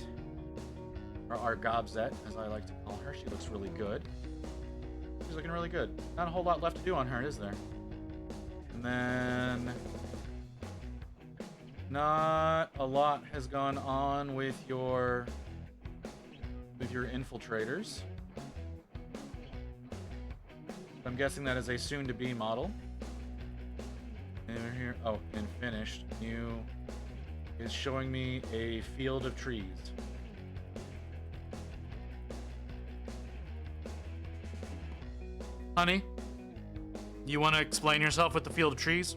Or our Gobzette, as I like to call her. She looks really good. She's looking really good. Not a whole lot left to do on her, is there? And then... not a lot has gone on with your infiltrators. I'm guessing that is a soon-to-be model. And we're here. Oh, and finished. New is showing me a field of trees. Honey, you want to explain yourself with the field of trees?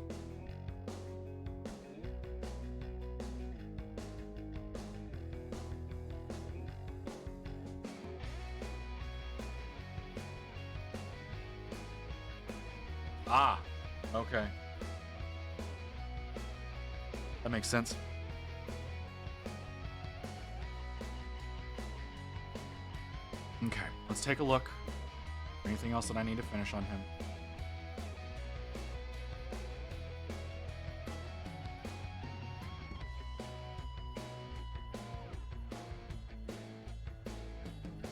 Ah, okay. That makes sense. Okay, let's take a look. Anything else that I need to finish on him?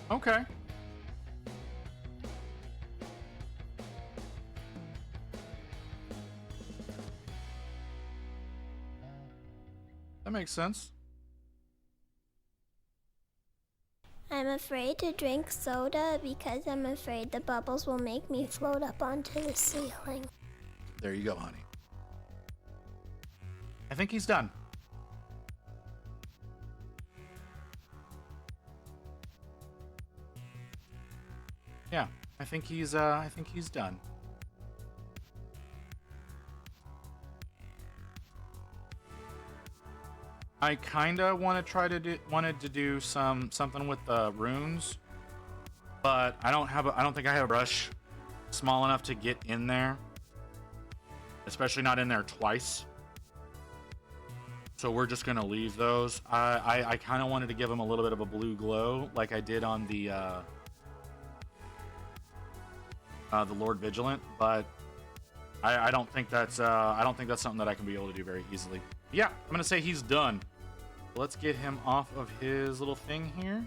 Okay. That makes sense. I'm afraid to drink soda because I'm afraid the bubbles will make me float up onto the ceiling. There you go, honey. I think he's done. Yeah, I think he's done. I kinda wanted to do something with the runes, but I don't think I have a brush small enough to get in there, especially not in there twice. So we're just gonna leave those. I kind of wanted to give them a little bit of a blue glow, like I did on the Lord Vigilant, but I don't think that's something that I can be able to do very easily. Yeah, I'm gonna say he's done. Let's get him off of his little thing here.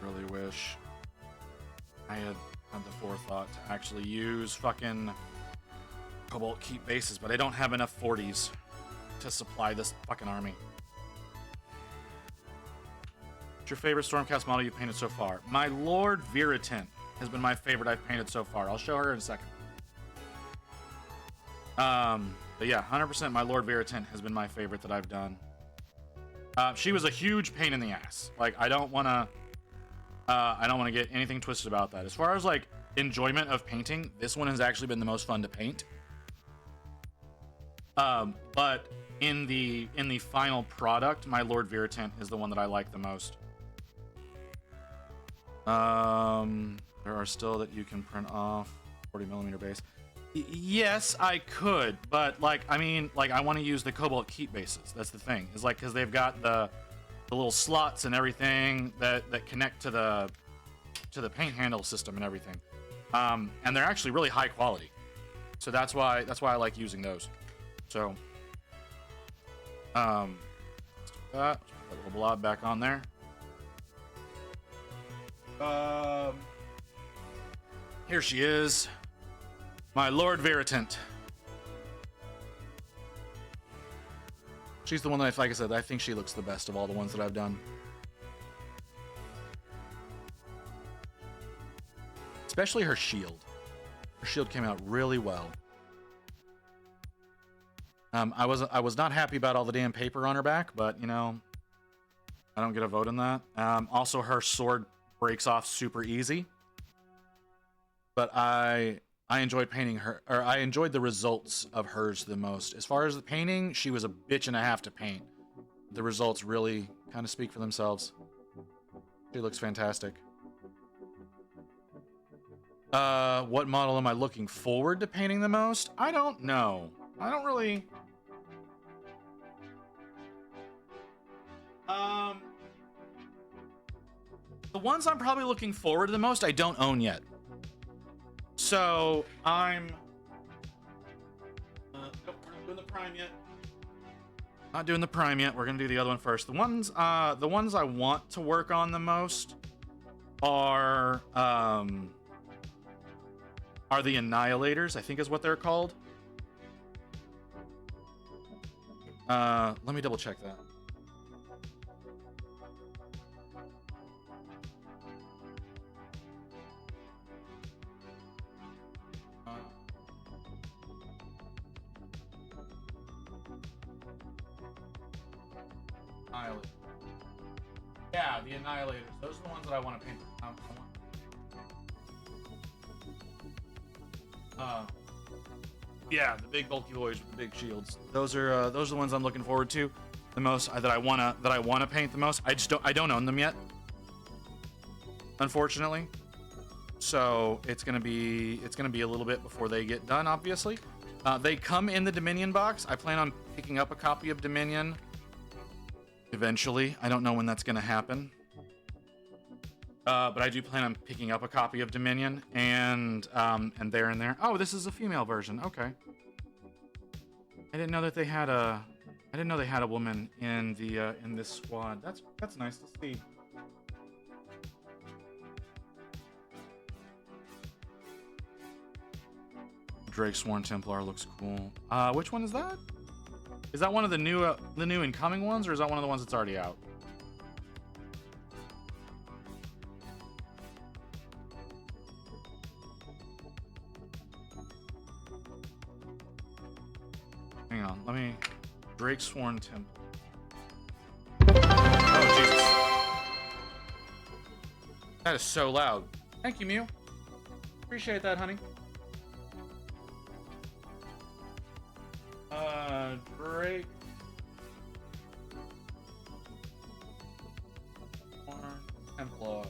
Really wish I had the forethought to actually use fucking Cobalt Keep bases, but I don't have enough 40s to supply this fucking army. What's your favorite Stormcast model you've painted so far? My Lord Viritant has been my favorite I've painted so far. I'll show her in a second. But yeah, 100% my Lord Viritant has been my favorite that I've done. She was a huge pain in the ass. Like, I don't want to get anything twisted about that. As far as like enjoyment of painting, this one has actually been the most fun to paint. But in the final product, my Lord Viritant is the one that I like the most. There are still that you can print off 40mm base. Yes, I could, but like, I mean, like, I want to use the Cobalt Keep bases. That's the thing. Is like, because they've got the little slots and everything that connect to the paint handle system and everything. And they're actually really high quality. So that's why I like using those. So let's do that. Put that little blob back on there. Here she is. My Lord Viritant. She's the one that, like I said, I think she looks the best of all the ones that I've done. Especially her shield. Her shield came out really well. I was not happy about all the damn paper on her back, but you know, I don't get a vote on that. Also, her sword breaks off super easy. But I enjoyed painting her, or I enjoyed the results of hers the most. As far as the painting, she was a bitch and a half to paint. The results really kind of speak for themselves. She looks fantastic. What model am I looking forward to painting the most? I don't know. I don't really... The ones I'm probably looking forward to the most, I don't own yet. So, I'm... nope, we're not doing the Prime yet. Not doing the Prime yet. We're gonna do the other one first. The ones I want to work on the most are the Annihilators, I think is what they're called. Let me double check that. Yeah, the Annihilators. Those are the ones that I want to paint. Yeah, the big bulky boys with the big shields. Those are the ones I'm looking forward to the most. That I wanna paint the most. I don't own them yet, unfortunately. So it's gonna be a little bit before they get done. Obviously, they come in the Dominion box. I plan on picking up a copy of Dominion eventually. I don't know when that's gonna happen. But I do plan on picking up a copy of Dominion, and they're in there. Oh, this is a female version. Okay. I didn't know that they had a. I didn't know they had a woman in the in this squad. That's nice to see. Drake Sworn Templar looks cool. Which one is that? Is that one of the new incoming ones, or is that one of the ones that's already out? Hang on, let me... Drake Sworn Temple. Oh, Jesus. That is so loud. Thank you, Mew. Appreciate that, honey. Drake. Templar.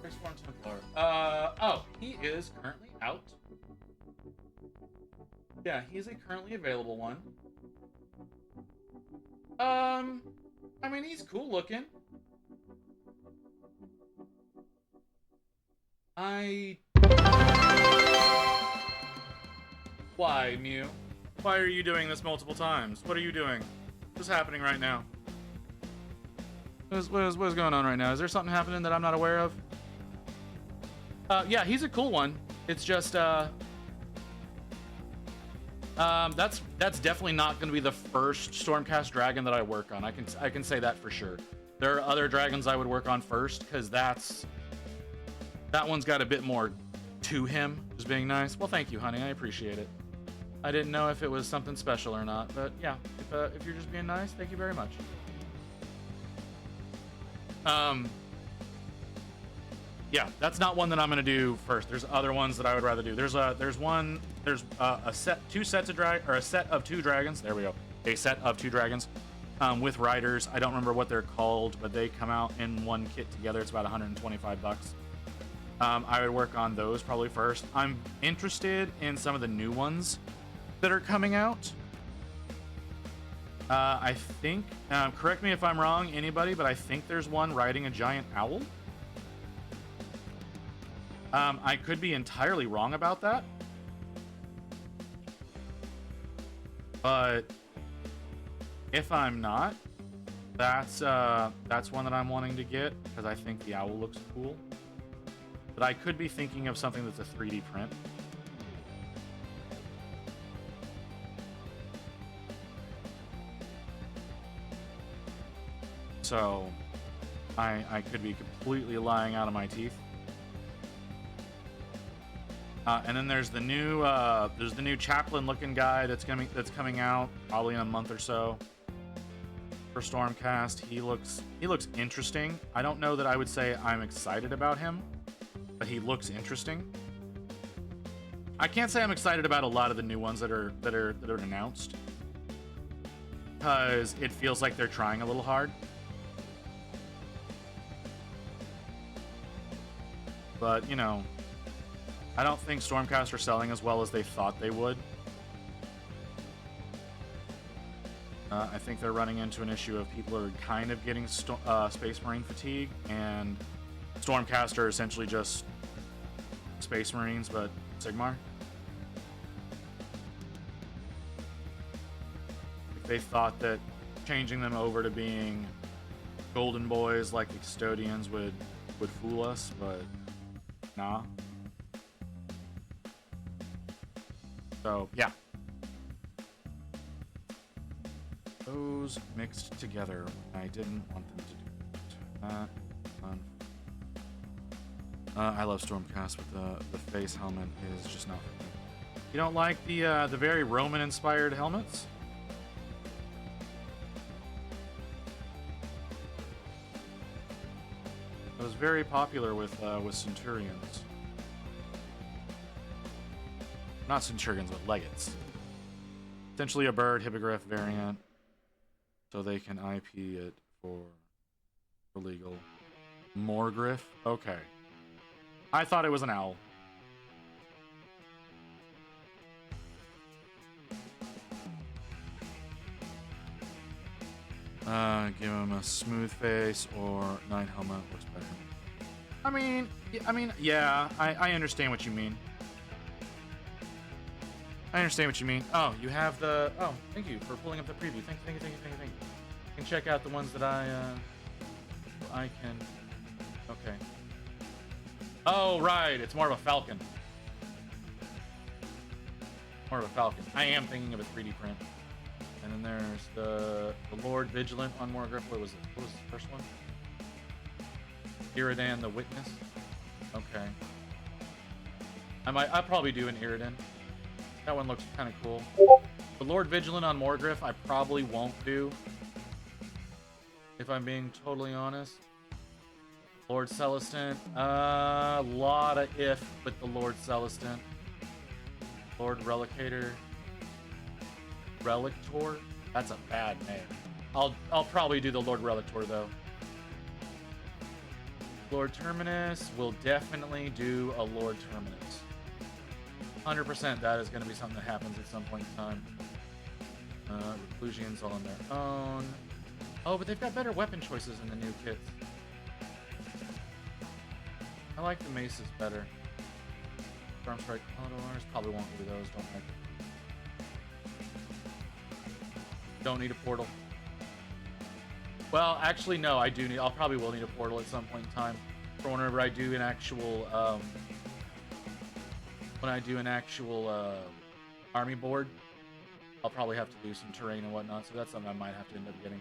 Drake's Templar. Oh, he is currently out. Yeah, he's a currently available one. I mean, he's cool looking. Why, Mew? Why are you doing this multiple times? What are you doing? What's happening right now? What is going on right now? Is there something happening that I'm not aware of? Yeah, he's a cool one. It's just, that's definitely not going to be the first Stormcast dragon that I work on. I can say that for sure. There are other dragons I would work on first, because that one's got a bit more to him, just being nice. Well, thank you, honey. I appreciate it. I didn't know if it was something special or not, but yeah, if you're just being nice, thank you very much. Yeah, that's not one that I'm gonna do first. There's other ones that I would rather do. There's a set of two dragons. There we go. A set of two dragons with riders. I don't remember what they're called, but they come out in one kit together. It's about 125 bucks. I would work on those probably first. I'm interested in some of the new ones that are coming out. I think, correct me if I'm wrong, anybody, but I think there's one riding a giant owl. I could be entirely wrong about that. But if I'm not, that's one that I'm wanting to get because I think the owl looks cool. But I could be thinking of something that's a 3D print. So I could be completely lying out of my teeth. And then there's the new chaplain-looking guy that's coming out probably in a month or so for Stormcast. He looks interesting. I don't know that I would say I'm excited about him, but he looks interesting. I can't say I'm excited about a lot of the new ones that are announced because it feels like they're trying a little hard. But, you know, I don't think Stormcast are selling as well as they thought they would. I think they're running into an issue of people are kind of getting Space Marine fatigue, and Stormcast are essentially just Space Marines, but Sigmar. They thought that changing them over to being Golden Boys like the Custodians would fool us, but nah. So, yeah. Those mixed together. I didn't want them to do that. I love Stormcast, but the face helmet is just not for me. You don't like the very Roman-inspired helmets? It was very popular with Centurions. Not Centurions, but Legates. Essentially a bird hippogriff variant, so they can IP it for legal. Morgriff? Okay. I thought it was an owl. Give him a smooth face or night helmet looks better. Yeah, I understand what you mean. I understand what you mean. Oh, you have the... Oh, thank you for pulling up the preview. Thank you. You can check out the ones that I can... Okay. Oh, right. It's more of a falcon. More of a falcon. I am thinking of a 3D print. And then there's the Lord Vigilant on Morgriff. What was it? What was the first one? Iridan the Witness. Okay. I'll probably do an Iridan. That one looks kind of cool. The Lord Vigilant on Morgriff, I probably won't do. If I'm being totally honest. Lord Celestant. A lot of if with the Lord Celestant. Lord Relicator. Relictor? That's a bad name. I'll probably do the Lord Relictor though. Lord Terminus will definitely do a Lord Terminus. 100% that is going to be something that happens at some point in time. Reclusians all on their own. Oh, but they've got better weapon choices in the new kits. I like the maces better. Storm Strike Condors probably won't do those. Don't like it. Don't need a portal. Well, actually, no. I do need. I'll probably will need a portal at some point in time for whenever I do an actual. When I do an actual army board, I'll probably have to do some terrain and whatnot. So that's something I might have to end up getting.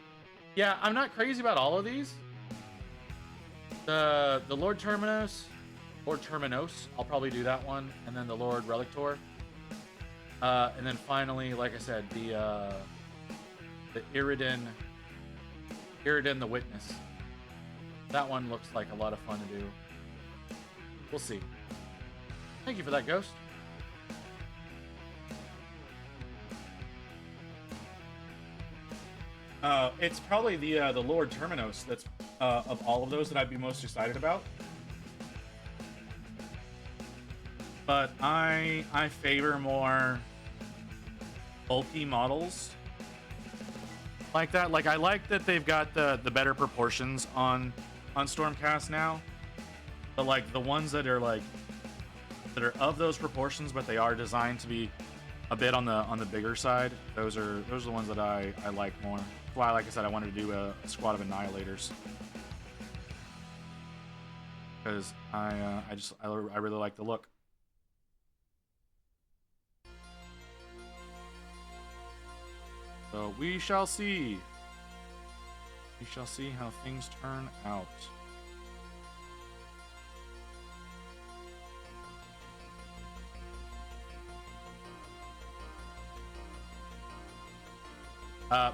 Yeah, I'm not crazy about all of these. The Lord Terminus, I'll probably do that one, and then the Lord Relictor, and then finally, like I said, the Iridan the Witness. That one looks like a lot of fun to do. We'll see. Thank you for that, Ghost. It's probably the Lord Terminus that's of all of those that I'd be most excited about. But I favor more bulky models like that. Like, I like that they've got the better proportions on Stormcast now. But like the ones that are of those proportions, but they are designed to be a bit on the bigger side. Those are the ones that I like more. That's why, like I said, I wanted to do a squad of Annihilators, because I really like the look. So we shall see. We shall see how things turn out.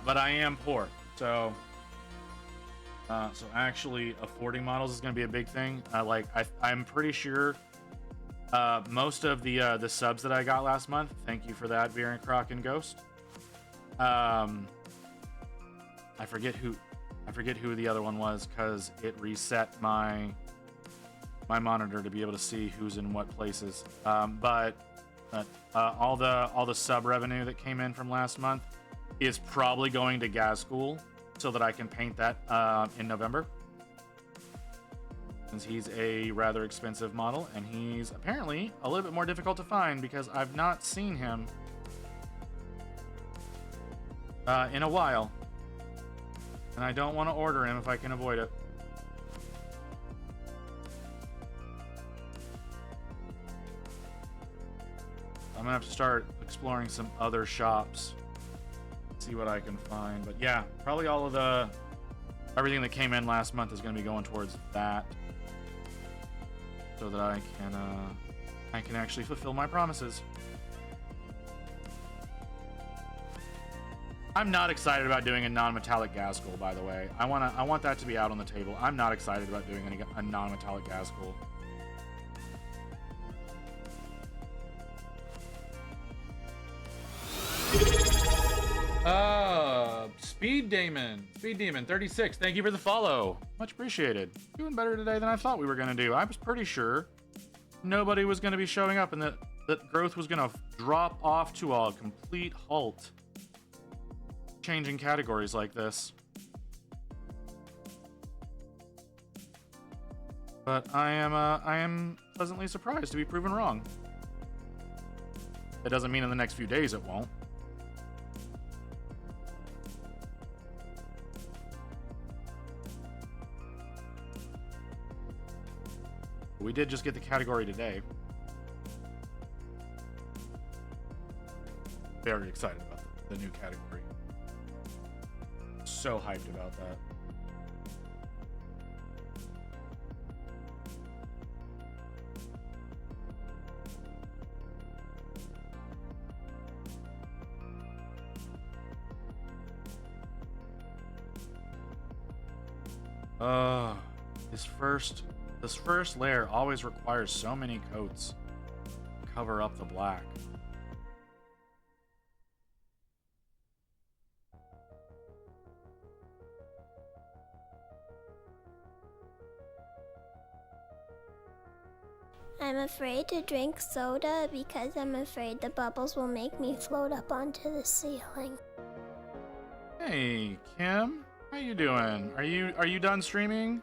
But I am poor, so actually affording models is going to be a big thing. I'm pretty sure most of the subs that I got last month. Thank you for that, Varian Croc and Ghost. I forget who the other one was, because it reset my monitor to be able to see who's in what places. But all the sub revenue that came in from last month is probably going to Gazgul, so that I can paint that in November, since he's a rather expensive model, and he's apparently a little bit more difficult to find because I've not seen him in a while, and I don't want to order him if I can avoid it. I'm gonna have to start exploring some other shops, see what I can find. But yeah, probably all of everything that came in last month is going to be going towards that, so that I can actually fulfill my promises. I'm not excited about doing a non-metallic Gazgul, by the way. I want that to be out on the table. I'm not excited about doing a non-metallic Gazgul. Speed Demon 36, thank you for the follow. Much appreciated. Doing better today than I thought we were gonna do. I was pretty sure nobody was gonna be showing up and that growth was gonna drop off to a complete halt, changing categories like this. But I am pleasantly surprised to be proven wrong. That doesn't mean in the next few days it won't. We did just get the category today. Very excited about the new category. So hyped about that. This first layer always requires so many coats to cover up the black. I'm afraid to drink soda because I'm afraid the bubbles will make me float up onto the ceiling. Hey, Kim, how you doing? Are you done streaming?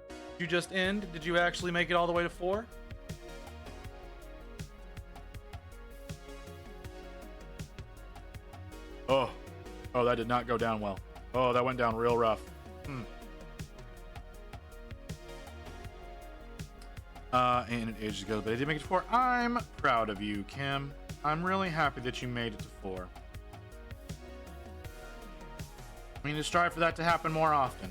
Did you just end? Did you actually make it all the way to 4? Oh, that did not go down well. Oh, that went down real rough. And it ages ago, but I did make it to 4. I'm proud of you, Kim. I'm really happy that you made it to 4. We need to strive for that to happen more often.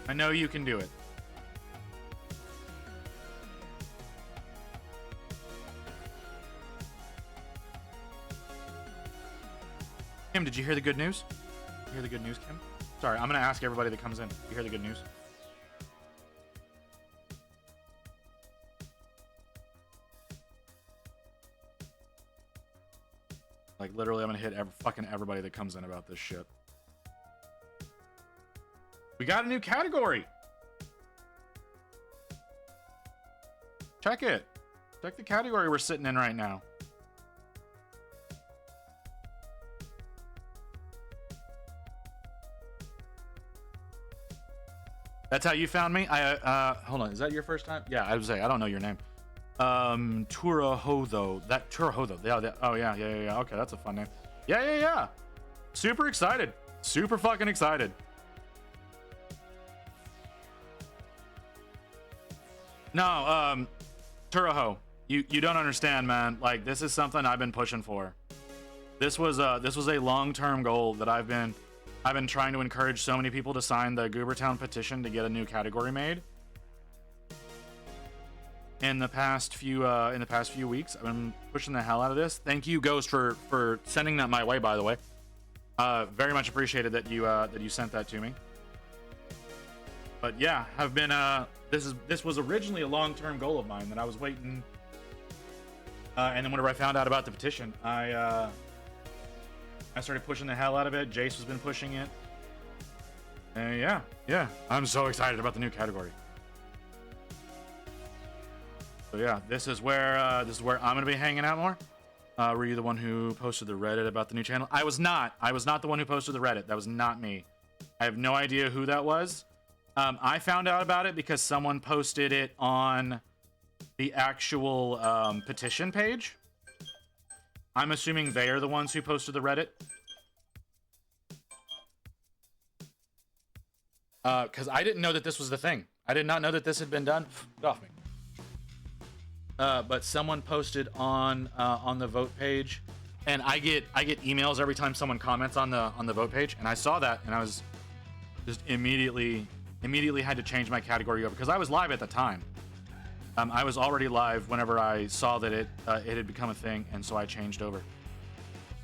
I know you can do it. Kim, did you hear the good news? Did you hear the good news, Kim? Sorry, I'm going to ask everybody that comes in. Did you hear the good news? Like, literally, I'm going to hit fucking everybody that comes in about this shit. We got a new category. Check it. Check the category we're sitting in right now. That's how you found me? Hold on, is that your first time? Yeah, I would say, I don't know your name. Turahodho. Yeah, oh, yeah. Okay, that's a fun name. Yeah. Super excited. Super fucking excited. No, Turaho, you don't understand, man. Like, this is something I've been pushing for. This was a long-term goal that I've been trying to encourage so many people to sign the Goobertown petition to get a new category made. In the past few weeks, I've been pushing the hell out of this. Thank you, Ghost, for sending that my way, by the way. Very much appreciated that you sent that to me. But yeah, have been this was originally a long-term goal of mine that I was waiting. And then whenever I found out about the petition, I started pushing the hell out of it. Jace has been pushing it. And yeah, I'm so excited about the new category. So yeah, this is where I'm gonna be hanging out more. Were you the one who posted the Reddit about the new channel? I was not the one who posted the Reddit. That was not me. I have no idea who that was. I found out about it because someone posted it on the actual petition page. I'm assuming they are the ones who posted the Reddit. Because I didn't know that this was the thing. I did not know that this had been done. Get off me. But someone posted on the vote page, and I get emails every time someone comments on the vote page, and I saw that, and I was just immediately had to change my category over because I was live at the time. I was already live whenever I saw that it had become a thing, and so I changed over.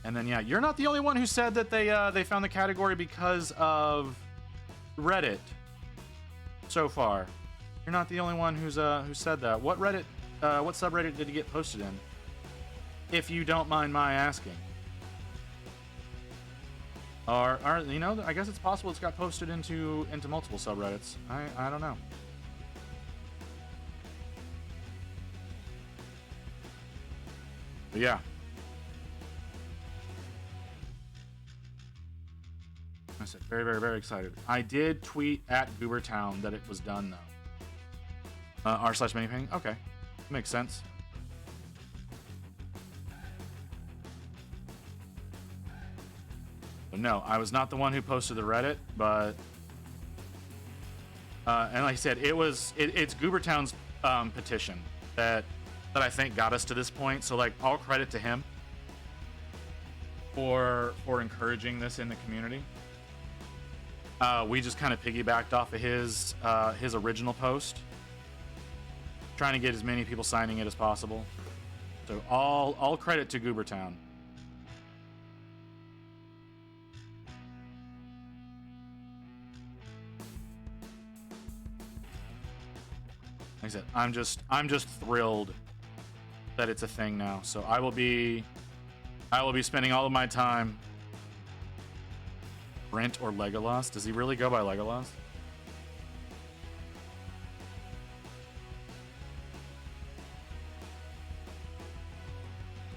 And then yeah, you're not the only one who said that they found the category because of Reddit. So far, you're not the only one who said that. What Reddit? What subreddit did it get posted in? If you don't mind my asking. Or you know, I guess it's possible it's got posted into multiple subreddits. I don't know. But yeah. I said very, very, very excited. I did tweet at Goobertown that it was done though. r/miniping. Okay. Makes sense. But no, I was not the one who posted the Reddit, but and like I said, it's Goobertown's petition that I think got us to this point. So like, all credit to him for encouraging this in the community. We just kind of piggybacked off of his original post, trying to get as many people signing it as possible. So all credit to Goobertown. I said, I'm just thrilled that it's a thing now. So I will be spending all of my time. Brent or Legolas? Does he really go by Legolas?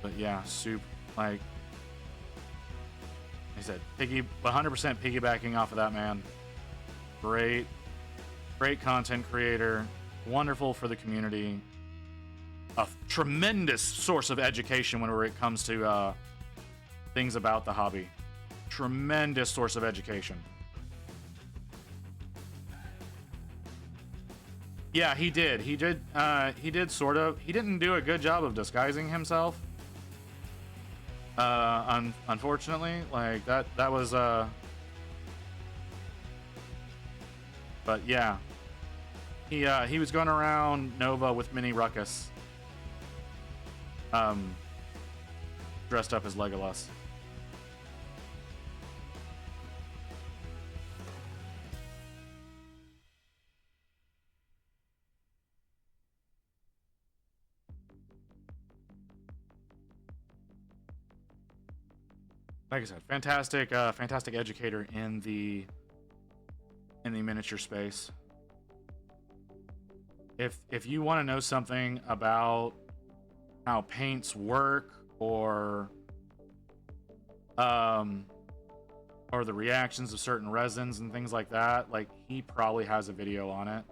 But yeah, soup, like I said, 100% piggybacking off of that man. Great content creator, wonderful for the community, a tremendous source of education whenever it comes to things about the hobby. Tremendous source of education. Yeah, he did. He did sort of. He didn't do a good job of disguising himself. Unfortunately, like that was but yeah. He was going around Nova with Mini Ruckus. Dressed up as Legolas. Like I said, fantastic educator in the miniature space. If you want to know something about how paints work or the reactions of certain resins and things like that, like he probably has a video on it.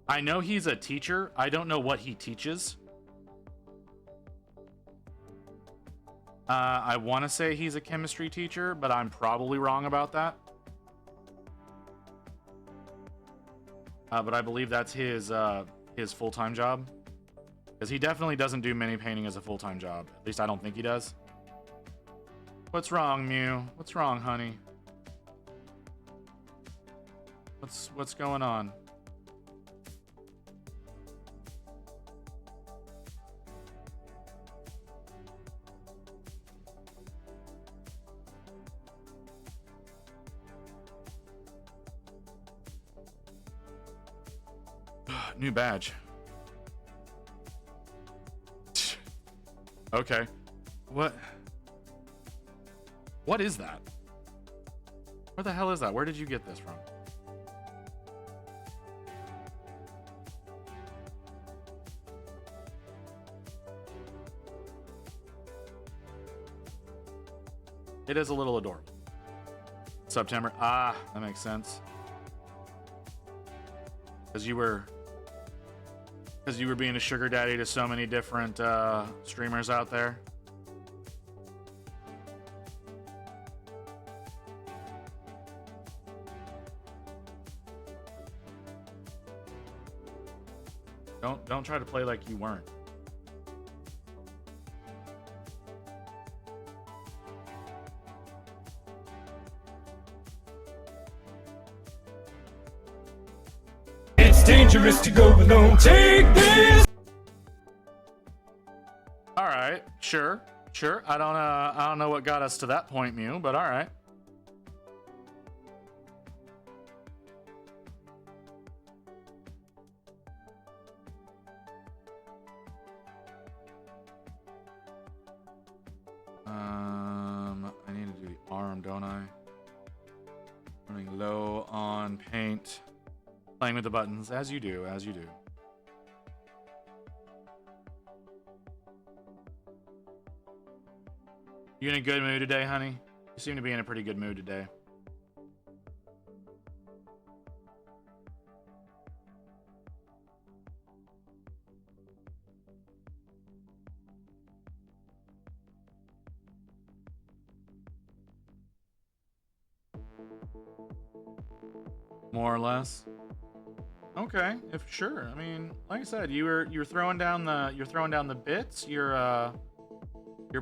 I know he's a teacher. I don't know what he teaches. I want to say he's a chemistry teacher, but I'm probably wrong about that. But I believe that's his full-time job. Because he definitely doesn't do mini painting as a full-time job. At least I don't think he does. What's wrong, Mew? What's wrong, honey? What's going on? New badge. Okay. What is that? Where the hell is that? Where did you get this from? It is a little adorable. September. Ah, that makes sense. Because you were being a sugar daddy to so many different streamers out there. Don't try to play like you weren't. It's dangerous to go alone. Take this. All right, sure. I don't know what got us to that point, Mew, but all right. I need to do the arm, don't I? Running low on paint. Playing with the buttons, as you do. You in a good mood today, honey? You seem to be in a pretty good mood today. More or less. Okay, if sure. I mean, like I said, you're throwing down the bits. You're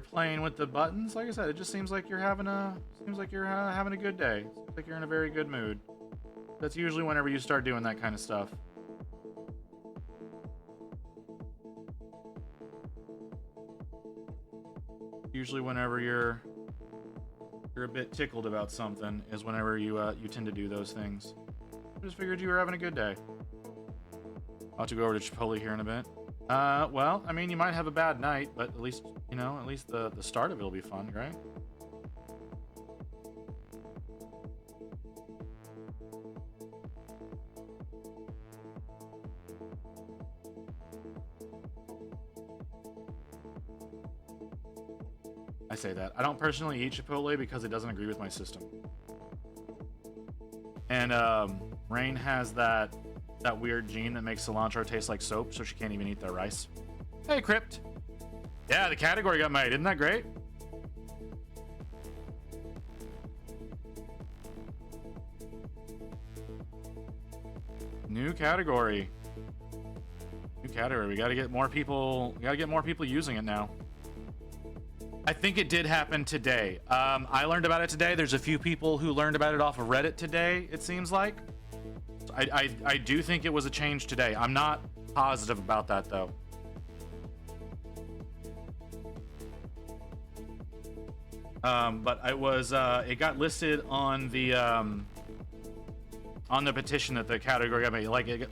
playing with the buttons. Like I said, it just seems like you're having a good day. Seems like you're in a very good mood. That's usually whenever you start doing that kind of stuff. Usually whenever you're a bit tickled about something is whenever you tend to do those things. I just figured you were having a good day. I'll have to go over to Chipotle here in a bit. Well, I mean, you might have a bad night, but at least, you know, at least the start of it will be fun, right? I say that. I don't personally eat Chipotle because it doesn't agree with my system. And Rain has that weird gene that makes cilantro taste like soap, so she can't even eat their rice. Hey, Crypt. Yeah, the category got made. Isn't that great? New category. New category. We gotta get more people. We gotta get more people using it now. I think it did happen today. I learned about it today. There's a few people who learned about it off of Reddit today, it seems like. So I do think it was a change today. I'm not positive about that, though. But it was it got listed on the petition that the category got made. Like a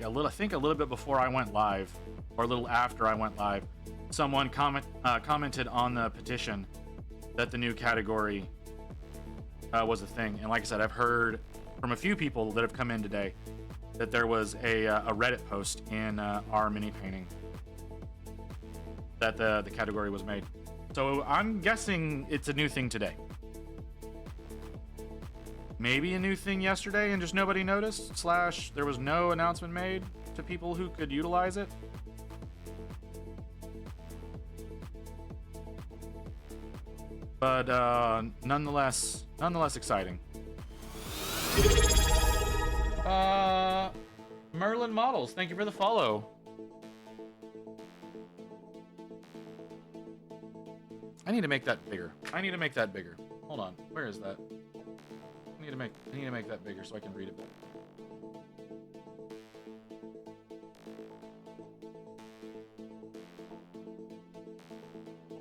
little, I think a little bit before I went live, or a little after I went live. Someone commented on the petition that the new category was a thing. And like I said, I've heard from a few people that have come in today that there was a Reddit post in our mini painting that the category was made. So I'm guessing it's a new thing today. Maybe a new thing yesterday and just nobody noticed, / there was no announcement made to people who could utilize it. But nonetheless exciting. Merlin Models, thank you for the follow. I need to make that bigger. Hold on, where is that? I need to make that bigger so I can read it better.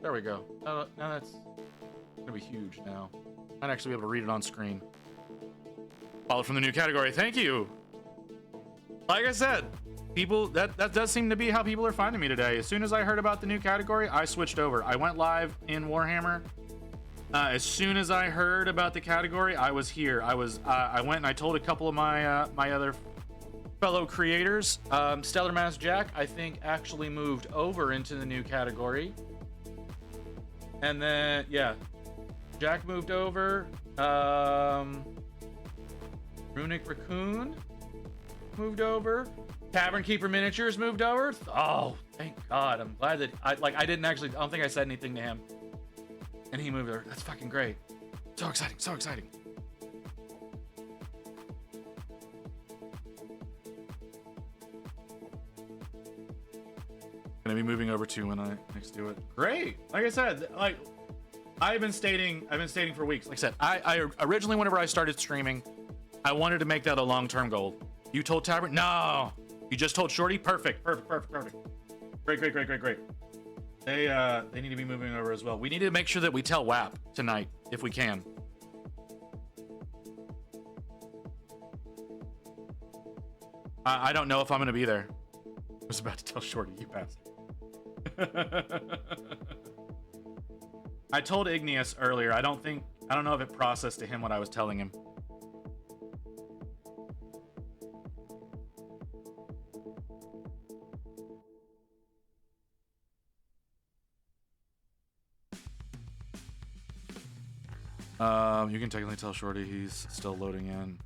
There we go. Now that's gonna be huge now. Might actually be able to read it on screen. Follow from the new category. Thank you. Like I said, people that does seem to be how people are finding me today. As soon as I heard about the new category, I switched over. I went live in Warhammer. As soon as I heard about the category, I was here. I went and I told a couple of my my other fellow creators. Stellar Mass Jack, I think, actually moved over into the new category. And then, yeah, Jack moved over. Runic Raccoon moved over. Tavern Keeper Miniatures moved over. Oh, thank God. I'm glad that I don't think I said anything to him. And he moved over. That's fucking great. So exciting, so exciting. Gonna be moving over to when I next do it. Great. Like I said, like I've been stating for weeks. Like I said, I originally, whenever I started streaming, I wanted to make that a long-term goal. You told Tavern? No. You just told Shorty? Perfect. Great. They need to be moving over as well. We need to make sure that we tell WAP tonight, if we can. I don't know if I'm gonna be there. I was about to tell Shorty, you bastard. I told Igneous earlier. I don't know if it processed to him what I was telling him. You can technically tell Shorty he's still loading in.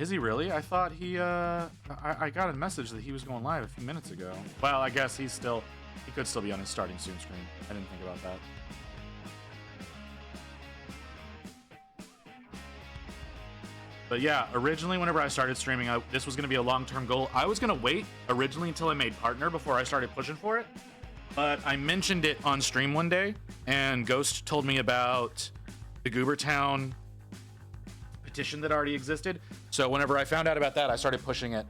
Is he really? I thought he, I got a message that he was going live a few minutes ago. Well, I guess he could still be on his starting soon screen. I didn't think about that. But yeah, originally whenever I started streaming, this was going to be a long-term goal. I was going to wait originally until I made partner before I started pushing for it. But I mentioned it on stream one day, and Ghost told me about the Goobertown petition that already existed. So whenever I found out about that, I started pushing it.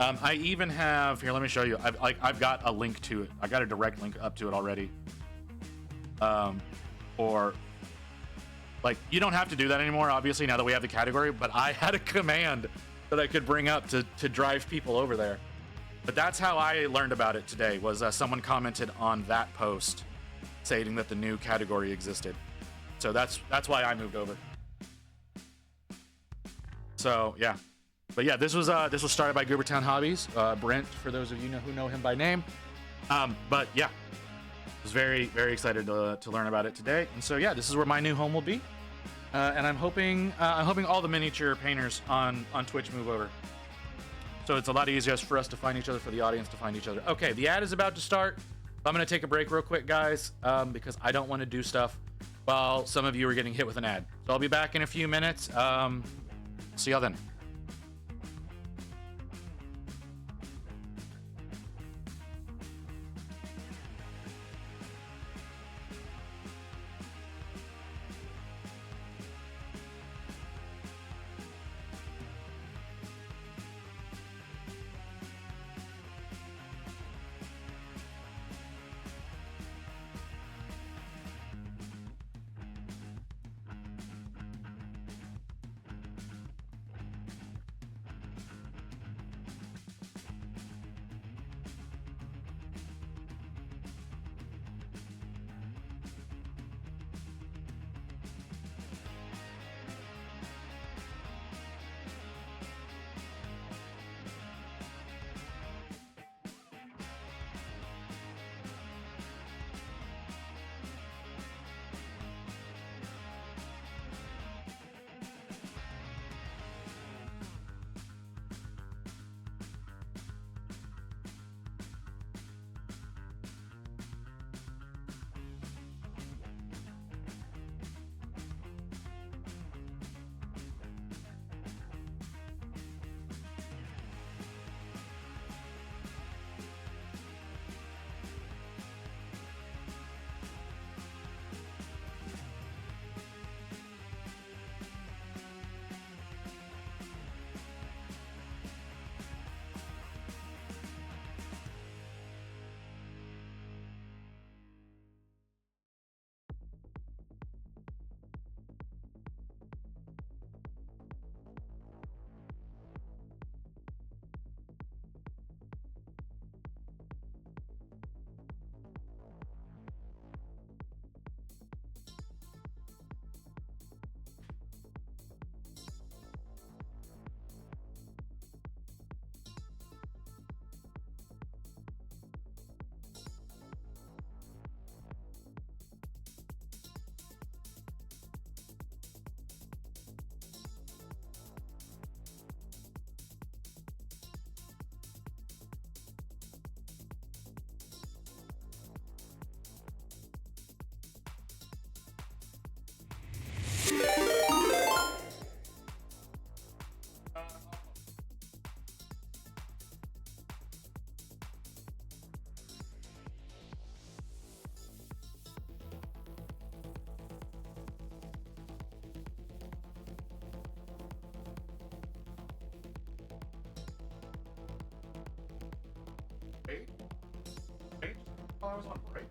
I even have here. Let me show you. I've got a link to it. I got a direct link up to it already. Or like, you don't have to do that anymore, obviously, now that we have the category. But I had a command that I could bring up to drive people over there. But that's how I learned about it today, was someone commented on that post stating that the new category existed. So that's why I moved over. So yeah, but yeah, this was started by Goobertown Hobbies, Brent, for those of you who know him by name. But yeah, I was very excited to learn about it today. And so yeah, this is where my new home will be, and I'm hoping all the miniature painters on Twitch move over. So it's a lot easier for us to find each other, for the audience to find each other. Okay, the ad is about to start. I'm gonna take a break real quick, guys, because I don't want to do stuff while some of you are getting hit with an ad. So I'll be back in a few minutes. See y'all then. While I was on break.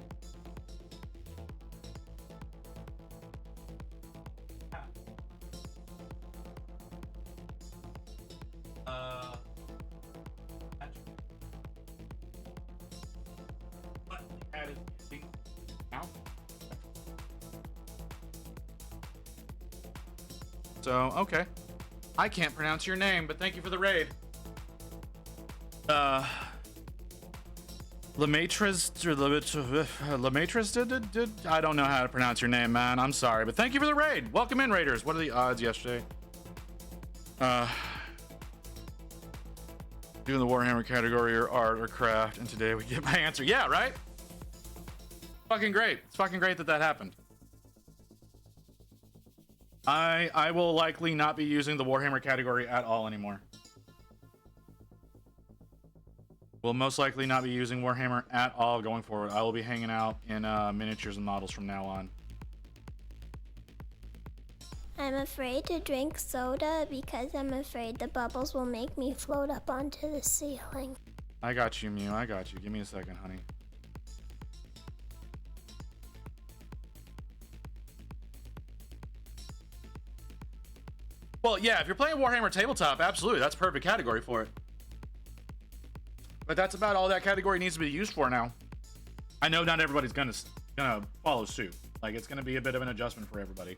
So, okay. I can't pronounce your name, but thank you for the raid. Lemaitre's did I don't know how to pronounce your name, man. I'm sorry, but thank you for the raid. Welcome in, raiders. What are the odds yesterday? Doing the Warhammer category or art or craft, and today we get my answer. Yeah, right? Fucking great. It's fucking great that happened. I will likely not be using the Warhammer category at all anymore. Will most likely not be using Warhammer at all going forward. I will be hanging out in miniatures and models from now on. I'm afraid to drink soda because I'm afraid the bubbles will make me float up onto the ceiling. I got you, Mew. I got you. Give me a second, honey. Well, yeah, if you're playing Warhammer Tabletop, absolutely. That's a perfect category for it. But that's about all that category needs to be used for now. I know not everybody's gonna follow suit. Like, it's gonna be a bit of an adjustment for everybody.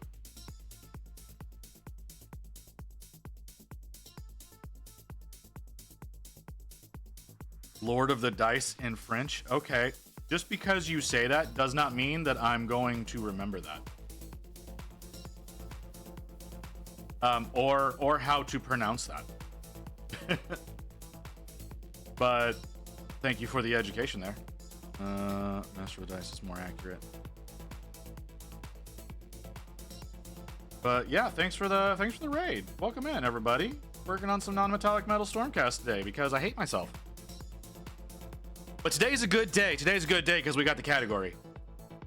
Lord of the Dice in French. Okay. Just because you say that does not mean that I'm going to remember that. Or how to pronounce that. But thank you for the education there. Master of the Dice is more accurate. But yeah, thanks for the raid. Welcome in, everybody. Working on some non-metallic metal Stormcast today because I hate myself. But today's a good day. Today's a good day because we got the category.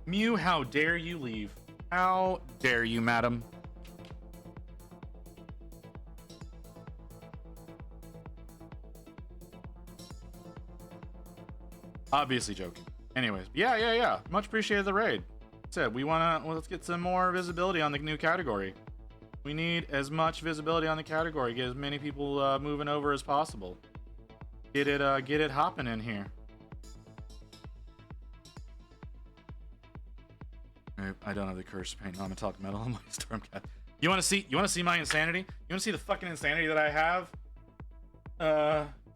Mew, how dare you leave? How dare you, madam? Obviously joking. Anyways, yeah. Much appreciated the raid. Said let's get some more visibility on the new category. We need as much visibility on the category. Get as many people moving over as possible. Get it hopping in here. I don't have the curse to paint non-metallic metal on my Stormcast. You want to see my insanity? You want to see the fucking insanity that I have?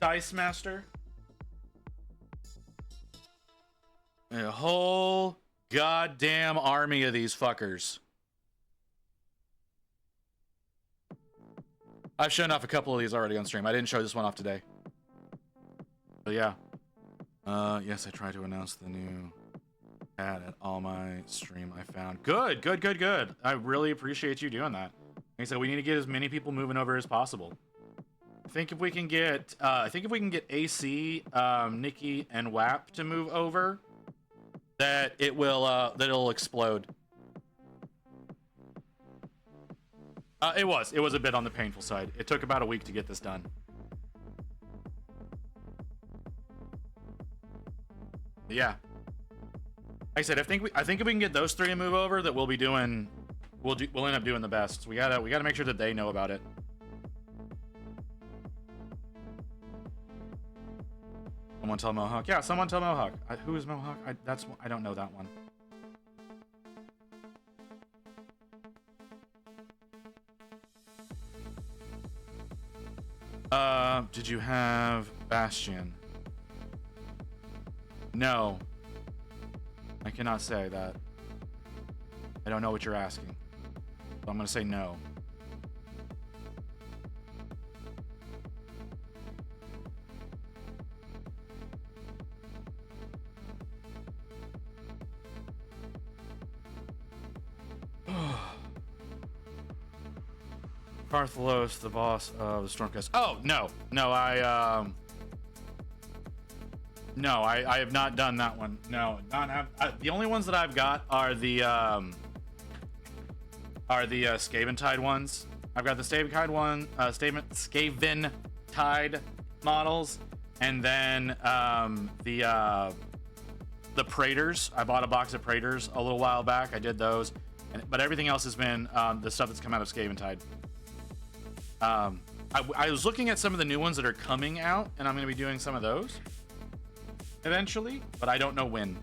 Dice Master. A whole goddamn army of these fuckers. I've shown off a couple of these already on stream. I didn't show this one off today. But yeah. Yes, I tried to announce the new ad at all my stream I found. Good. I really appreciate you doing that. Like I said, we need to get as many people moving over as possible. I think if we can get AC, Nikki, and WAP to move over, that it'll explode. It was a bit on the painful side. It took about a week to get this done. But yeah. Like I said, I think if we can get those three to move over, that we'll end up doing the best. So we gotta make sure that they know about it. Someone tell Mohawk. Yeah, someone tell Mohawk. Who is Mohawk? I don't know that one. Did you have Bastion? No. I cannot say that. I don't know what you're asking. So I'm gonna say no. Carthalos, the boss of the Stormcast. Oh, no, I have not done that one. No, not have. The only ones that I've got are the Skaventide ones. I've got the Skaventide one, Skaventide models, and then the Praetors. I bought a box of Praetors a little while back. I did those, but everything else has been the stuff that's come out of Skaventide. I was looking at some of the new ones that are coming out, and I'm going to be doing some of those eventually, but I don't know when.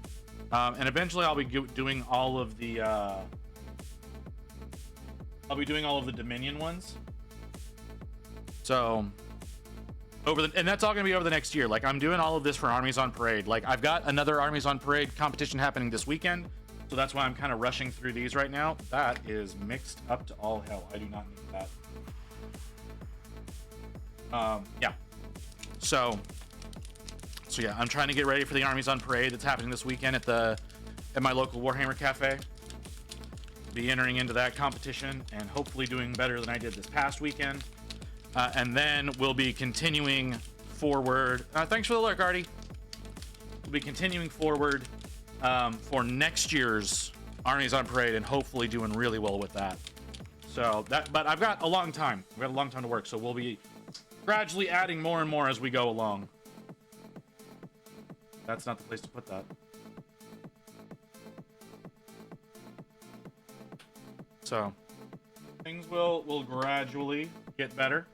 And eventually, I'll be doing all of the Dominion ones. So and that's all going to be over the next year. Like, I'm doing all of this for Armies on Parade. Like, I've got another Armies on Parade competition happening this weekend, so that's why I'm kind of rushing through these right now. That is mixed up to all hell. I do not need that. Yeah. So yeah, I'm trying to get ready for the Armies on Parade that's happening this weekend at my local Warhammer Cafe. Be entering into that competition and hopefully doing better than I did this past weekend. And then we'll be continuing forward. Thanks for the lurk, Artie. We'll be continuing forward for next year's Armies on Parade and hopefully doing really well with that. So but I've got a long time. We've got a long time to work, so we'll be gradually adding more and more as we go along. That's not the place to put that. So things will gradually get better.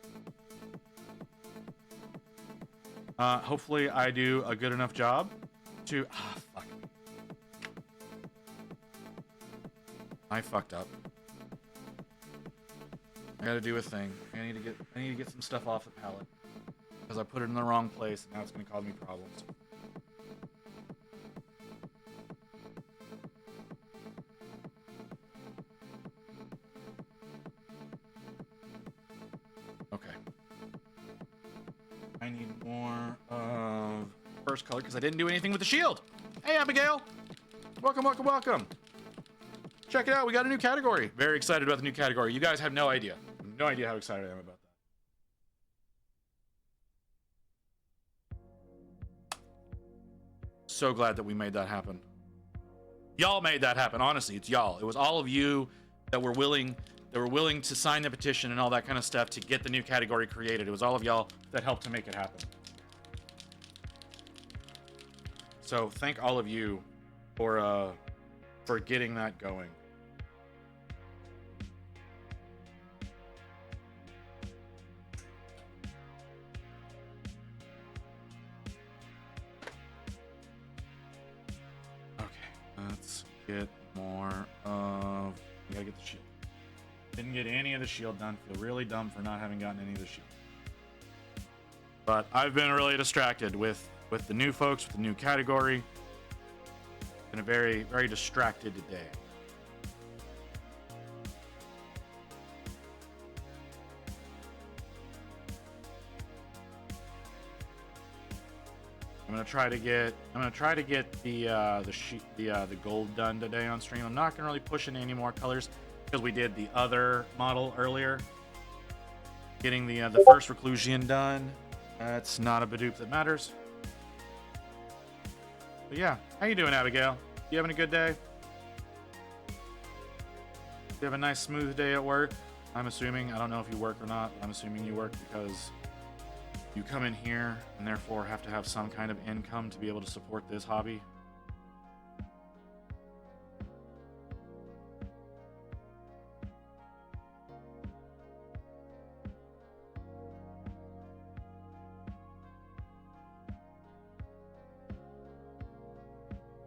Hopefully I do a good enough job to... fuck. I fucked up. I gotta do a thing. I need to get some stuff off the pallet. Because I put it in the wrong place, and now it's gonna cause me problems. Okay. I need more of first color because I didn't do anything with the shield. Hey, Abigail. Welcome, welcome, welcome. Check it out. We got a new category. Very excited about the new category. You guys have no idea. No idea how excited I am about that. So glad that we made that happen. Y'all made that happen. Honestly, it's y'all. It was all of you that were willing to sign the petition and all that kind of stuff to get the new category created. It was all of y'all that helped to make it happen. So thank all of you for getting that going. Okay, let's get more of... We gotta get the shield. Didn't get any of the shield done. Feel really dumb for not having gotten any of the shield. But I've been really distracted with the new folks, with the new category. Been a very, very distracted day. I'm gonna try to get the gold done today on stream. I'm not gonna really push into any more colors because we did the other model earlier. Getting the first Reclusion done. That's not a Bidoof that matters. But yeah, how you doing, Abigail? You having a good day? You have a nice smooth day at work? I'm assuming. I don't know if you work or not. I'm assuming you work because you come in here and therefore have to have some kind of income to be able to support this hobby.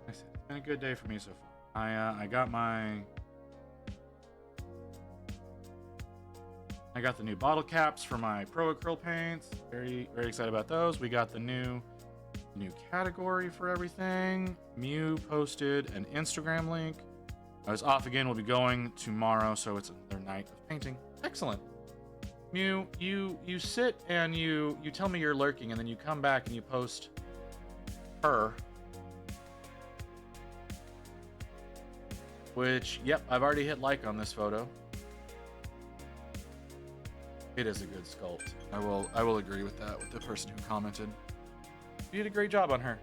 It's been a good day for me so far. I got the new bottle caps for my Pro Acryl paints. Very, very excited about those. We got the new category for everything. Mew posted an Instagram link. I was off again. We'll be going tomorrow, so it's their night of painting. Excellent. Mew, you sit and you tell me you're lurking, and then you come back and you post her. Which, yep, I've already hit like on this photo. It is a good sculpt. I will agree with that, with the person who commented. You did a great job on her.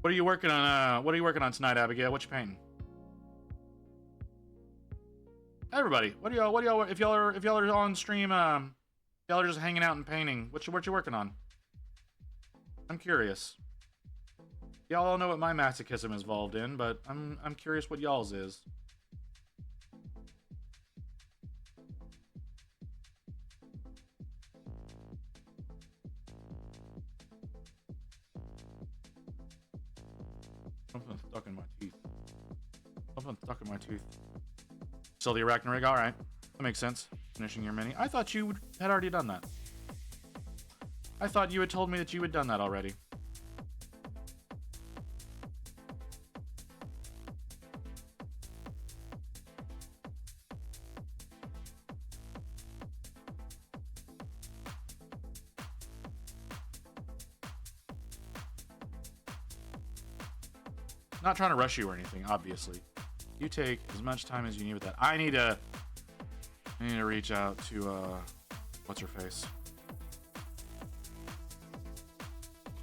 What are you working on? What are you working on tonight, Abigail? What you painting? Everybody, what y'all? If y'all are on stream, y'all are just hanging out and painting. What you working on? I'm curious. Y'all all know what my masochism is involved in, but I'm curious what y'all's is. Something stuck in my teeth. Something stuck in my tooth. Still the Arachno rig? Alright. That makes sense. Finishing your mini. I thought you had already done that. I thought you had told me that you had done that already. Not trying to rush you or anything, obviously. You take as much time as you need with that. I need to reach out to what's her face?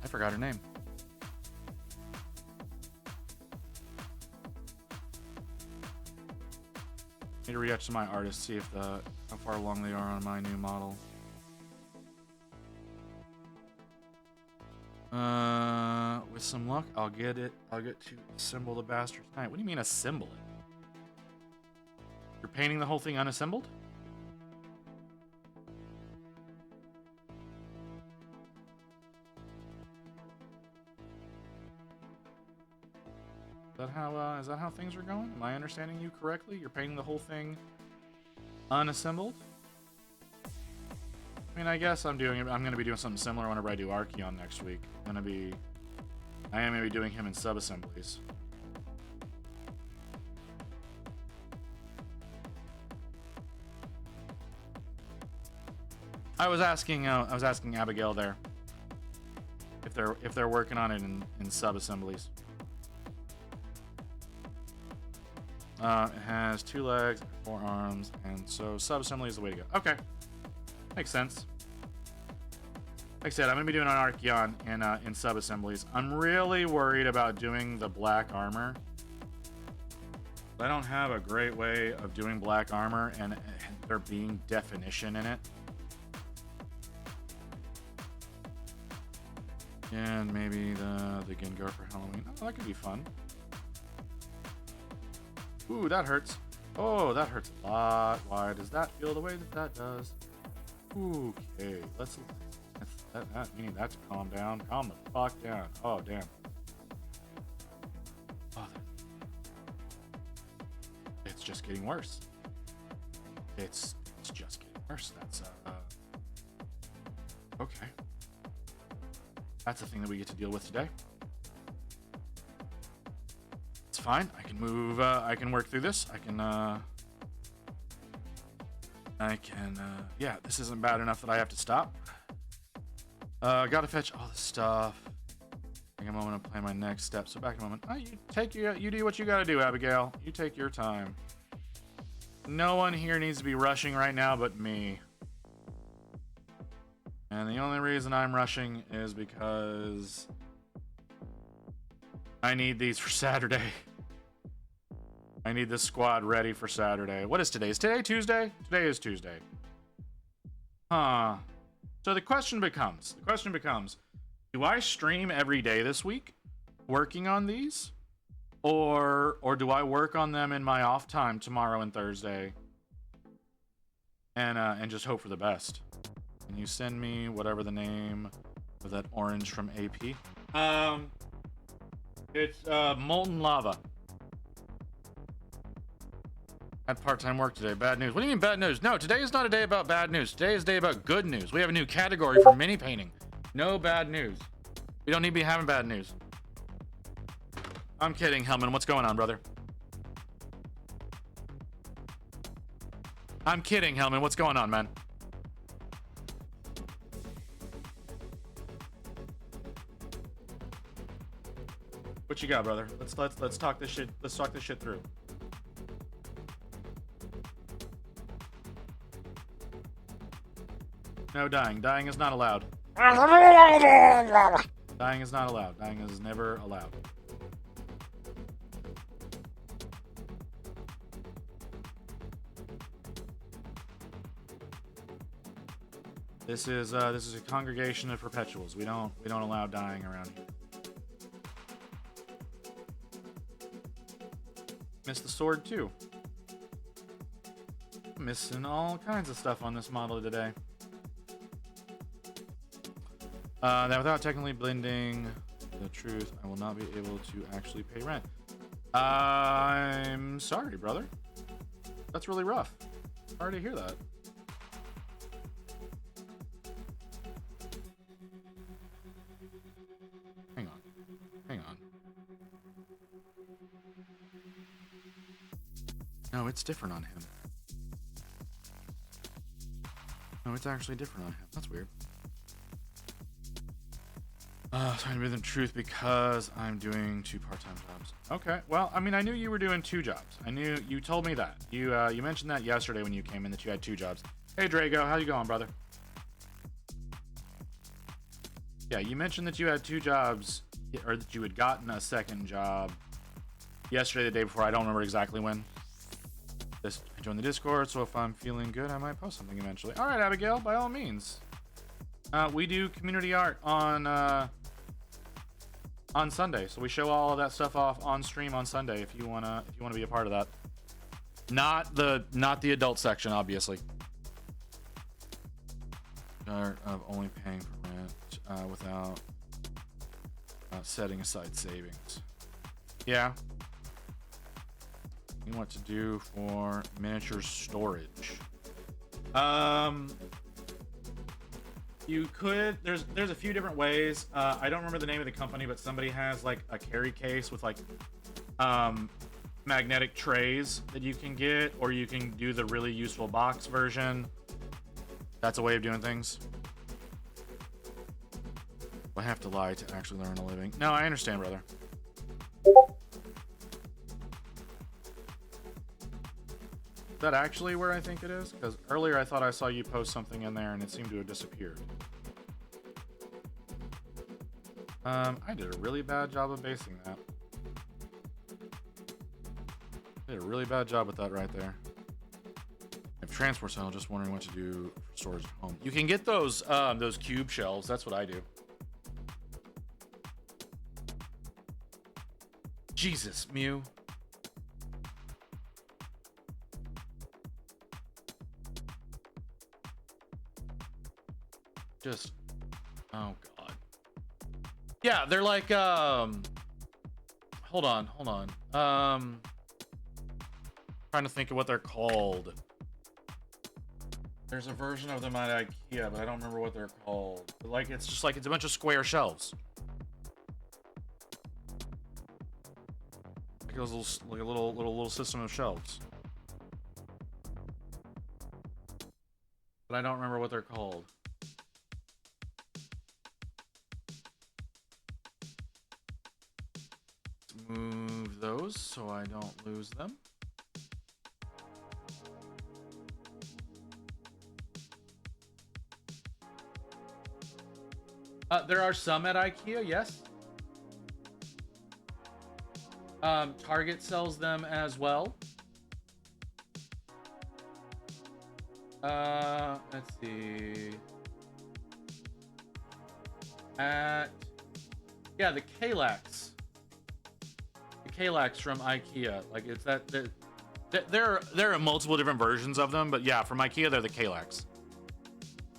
I forgot her name. Need to reach out to my artist, see if how far along they are on my new model. With some luck, I'll get to assemble the bastard tonight. What do you mean assemble it? You're painting the whole thing unassembled? Is that how things are going? Am I understanding you correctly? You're painting the whole thing unassembled? I mean, I guess I'm going to be doing something similar whenever I do Archeon next week. I am going to be doing him in sub-assemblies. I was asking Abigail there if they're working on it in sub-assemblies. It has 2 legs, 4 arms, and so sub-assembly is the way to go. Okay. Makes sense. Like I said, I'm going to be doing an Archeon in sub-assemblies. I'm really worried about doing the black armor. I don't have a great way of doing black armor and there being definition in it. And maybe the Gengar for Halloween. Oh, that could be fun. Ooh, that hurts. Oh, that hurts a lot. Why does that feel the way that does? Okay, we need that to calm down. Calm the fuck down. Oh, damn. Oh, it's just getting worse. It's just getting worse. That's okay. That's the thing that we get to deal with today. It's fine. I can move. I can work through this. Yeah, this isn't bad enough that I have to stop. Gotta fetch all the stuff. Take a moment to plan my next step. So back a moment. You do what you gotta do, Abigail. You take your time. No one here needs to be rushing right now but me. And the only reason I'm rushing is because I need these for Saturday. I need this squad ready for Saturday. What is today? Is today Tuesday? Today is Tuesday. Huh. So the question becomes, do I stream every day this week working on these? Or do I work on them in my off time tomorrow and Thursday? And just hope for the best. Can you send me whatever the name of that orange from AP? It's Molten Lava. Had part-time work today. Bad news. What do you mean bad news? No, today is not a day about bad news. Today is a day about good news. We have a new category for mini painting. No bad news. We don't need to be having bad news. I'm kidding, Hellman. What's going on, brother? I'm kidding, Hellman. What's going on, man? What you got, brother? Let's talk this shit. Let's talk this shit through. No dying. Dying is not allowed. Dying is not allowed. Dying is never allowed. This is a congregation of perpetuals. We don't allow dying around here. Missed the sword too. Missing all kinds of stuff on this model today. That without technically blending the truth, I will not be able to actually pay rent. I'm sorry, brother. That's really rough. Sorry to hear that. Hang on. No, it's different on him. No, it's actually different on him. That's weird. Trying to be the truth because I'm doing 2 part-time jobs. Okay, well, I mean, I knew you were doing 2 jobs. I knew you told me that. You mentioned that yesterday when you came in that you had 2 jobs. Hey, Drago, how you going, brother? Yeah, you mentioned that you had 2 jobs, or that you had gotten a second job yesterday, the day before. I don't remember exactly when. I joined the Discord, so if I'm feeling good, I might post something eventually. All right, Abigail, by all means. We do community art on Sunday, so we show all of that stuff off on stream on Sunday. If you wanna be a part of that. Not the adult section, obviously. Of only paying for rent without setting aside savings. Yeah. You know what to do for miniature storage. You could. There's a few different ways. I don't remember the name of the company, but somebody has like a carry case with like magnetic trays that you can get, or you can do the really useful box version. That's a way of doing things. I have to lie to actually learn a living. No, I understand, brother. Is that actually where I think it is? Because earlier I thought I saw you post something in there and it seemed to have disappeared. I did a really bad job of basing that. Did a really bad job with that right there. I have transport cell, just wondering what to do for storage at home. You can get those cube shelves. That's what I do. Jesus, Mew. Just, oh god. Yeah, they're like hold on. Trying to think of what they're called. There's a version of them at IKEA, but I don't remember what they're called. But like it's just like it's a bunch of square shelves. Like a little system of shelves. But I don't remember what they're called. Let's move those so I don't lose them. There are some at IKEA, yes. Target sells them as well. Let's see. Yeah, the Kallax. The Kallax from IKEA. Like it's that. There are multiple different versions of them, but yeah, from IKEA they're the Kallax.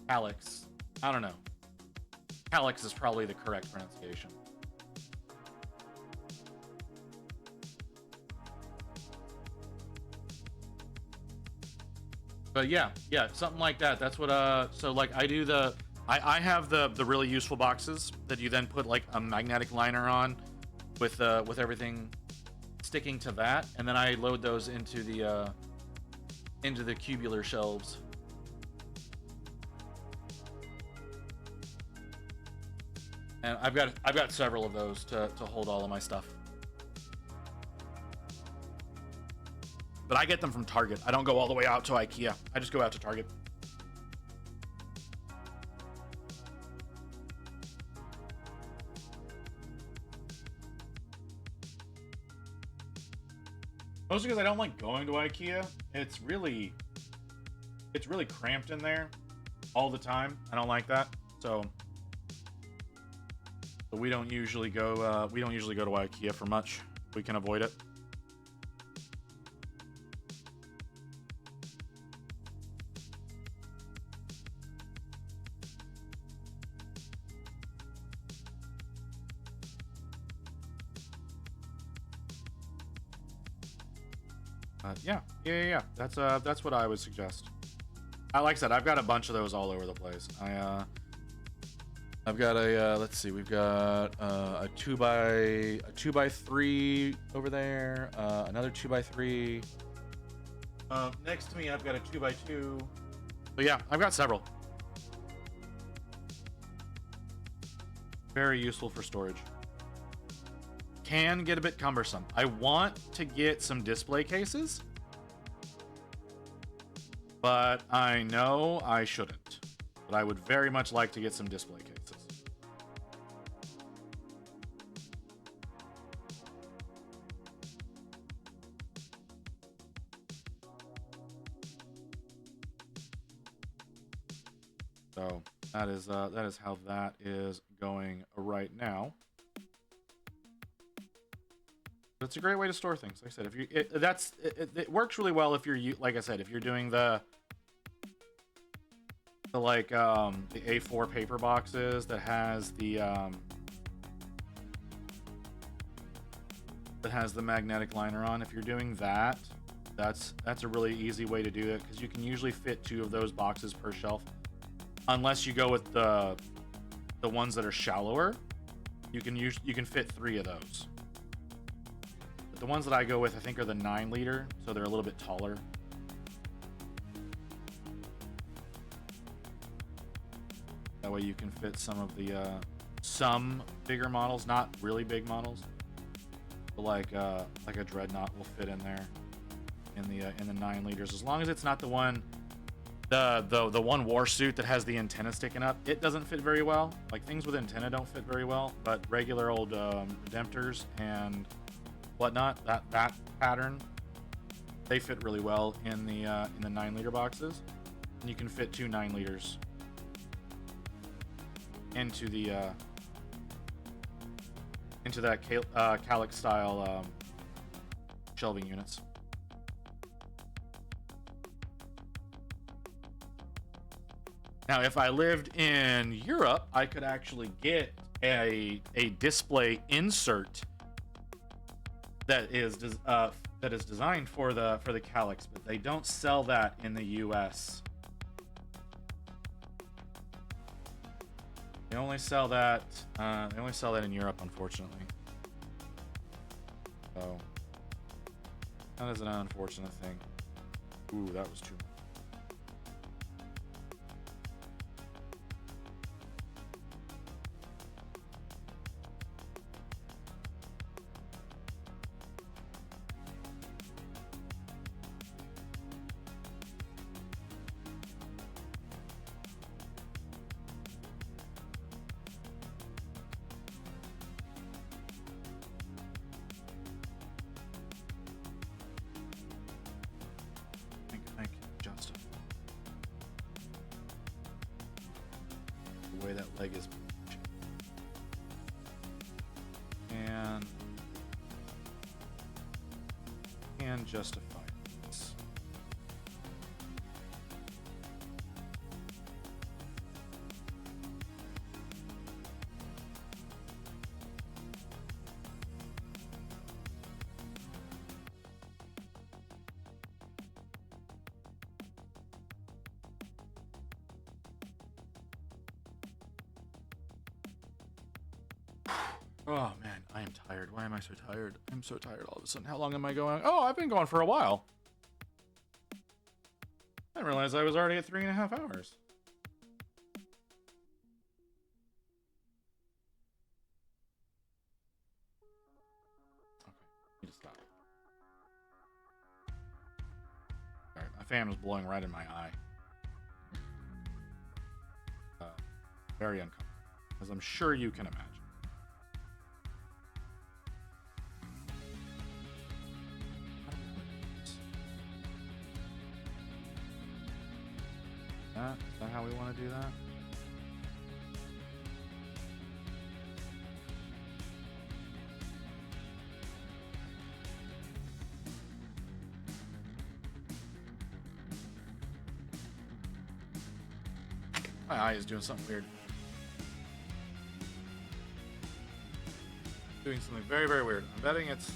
Kallax. I don't know. Kallax is probably the correct pronunciation. But yeah, something like that. That's what so like I do I have the really useful boxes that you then put like a magnetic liner on with everything sticking to that, and then I load those into the cubular shelves. And I've got several of those to hold all of my stuff. But I get them from Target. I don't go all the way out to IKEA. I just go out to Target. Mostly because I don't like going to IKEA. It's really cramped in there all the time. I don't like that. So we don't usually go to IKEA for much. We can avoid it. Yeah. That's what I would suggest. Like I said, I've got a bunch of those all over the place. I've got a let's see, we've got a 2x3 over there, another 2x3. Next to me, I've got a 2x2. So yeah, I've got several. Very useful for storage. Can get a bit cumbersome. I want to get some display cases, but I know I shouldn't. But I would very much like to get some display cases. So that is how that is going right now. It's a great way to store things. Like I said, if you it works really well if you're like I said, if you're doing the like the A4 paper boxes that has the magnetic liner on. If you're doing that, that's a really easy way to do it because you can usually fit 2 of those boxes per shelf, unless you go with the ones that are shallower. You can fit 3 of those. But the ones that I go with, I think, are the 9 liter, so they're a little bit taller. That way you can fit some of the some bigger models, not really big models, but like a Dreadnought will fit in there in the 9 liters, as long as it's not the one the one war suit that has the antenna sticking up. It doesn't fit very well. Like things with antenna don't fit very well, but regular old Redemptors and whatnot, that pattern, they fit really well in the 9 liter boxes, and you can fit 2 9 liters into that Calyx style shelving units. Now, if I lived in Europe, I could actually get a display insert that is designed for the Calyx, but they don't sell that in the US. They only sell that in Europe, unfortunately. So that is an unfortunate thing. Ooh, that was too much. Thank you, Justin. The way that leg is. And justify this. Oh man, I am tired. Why am I so tired? I'm so tired all of a sudden. How long am I going? Oh, I've been going for a while. I didn't realize I was already at 3.5 hours. Okay, need to stop. Alright, my fan was blowing right in my eye. Very uncomfortable, as I'm sure you can imagine. Is that how we want to do that? My eye is doing something weird. Doing something very, very weird. I'm betting it's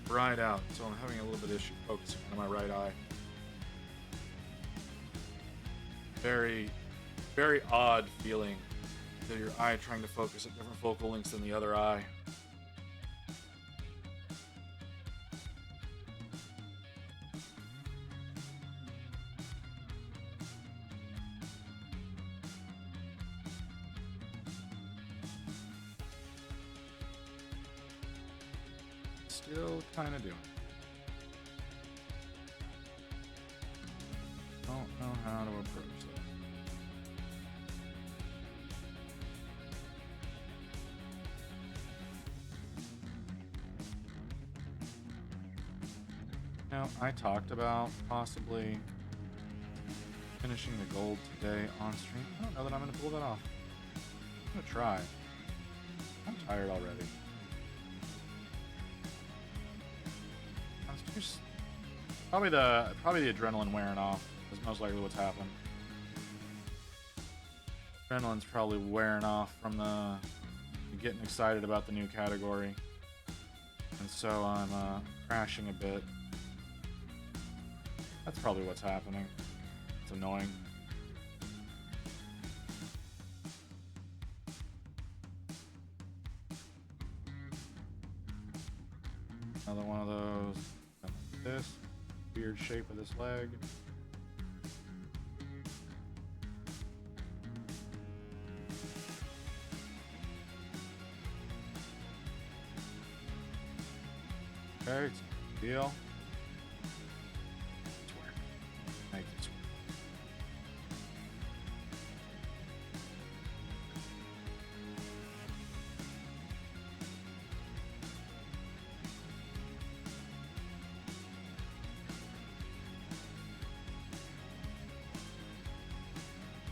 dried out, so I'm having a little bit of issue focusing on my right eye. Very, very odd feeling that your eye trying to focus at different focal lengths than the other eye. Still kind of doing it. Don't know how to approach that. Now, I talked about possibly finishing the gold today on stream. I don't know that I'm going to pull that off. I'm going to try. I'm tired already. Probably the adrenaline wearing off is most likely what's happened. Adrenaline's probably wearing off from the getting excited about the new category, and so I'm crashing a bit. That's probably what's happening. It's annoying. Another one of those. Like this weird shape of this leg. Okay, it's a deal. It's work. Make this work.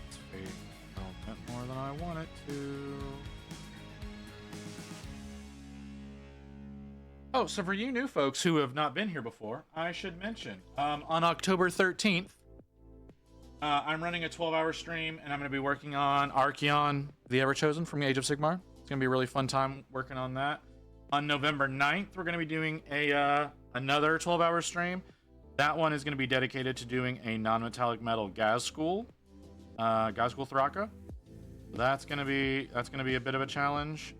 Let's fade a bit more than I want it to. Oh, so for you new folks who have not been here before, I should mention, on October 13th, I'm running a 12-hour stream, and I'm going to be working on Archeon, the Everchosen from Age of Sigmar. It's going to be a really fun time working on that. On November 9th, we're going to be doing another 12-hour stream. That one is going to be dedicated to doing a non-metallic metal Gazgul Thraka. That's going to be a bit of a challenge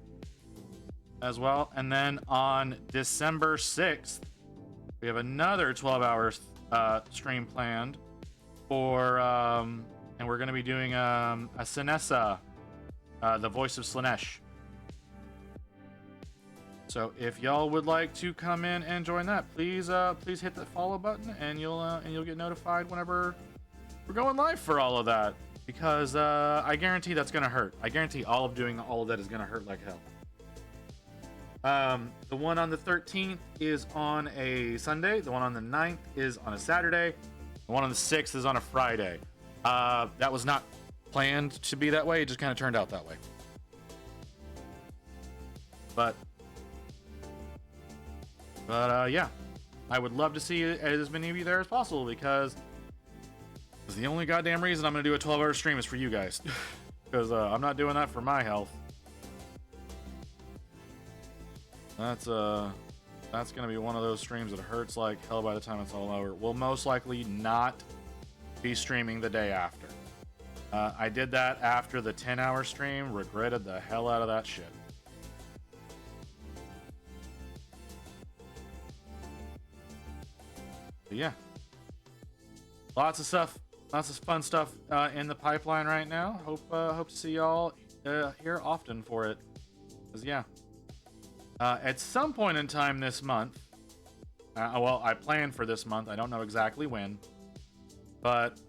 as well. And then on December 6th, we have another 12-hour stream planned for, and we're going to be doing a Sinessa, the voice of Slaanesh. So if y'all would like to come in and join that, please hit the follow button, and you'll get notified whenever we're going live for all of that. Because I guarantee that's going to hurt. I guarantee all of doing all of that is going to hurt like hell. The one on the 13th is on a Sunday. The one on the 9th is on a Saturday. The one on the 6th is on a Friday. That was not planned to be that way. It just kind of turned out that way. But yeah, I would love to see as many of you there as possible, because the only goddamn reason I'm going to do a 12-hour stream is for you guys. Because I'm not doing that for my health. That's going to be one of those streams that hurts like hell by the time it's all over. We'll most likely not be streaming the day after. I did that after the 10-hour stream. Regretted the hell out of that shit. But yeah. Lots of stuff. Lots of fun stuff in the pipeline right now. Hope to see y'all here often for it. 'Cause yeah. At some point in time this month, well, I plan for this month. I don't know exactly when, but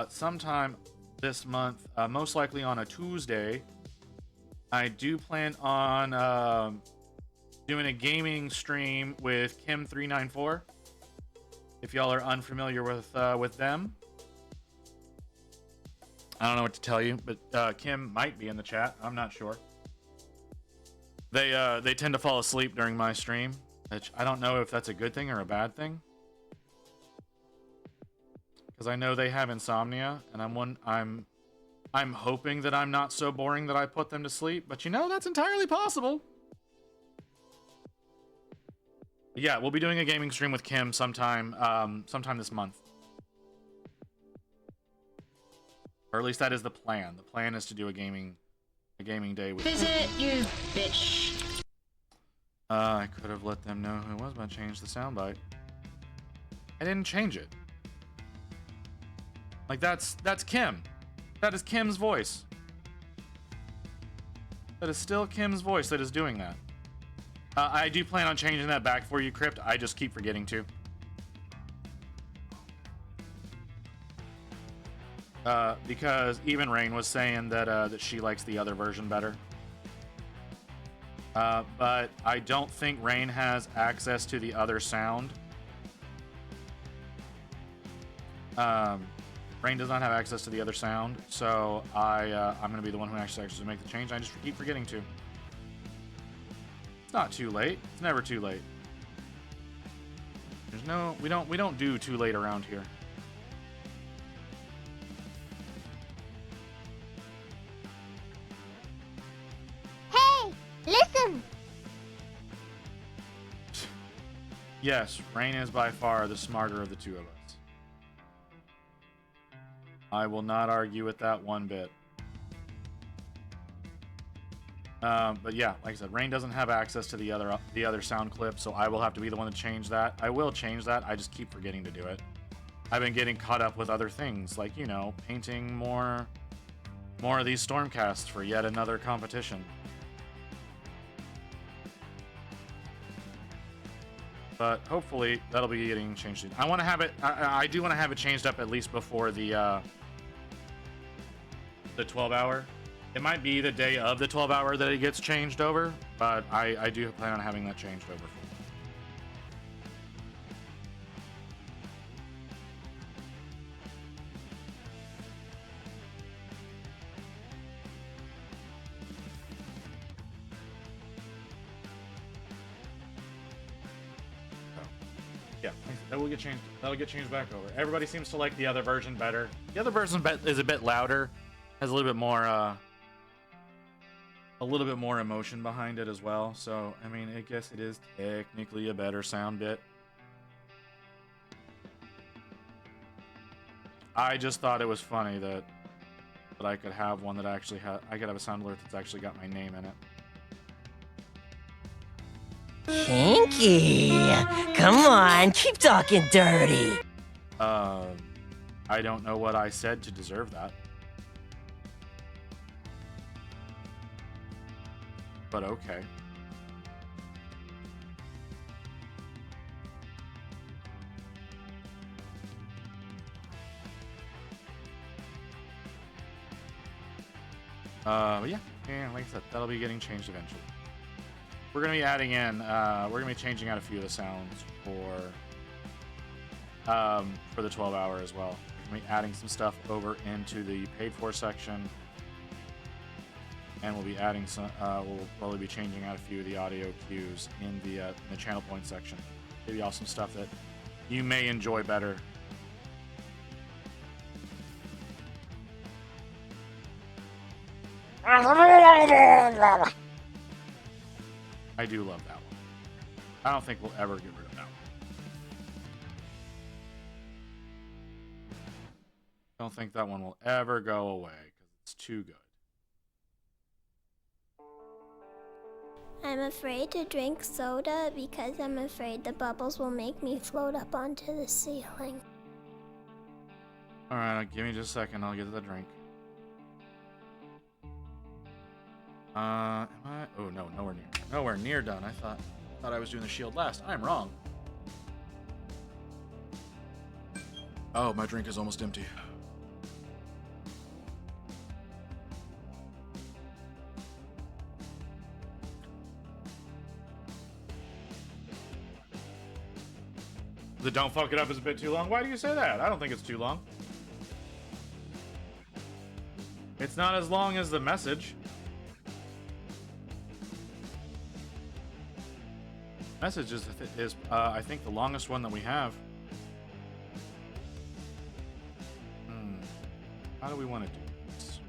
sometime this month, most likely on a Tuesday, I do plan on doing a gaming stream with Kim394. If y'all are unfamiliar with them, I don't know what to tell you, but Kim might be in the chat. I'm not sure. They tend to fall asleep during my stream, which I don't know if that's a good thing or a bad thing. Because I know they have insomnia, and I'm hoping that I'm not so boring that I put them to sleep. But you know, that's entirely possible. But yeah, we'll be doing a gaming stream with Kim sometime this month. Or at least that is the plan. The plan is to do a gaming day with Visit, you bitch. I could have let them know who it was, but I changed the soundbite. I didn't change it. Like, that's Kim. That is Kim's voice. That is still Kim's voice that is doing that. I do plan on changing that back for you, Crypt. I just keep forgetting to. Because even Rain was saying that she likes the other version better. But I don't think Rain has access to the other sound. Rain does not have access to the other sound, so I'm going to be the one who actually make the change. I just keep forgetting to. It's not too late. It's never too late. we don't do too late around here. Hey, listen! Yes, Rain is by far the smarter of the two of us. I will not argue with that one bit. But yeah, like I said, Rain doesn't have access to the other sound clip, so I will have to be the one to change that. I will change that. I just keep forgetting to do it. I've been getting caught up with other things, like, you know, painting more of these Stormcasts for yet another competition. But hopefully that'll be getting changed soon. I want to have it. I do want to have it changed up at least before the 12-hour. It might be the day of the 12-hour that it gets changed over, but I do plan on having that changed over. Yeah, that will get changed. That'll get changed back over. Everybody seems to like the other version better. The other version is a bit louder, has a little bit more emotion behind it as well. So I mean, I guess it is technically a better sound bit. I just thought it was funny that I could have one that actually I could have a sound alert that's actually got my name in it. Kinky! Come on, keep talking dirty! I don't know what I said to deserve that. But okay. Yeah, like I said, that'll be getting changed eventually. We're gonna be adding in, we're gonna be changing out a few of the sounds for the 12-hour as well. We're gonna be adding some stuff over into the paid for section, and we'll be adding some. We'll probably be changing out a few of the audio cues in the channel point section. Maybe also some stuff that you may enjoy better. I do love that one. I don't think we'll ever get rid of that one. I don't think that one will ever go away because it's too good. I'm afraid to drink soda because I'm afraid the bubbles will make me float up onto the ceiling. Alright, give me just a second. I'll get the drink. Am I? Oh, no, nowhere near. Nowhere near done. I thought I was doing the shield last. I'm wrong. Oh, my drink is almost empty. The don't fuck it up is a bit too long. Why do you say that? I don't think it's too long. It's not as long as the message. Message is I think the longest one that we have. How do we want to do this?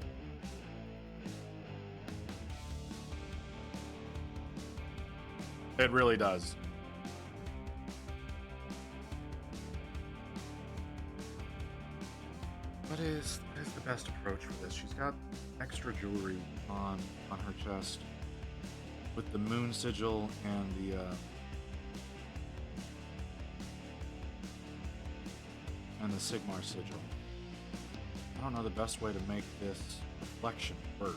It really does. What is the best approach for this? She's got extra jewelry on her chest with the moon sigil and the Sigmar sigil. I don't know the best way to make this reflection work.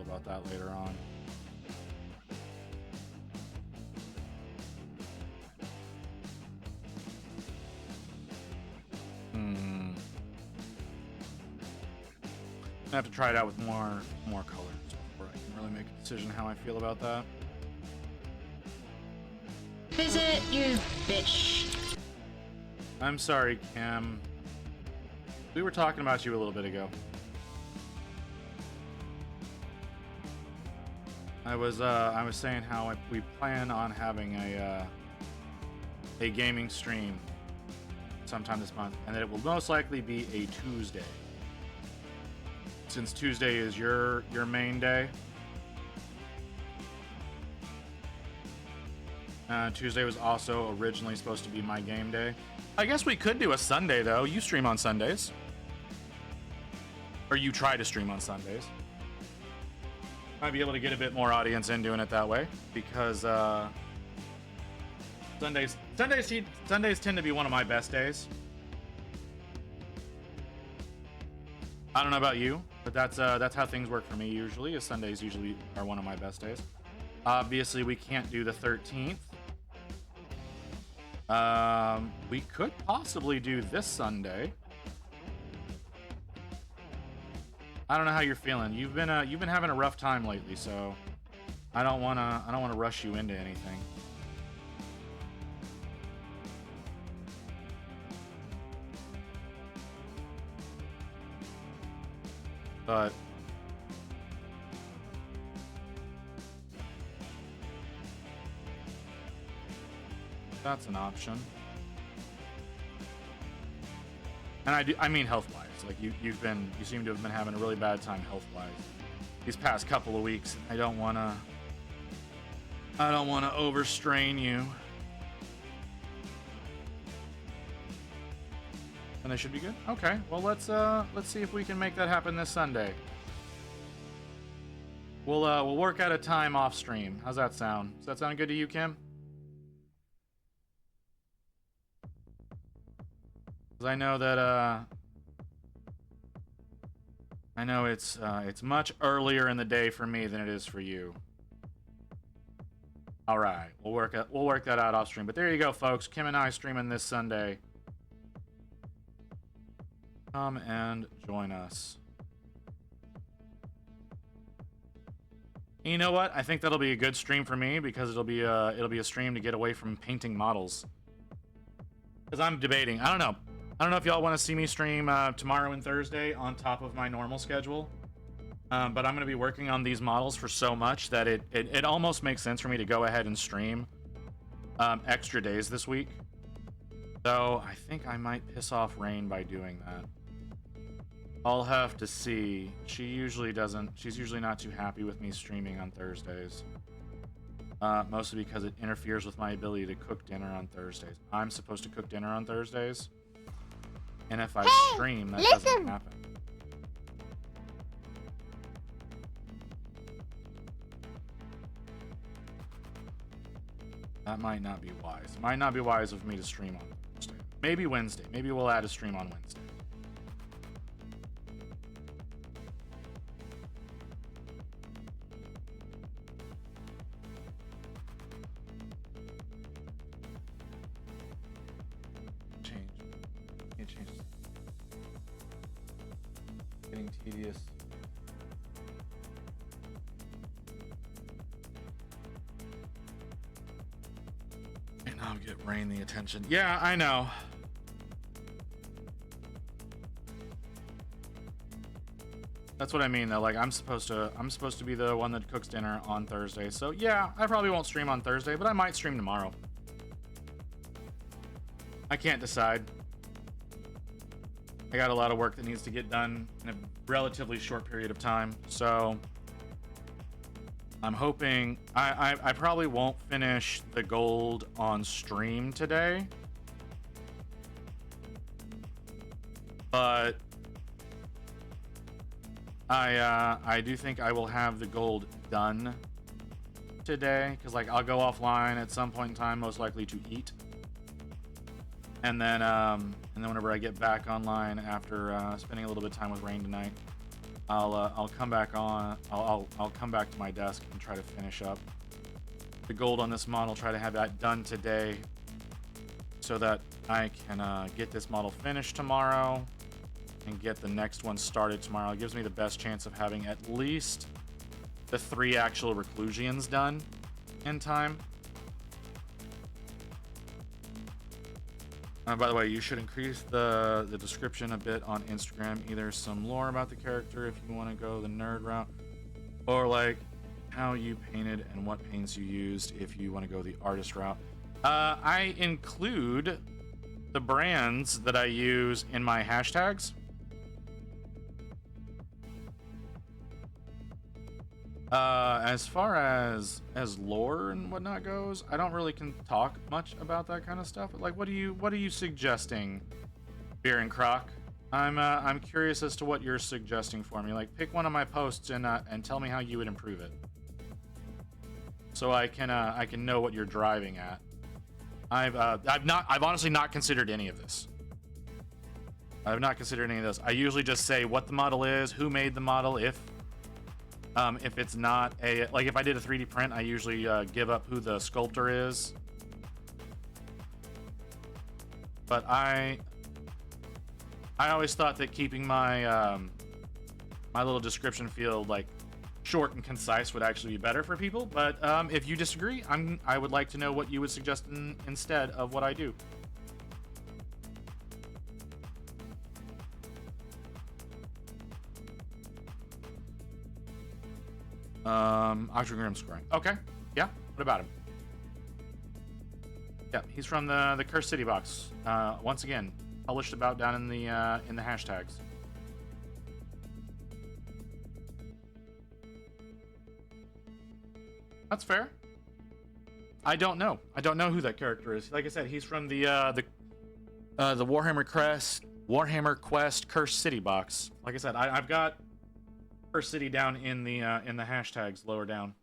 About that later on. I have to try it out with more colors before I can really make a decision how I feel about that. Visit, you bitch. I'm sorry, Cam. We were talking about you a little bit ago. I was saying how we plan on having a gaming stream sometime this month, and that it will most likely be a Tuesday. Since Tuesday is your main day. Tuesday was also originally supposed to be my game day. I guess we could do a Sunday, though. You stream on Sundays. Or you try to stream on Sundays. Might be able to get a bit more audience in doing it that way, because Sundays tend to be one of my best days. I don't know about you, but that's how things work for me usually. Is Sundays usually are one of my best days. Obviously, we can't do the 13th. We could possibly do this Sunday. I don't know how you're feeling. You've been having a rough time lately, so I don't wanna rush you into anything. But that's an option. And I mean health-wise. Like you seem to have been having a really bad time health-wise these past couple of weeks. I don't wanna overstrain you. And they should be good? Okay. Well, let's see if we can make that happen this Sunday. We'll work out a time off stream. How's that sound? Does that sound good to you, Kim? Because I know that I know it's much earlier in the day for me than it is for you. All right, we'll work that out off stream. But there you go, folks. Kim and I streaming this Sunday. Come and join us. And you know what? I think that'll be a good stream for me, because it'll be a stream to get away from painting models. Because I'm debating. I don't know if y'all want to see me stream tomorrow and Thursday on top of my normal schedule. But I'm going to be working on these models for so much that it almost makes sense for me to go ahead and stream extra days this week. So I think I might piss off Rain by doing that. I'll have to see. She's usually not too happy with me streaming on Thursdays. Mostly because it interferes with my ability to cook dinner on Thursdays. I'm supposed to cook dinner on Thursdays. And if I stream, that doesn't happen. That might not be wise. It might not be wise of me to stream on Thursday. Maybe Wednesday. Maybe we'll add a stream on Wednesday. Getting tedious. And I'll get Rain the attention. Yeah, I know. That's what I mean though. Like I'm supposed to be the one that cooks dinner on Thursday. So yeah, I probably won't stream on Thursday, but I might stream tomorrow. I can't decide. I got a lot of work that needs to get done in a relatively short period of time, so I'm hoping I probably won't finish the gold on stream today, but I do think I will have the gold done today, because like I'll go offline at some point in time, most likely to eat. And then whenever I get back online after spending a little bit of time with Rain tonight, I'll come back on. I'll come back to my desk and try to finish up the gold on this model. Try to have that done today, so that I can get this model finished tomorrow, and get the next one started tomorrow. It gives me the best chance of having at least the 3 actual Reclusians done in time. By the way, you should increase the description a bit on Instagram, either some lore about the character if you want to go the nerd route, or like how you painted and what paints you used if you want to go the artist route. I include the brands that I use in my hashtags. As far as lore and whatnot goes, I don't really can talk much about that kind of stuff. Like, what are you suggesting, Beer and Croc? I'm curious as to what you're suggesting for me. Like, pick one of my posts and tell me how you would improve it, so I can know what you're driving at. I've honestly not considered any of this. I've not considered any of this. I usually just say what the model is, who made the model. If it's not like if I did a 3D print, I usually give up who the sculptor is. But I always thought that keeping my my little description field like short and concise would actually be better for people. But if you disagree, I would like to know what you would suggest instead of what I do. Octogrim scoring. Okay. Yeah. What about him? Yeah, he's from the Cursed City box. Once again, published about down in the hashtags. That's fair. I don't know who that character is. Like I said, he's from the Warhammer Quest Cursed City box. Like I said, I've got Cursed City down in the hashtags lower down.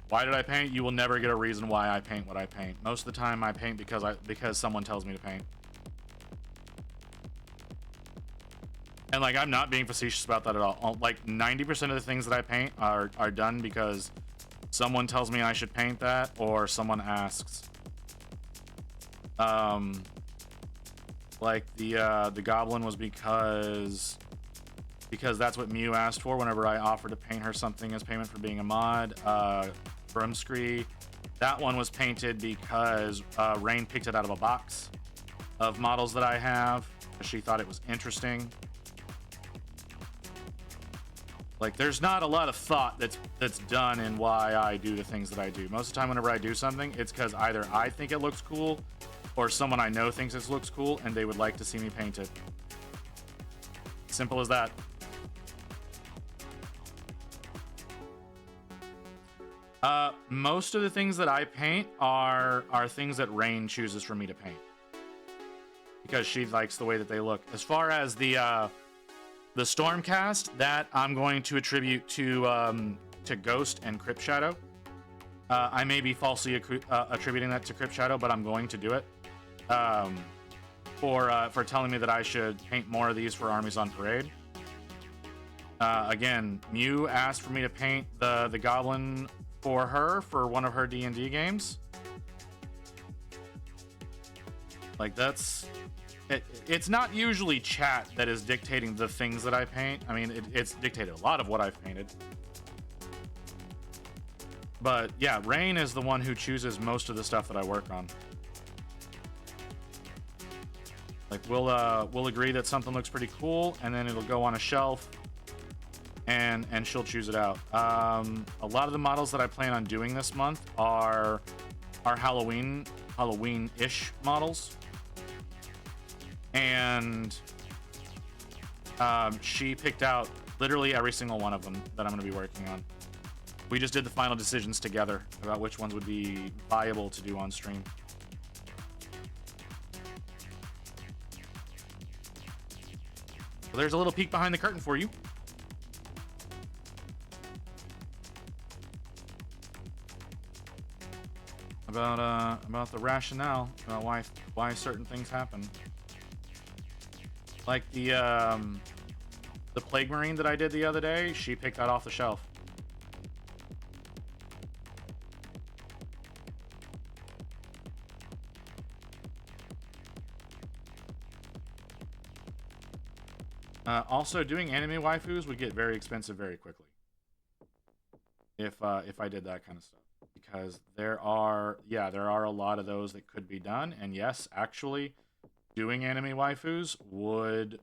Why did I paint? You will never get a reason why I paint what I paint. Most of the time I paint because someone tells me to paint. And like, I'm not being facetious about that at all. Like 90% of the things that I paint are done because someone tells me I should paint that, or someone asks. Like the goblin was because that's what Mew asked for whenever I offered to paint her something as payment for being a mod. Brimscree, that one was painted because Rain picked it out of a box of models that I have. She thought it was interesting. Like, there's not a lot of thought that's done in why I do the things that I do. Most of the time whenever I do something, it's because either I think it looks cool or someone I know thinks it looks cool and they would like to see me paint it. Simple as that. Most of the things that I paint are things that Rain chooses for me to paint, because she likes the way that they look. As far as the Stormcast, that I'm going to attribute to Ghost and Crypt Shadow. I may be falsely attributing that to Crypt Shadow, but I'm going to do it. For telling me that I should paint more of these for Armies on Parade. Again, Mew asked for me to paint the Goblin for her for one of her D&D games. Like, that's... It's not usually chat that is dictating the things that I paint. I mean, it's dictated a lot of what I've painted. But yeah, Rain is the one who chooses most of the stuff that I work on. Like, we'll agree that something looks pretty cool, and then it'll go on a shelf, and she'll choose it out. A lot of the models that I plan on doing this month are Halloween-ish models. And she picked out literally every single one of them that I'm going to be working on. We just did the final decisions together about which ones would be viable to do on stream. So there's a little peek behind the curtain for you. About the rationale about why certain things happen. Like the Plague Marine that I did the other day, she picked that off the shelf. Also, doing anime waifus would get very expensive very quickly. If I did that kind of stuff, because there are a lot of those that could be done, and yes, actually, doing anime waifus would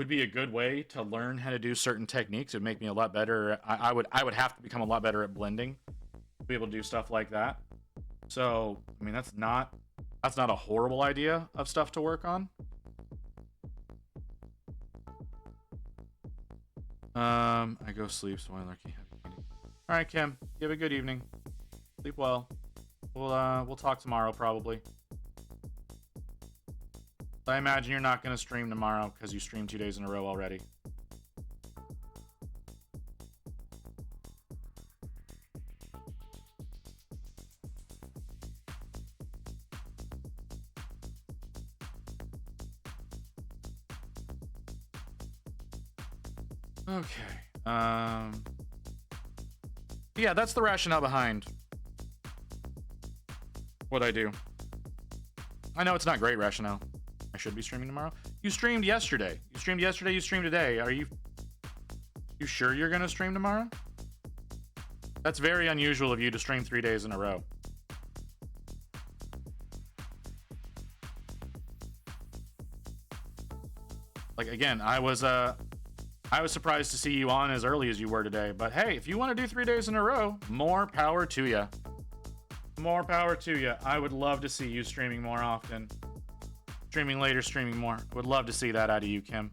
be a good way to learn how to do certain techniques. It'd make me a lot better. I would have to become a lot better at blending to be able to do stuff like that. So I mean, that's not a horrible idea of stuff to work on. I go sleep, so I lurky. All right, Kim. You have a good evening. Sleep well. We'll talk tomorrow probably. I imagine you're not gonna stream tomorrow because you streamed 2 days in a row already. Okay. Yeah, that's the rationale behind what I do. I know it's not great rationale. I should be streaming tomorrow. You streamed yesterday. You streamed today. Are you sure you're gonna stream tomorrow? That's very unusual of you to stream 3 days in a row. Like, again, I was surprised to see you on as early as you were today, but hey, if you want to do 3 days in a row, more power to you. More power to you. I would love to see you streaming more often. Streaming later, streaming more. I would love to see that out of you, Kim.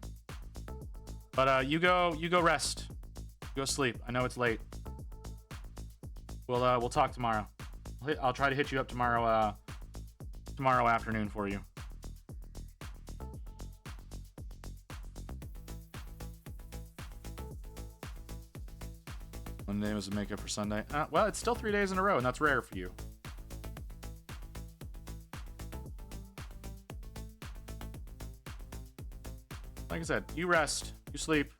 But you go rest. Go sleep. I know it's late. We'll talk tomorrow. I'll try to hit you up tomorrow afternoon for you. Monday was a makeup for Sunday. Well, it's still 3 days in a row, and that's rare for you. Like I said, you rest, you sleep.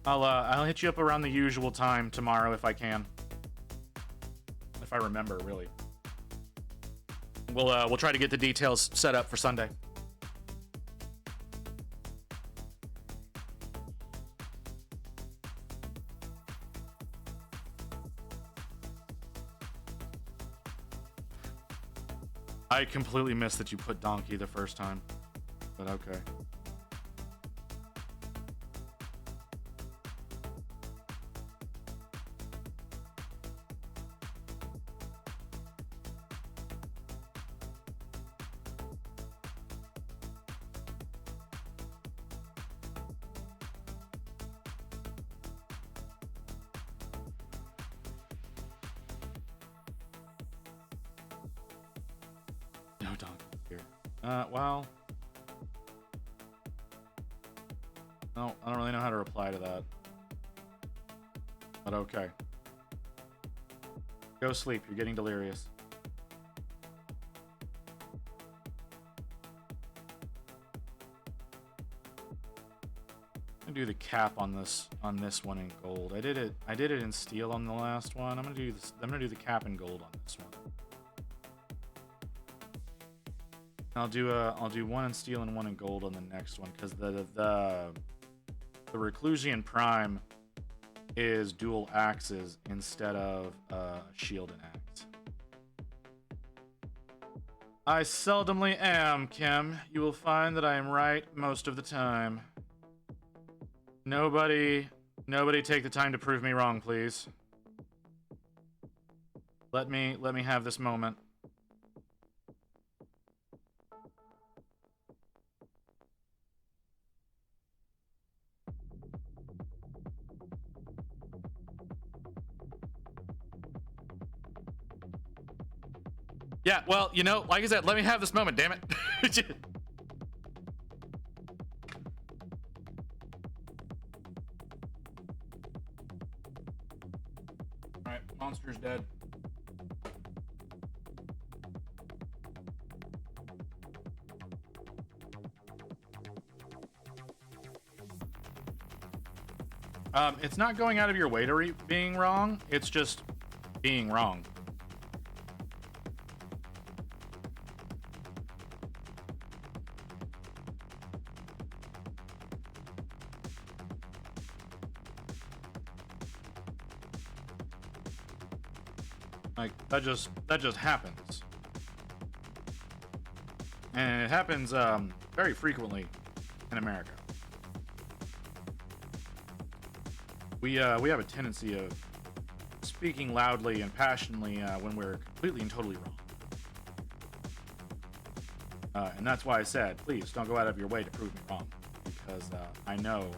I'll hit you up around the usual time tomorrow if I can. If I remember, really. We'll try to get the details set up for Sunday. I completely missed that you put donkey the first time, but okay. No donkey here. Well. No, I don't really know how to reply to that. But okay. Go sleep, you're getting delirious. I'm gonna do the cap on this one in gold. I did it in steel on the last one. I'm gonna do the cap in gold on this one. I'll do one in steel and one in gold on the next one, because the Reclusian Prime is dual axes instead of shield and axe. I seldomly am, Kim. You will find that I am right most of the time. Nobody take the time to prove me wrong, please. Let me have this moment. Yeah, well, you know, like I said, let me have this moment, damn it. Alright, monster's dead. It's not going out of your way to being wrong, it's just being wrong. Like, that just happens. And it happens very frequently in America. We have a tendency of speaking loudly and passionately when we're completely and totally wrong. And that's why I said, please don't go out of your way to prove me wrong, because I know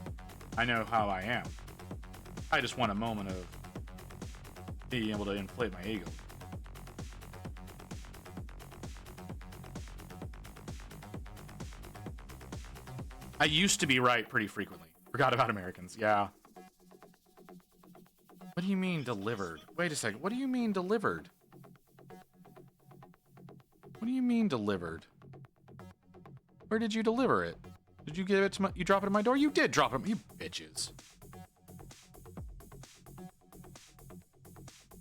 how I am. I just want a moment of being able to inflate my ego. I used to be right pretty frequently. Forgot about Americans. Yeah. What do you mean delivered? Wait a second. What do you mean delivered? What do you mean delivered? Where did you deliver it? Did you give it to you drop it at my door? You did drop it, you bitches.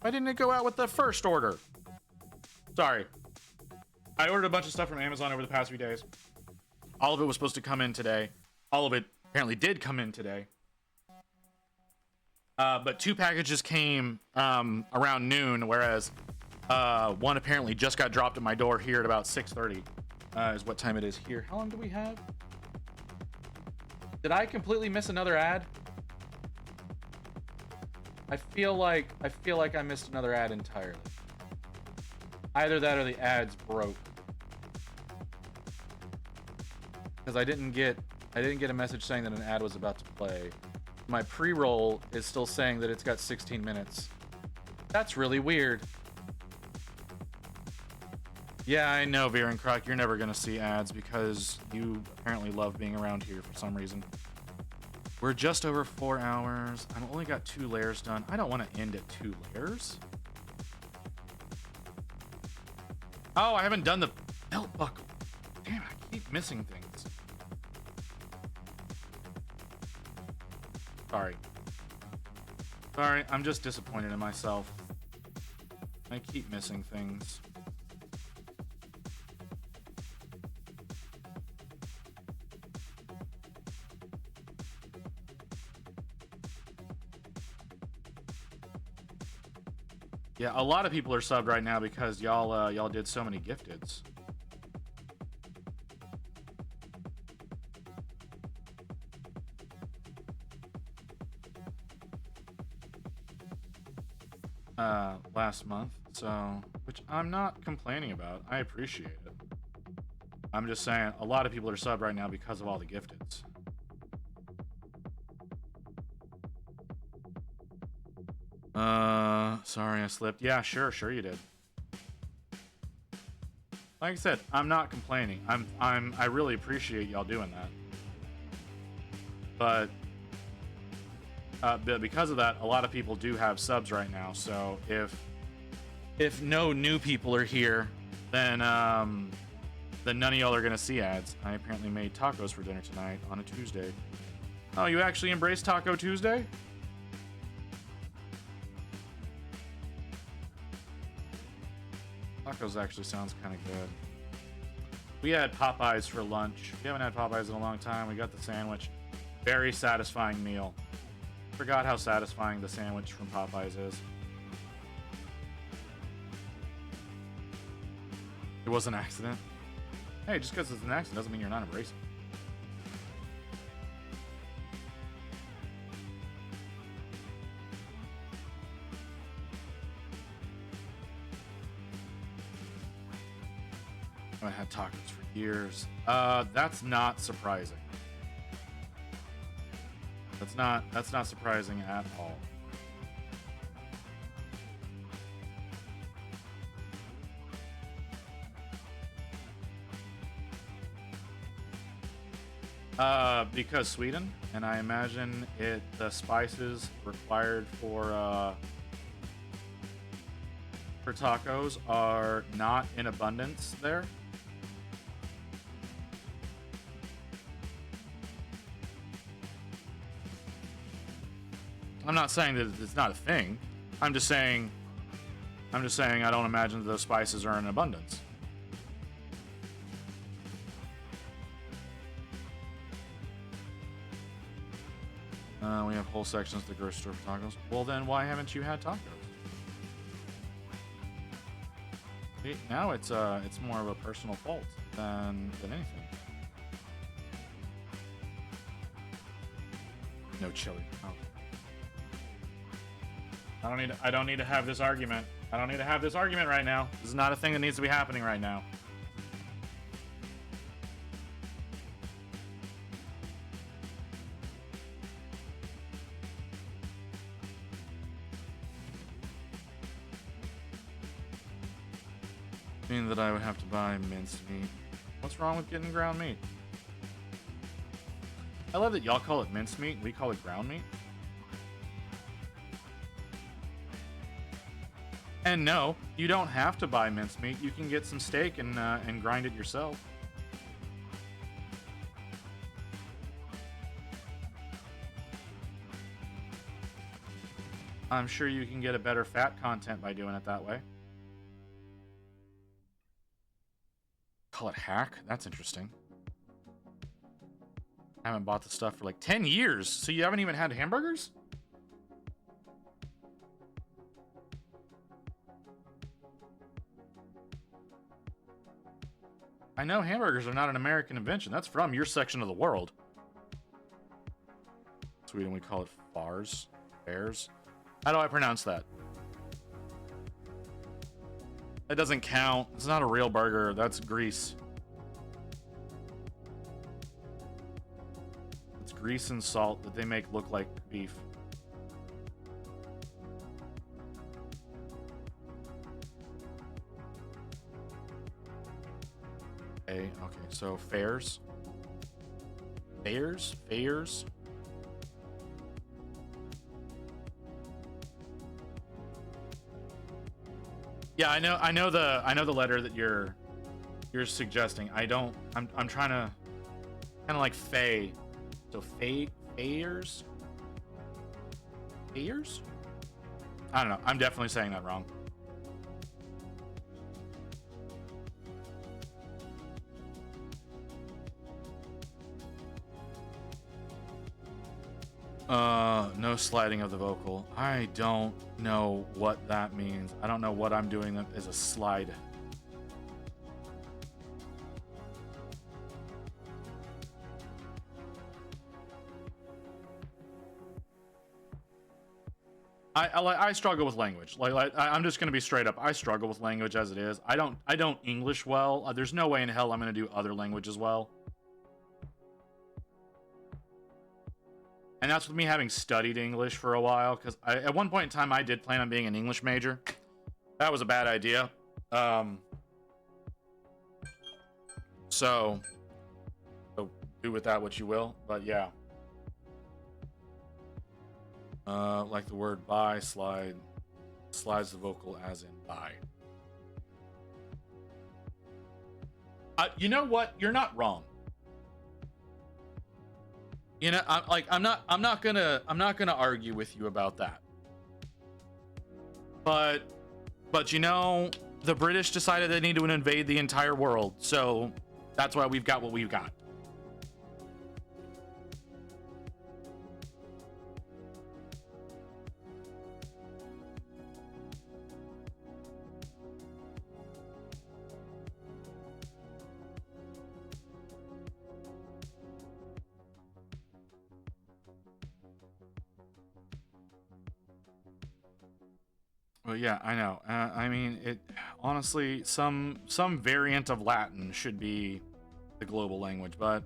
Why didn't it go out with the first order? Sorry. I ordered a bunch of stuff from Amazon over the past few days. All of it was supposed to come in today. All of it apparently did come in today. But 2 packages came around noon, whereas one apparently just got dropped at my door here at about 6:30. Is what time it is here. How long do we have? Did I completely miss another ad? I feel like I missed another ad entirely. Either that or the ads broke. Because I didn't get a message saying that an ad was about to play. My pre-roll is still saying that it's got 16 minutes. That's really weird. Yeah, I know, Viren Croc, you're never gonna see ads because you apparently love being around here for some reason. We're just over 4 hours. I've only got 2 layers done. I don't want to end at 2 layers. Oh, I haven't done the belt buckle. Damn, I keep missing things. Sorry, I'm just disappointed in myself. I keep missing things. Yeah, a lot of people are subbed right now because y'all did so many gifteds. Last month, so, which I'm not complaining about. I appreciate it. I'm just saying a lot of people are subbed right now because of all the gifteds. Sorry I slipped. Yeah, sure you did. Like I said, I'm not complaining. I really appreciate y'all doing that. But because of that, a lot of people do have subs right now. So if no new people are here, then none of y'all are gonna see ads. I apparently made tacos for dinner tonight on a Tuesday. Oh, you actually embrace Taco Tuesday? Tacos actually sounds kind of good. We had Popeyes for lunch. We haven't had Popeyes in a long time. We got the sandwich. Very satisfying meal. Forgot how satisfying the sandwich from Popeyes is. It was an accident. Hey, just because it's an accident doesn't mean you're not embracing. I haven't had tacos for years. That's not surprising. That's not surprising at all. Because Sweden, and I imagine the spices required for tacos are not in abundance there. I'm not saying that it's not a thing. I'm just saying I don't imagine that those spices are in abundance. We have whole sections of the grocery store for tacos. Well, then why haven't you had tacos? Now it's more of a personal fault than anything. No chili. Oh. I don't need to have this argument. I don't need to have this argument right now. This is not a thing that needs to be happening right now. Mean that I would have to buy minced meat. What's wrong with getting ground meat? I love that y'all call it minced meat and we call it ground meat. And no, you don't have to buy minced meat. You can get some steak and grind it yourself. I'm sure you can get a better fat content by doing it that way. Call it hack? That's interesting. I haven't bought the stuff for like 10 years, so you haven't even had hamburgers? I know hamburgers are not an American invention. That's from your section of the world. Sweden, we call it fars. Bears. How do I pronounce that? That doesn't count. It's not a real burger. That's grease. It's grease and salt that they make look like beef. Okay, so fairs. Fairs? Yeah, I know the letter that you're suggesting. I'm trying to kind of like fey. So fairs? Fairs? I don't know. I'm definitely saying that wrong. No sliding of the vocal. I don't know what that means. I don't know what I'm doing that is a slide. I struggle with language. I'm just gonna be straight up. I struggle with language as it is. I don't English well. There's no way in hell I'm gonna do other languages well. And that's with me having studied English for a while, because at one point in time I did plan on being an English major. That was a bad idea. So do with that what you will. But yeah. Like the word buy, slides the vocal as in buy. You know what? You're not wrong. You know, I'm not gonna argue with you about that. But you know, the British decided they need to invade the entire world, so that's why we've got what we've got. Well, yeah, I know. I mean, it honestly, some variant of Latin should be the global language, but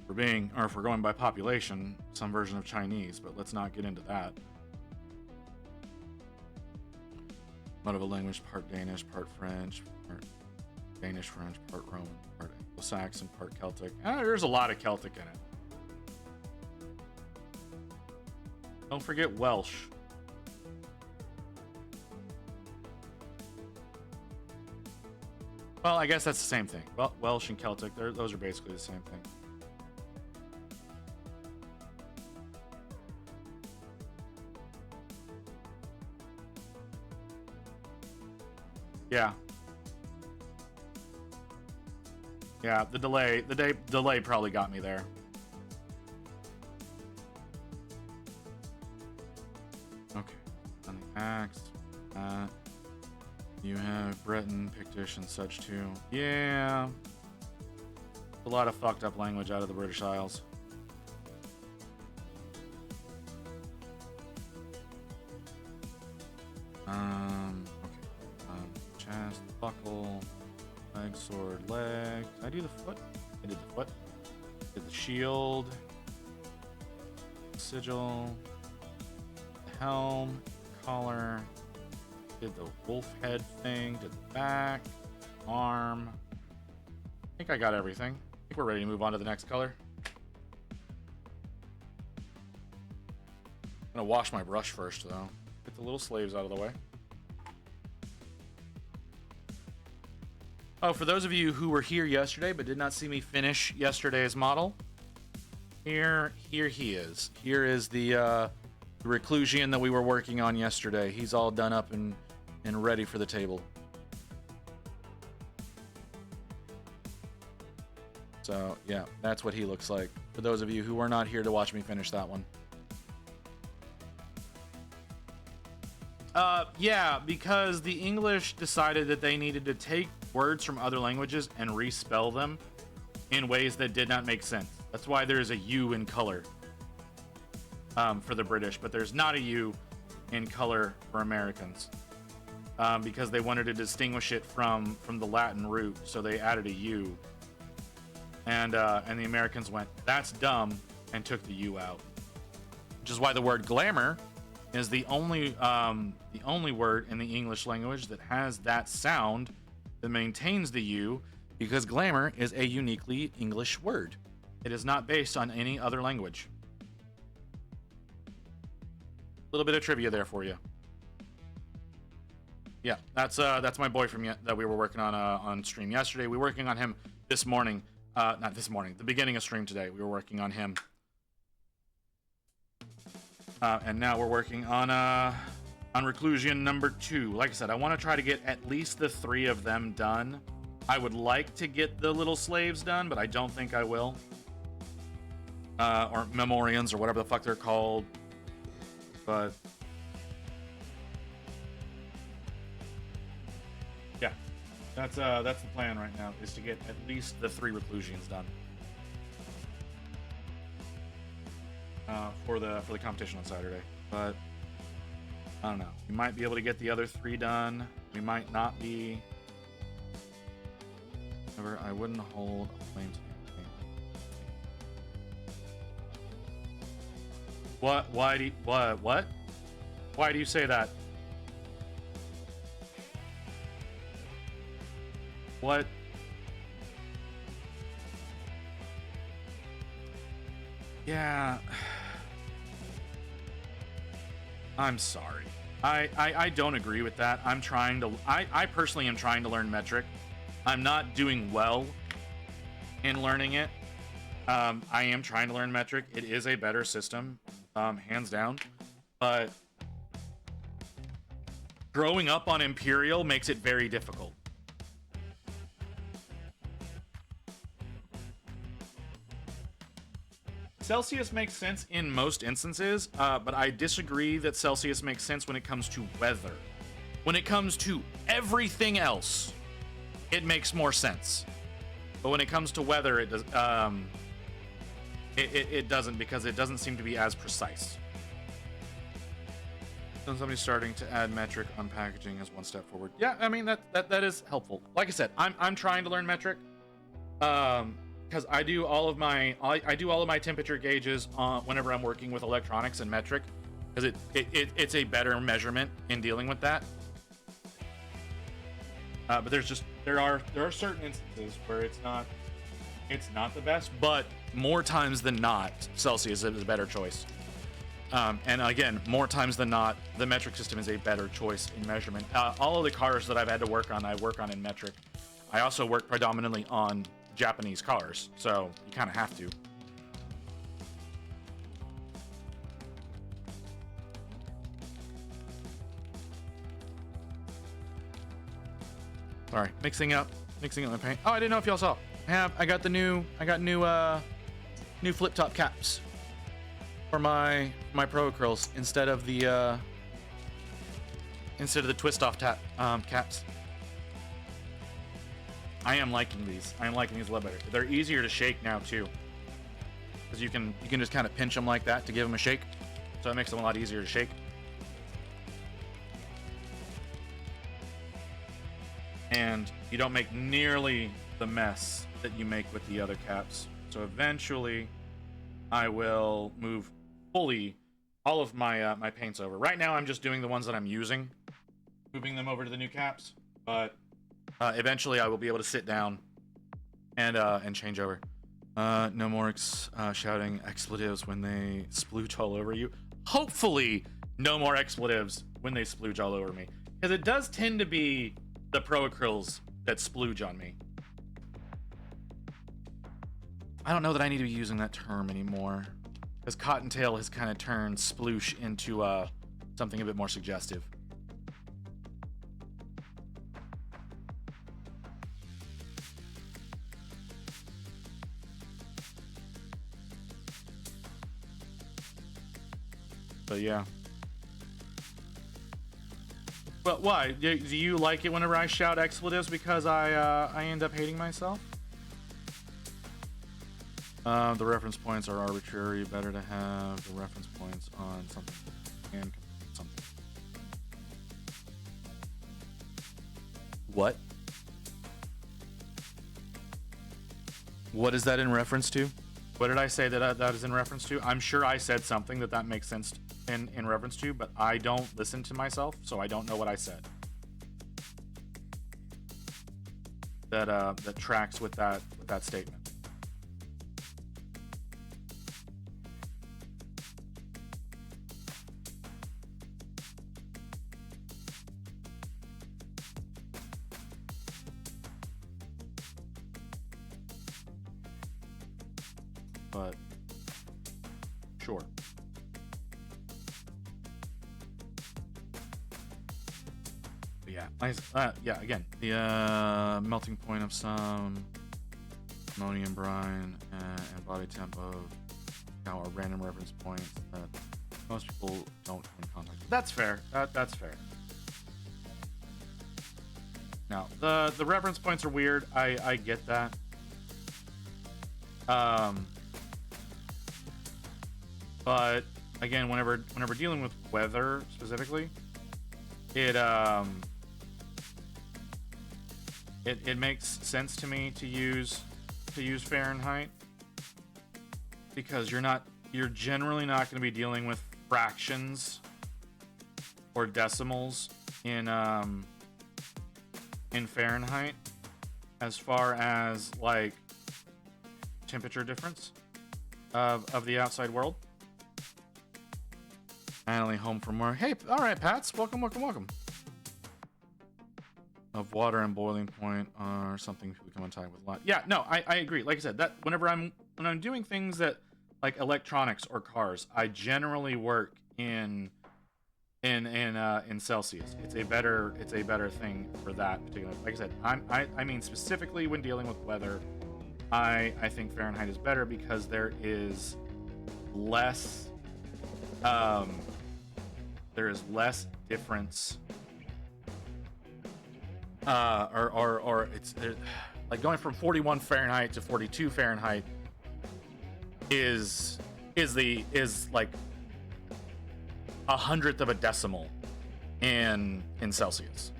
if we're going by population, some version of Chinese, but let's not get into that. What of a language, part Danish, part French, part Danish, French, part Roman, part Anglo-Saxon, part Celtic. There's a lot of Celtic in it. Don't forget Welsh. Well, I guess that's the same thing. Well, Welsh and Celtic, those are basically the same thing. Yeah. Yeah, the delay probably got me there. Okay. On the axe. You have Breton, Pictish, and such too. Yeah. A lot of fucked up language out of the British Isles. Okay. Chest, buckle, leg, sword, leg. Did I do the foot? I did the foot. Did the shield. Sigil. The helm. Collar. Did the wolf head thing. Did the back. Arm. I think I got everything. I think we're ready to move on to the next color. I'm gonna wash my brush first, though. Get the little slaves out of the way. Oh, for those of you who were here yesterday but did not see me finish yesterday's model, here he is. Here is the Reclusian that we were working on yesterday. He's all done up and ready for the table. So, yeah, that's what he looks like. For those of you who were not here to watch me finish that one. Yeah, because the English decided that they needed to take words from other languages and respell them in ways that did not make sense. That's why there's a U in color for the British, but there's not a U in color for Americans because they wanted to distinguish it from the Latin root, so they added a U. And the Americans went, that's dumb, and took the U out. Which is why the word glamour is the only word in the English language that has that sound that maintains the U, because glamour is a uniquely English word. It is not based on any other language. A little bit of trivia there for you. Yeah, that's my boy from that we were working on stream yesterday. We were working on him this morning. Not this morning, the beginning of stream today. We were working on him. And now we're working on Reclusian number 2. Like I said, I want to try to get at least the 3 of them done. I would like to get the little slaves done, but I don't think I will. Or Memorians, or whatever the fuck they're called. But yeah, that's the plan right now, is to get at least the 3 Reclusians done. For the competition on Saturday, but I don't know. We might be able to get the other 3 done. We might not be. However, I wouldn't hold a flame to anything. What? Why do you, what? Why do you say that? What? Yeah. I'm sorry. I don't agree with that. I personally am trying to learn metric. I'm not doing well in learning it. I am trying to learn metric. It is a better system, hands down. But growing up on Imperial makes it very difficult. Celsius makes sense in most instances, but I disagree that Celsius makes sense when it comes to weather. When it comes to everything else, it makes more sense. But when it comes to weather, it does. It doesn't, because it doesn't seem to be as precise. So somebody's starting to add metric on packaging as one step forward. Yeah, I mean that is helpful. Like I said, I'm trying to learn metric. Because I do all of my temperature gauges whenever I'm working with electronics and metric, because it's a better measurement in dealing with that. But there are certain instances where it's not the best, but more times than not, Celsius is a better choice. And again, more times than not, the metric system is a better choice in measurement. All of the cars that I've had to work on, I work on in metric. I also work predominantly on Japanese cars, so you kind of have to. Sorry, mixing up my paint. Oh, I didn't know if y'all saw. I got new flip top caps for my Pro Acryls instead of the instead of the twist off caps. I am liking these. I am liking these a little better. They're easier to shake now too, because you can just kind of pinch them like that to give them a shake, so it makes them a lot easier to shake. And you don't make nearly the mess that you make with the other caps. So eventually, I will move fully all of my my paints over. Right now, I'm just doing the ones that I'm using, moving them over to the new caps. But eventually, I will be able to sit down and change over. No more shouting expletives when they splooge all over you. Hopefully, no more expletives when they splooge all over me, because it does tend to be the pro acryls that splooge on me. I don't know that I need to be using that term anymore, because Cottontail has kind of turned sploosh into something a bit more suggestive. But yeah. But why? Do you like it whenever I shout expletives because I end up hating myself? The reference points are arbitrary. Better to have the reference points on something and something. What? What is that in reference to? What did I say that is in reference to? I'm sure I said something that makes sense in reference to, but I don't listen to myself, so I don't know what I said. That tracks with that statement. But sure. But yeah, nice. Yeah, again, the melting point of some ammonium brine and body temp of now are random reference points that most people don't come in contact with. That's fair. That's fair. Now, the reference points are weird. I get that. But again, whenever dealing with weather specifically, it makes sense to me to use Fahrenheit, because you're generally not going to be dealing with fractions or decimals in Fahrenheit as far as like temperature difference of the outside world. Finally home from work. Hey, all right, Pats. Welcome. Of water and boiling point are something we come in contact with a lot. Yeah, no, I agree. Like I said, that when I'm doing things that like electronics or cars, I generally work in Celsius. It's a better thing for that particular. Like I said, I mean specifically when dealing with weather, I think Fahrenheit is better because there is less difference, or it's like going from 41 Fahrenheit to 42 Fahrenheit is like 1/100th of a decimal in Celsius.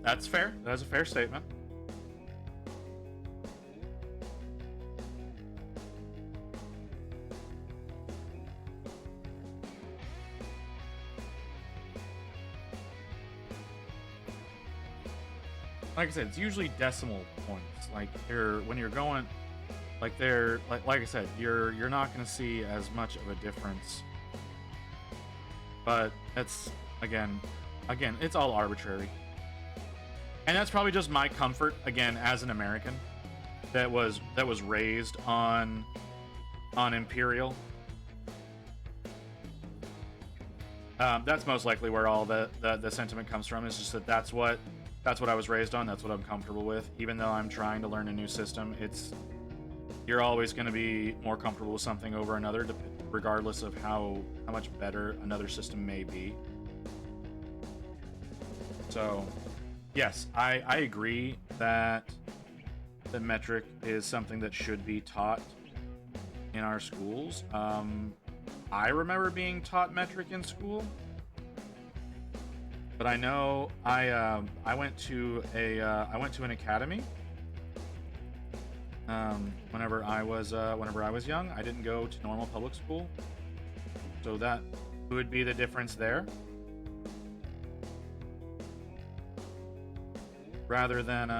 That's fair. That's a fair statement. Like I said, it's usually decimal points. Like when you're going, like I said, you're not going to see as much of a difference. But that's again, it's all arbitrary. And that's probably just my comfort, again, as an American that was raised on Imperial. That's most likely where all the sentiment comes from. Is just that's what I was raised on. That's what I'm comfortable with. Even though I'm trying to learn a new system, you're always going to be more comfortable with something over another, regardless of how much better another system may be. So, yes, I agree that the metric is something that should be taught in our schools. I remember being taught metric in school, but I know I went to an academy. Whenever I was young, I didn't go to normal public school, so that would be the difference there. Rather than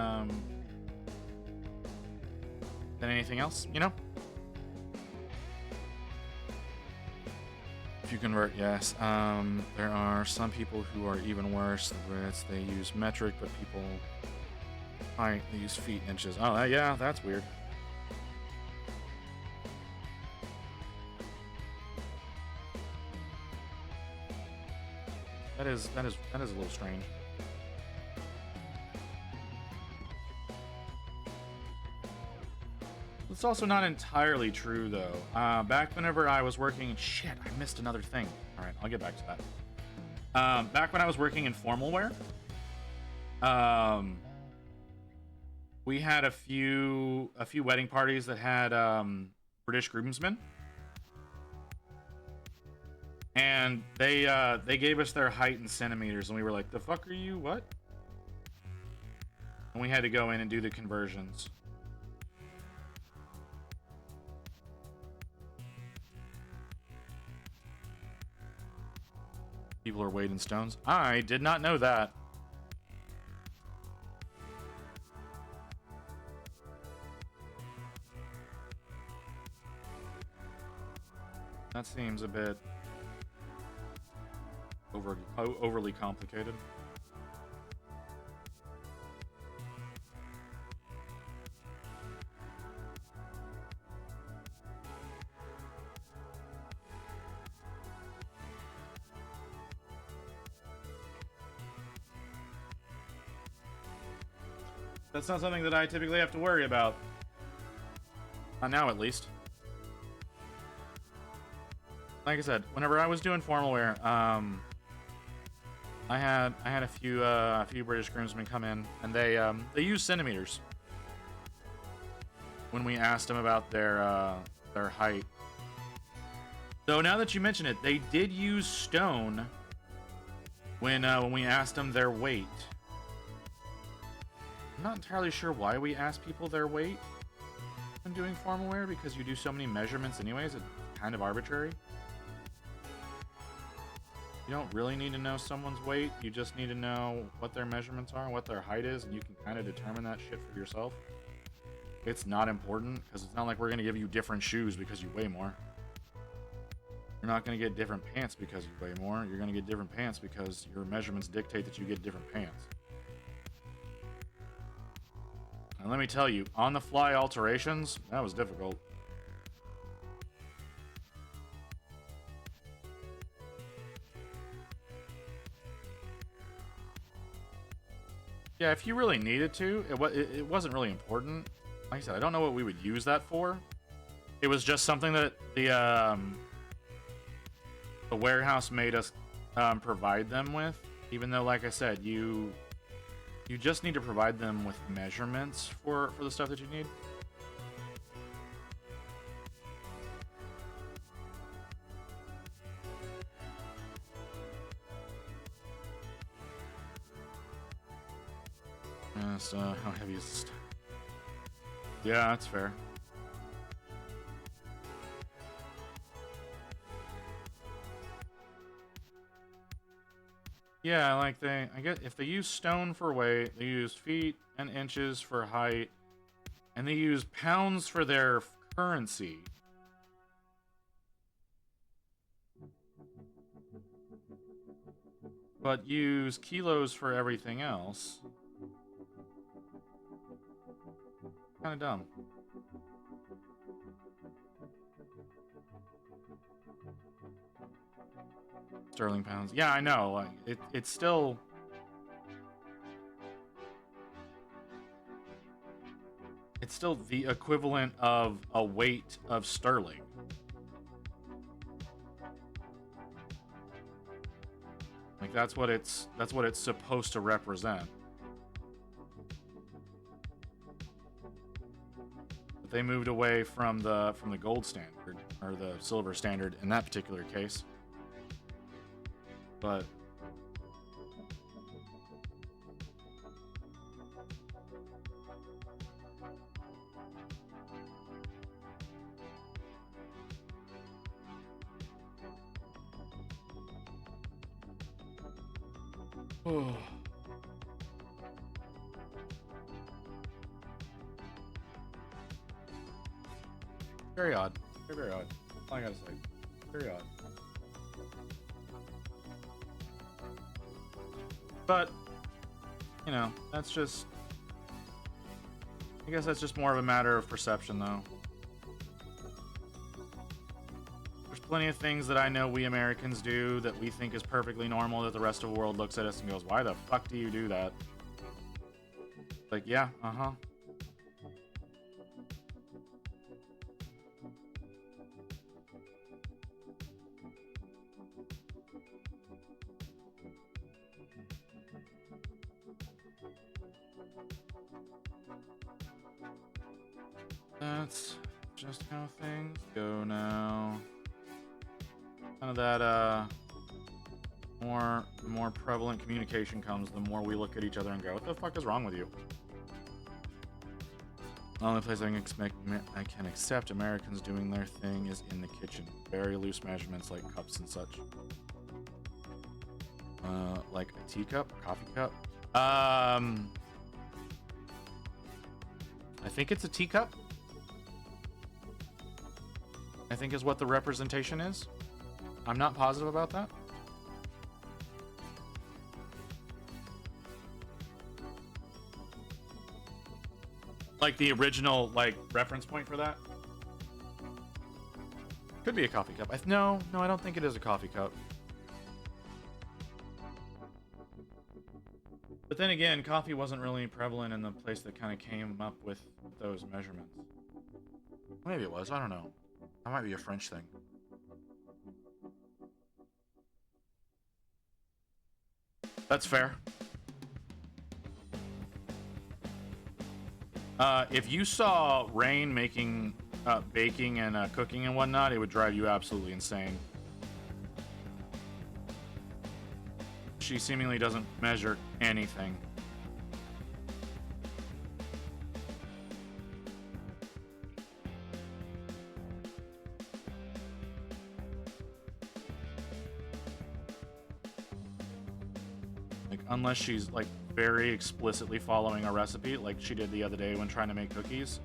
anything else, you know. If you convert, yes. There are some people who are even worse. They use metric, but people they use feet, inches. Oh, yeah, that's weird. That is a little strange. It's also not entirely true, though. Back whenever I was working... Shit, I missed another thing. All right, I'll get back to that. Back when I was working in formal wear, we had a few wedding parties that had British groomsmen, and they gave us their height in centimeters, and we were like, "The fuck are you? What?" And we had to go in and do the conversions. People are weighed in stones. I did not know that. That seems a bit overly complicated. That's not something that I typically have to worry about. Not now, at least. Like I said, whenever I was doing formal wear, I had a few British groomsmen come in, and they use centimeters when we asked them about their height. So now that you mention it, they did use stone when we asked them their weight. I'm not entirely sure why we ask people their weight when doing formal wear, because you do so many measurements anyways, it's kind of arbitrary. You don't really need to know someone's weight, you just need to know what their measurements are and what their height is, and you can kind of determine that shit for yourself. It's not important, because it's not like we're going to give you different shoes because you weigh more. You're not going to get different pants because you weigh more, you're going to get different pants because your measurements dictate that you get different pants. And let me tell you, on-the-fly alterations, that was difficult. Yeah, if you really needed to, it wasn't really important. Like I said, I don't know what we would use that for. It was just something that the warehouse made us provide them with. Even though, like I said, you just need to provide them with measurements for the stuff that you need. How heavy is this? Yeah, that's fair. Yeah, like I get if they use stone for weight, they use feet and inches for height, and they use pounds for their currency. But use kilos for everything else. Kind of dumb. Sterling pounds. Yeah, I know. Like it's still. it's still the equivalent of a weight of sterling. Like that's what it's supposed to represent. But they moved away from the gold standard or the silver standard in that particular case. But oh. Very odd. Very, very odd. That's all I gotta say. Very odd. But, you know, that's just... I guess that's just more of a matter of perception, though. There's plenty of things that I know we Americans do that we think is perfectly normal that the rest of the world looks at us and goes, why the fuck do you do that? Like, yeah, uh-huh. That's just how things go now. Kind of that, more prevalent communication comes, the more we look at each other and go, what the fuck is wrong with you? The only place I can accept Americans doing their thing is in the kitchen. Very loose measurements like cups and such. Like a teacup, coffee cup. I think it's a teacup. I think is what the representation is. I'm not positive about that. Like the original reference point for that. Could be a coffee cup. No, I don't think it is a coffee cup. But then again, coffee wasn't really prevalent in the place that kind of came up with those measurements. Maybe it was. I don't know. That might be a French thing. That's fair. If you saw Rain making, baking and cooking and whatnot, it would drive you absolutely insane. She seemingly doesn't measure anything. Unless she's very explicitly following a recipe like she did the other day when trying to make cookies.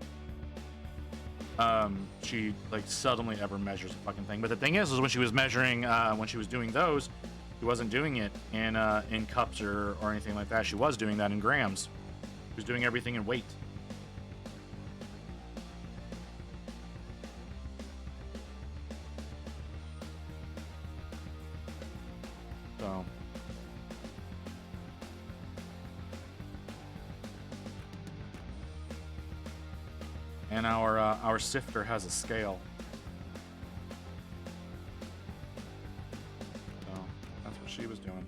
She suddenly ever measures a fucking thing. But the thing is when she was measuring, when she was doing those, she wasn't doing it in cups or anything like that. She was doing that in grams. She was doing everything in weight. So and our sifter has a scale. So that's what she was doing.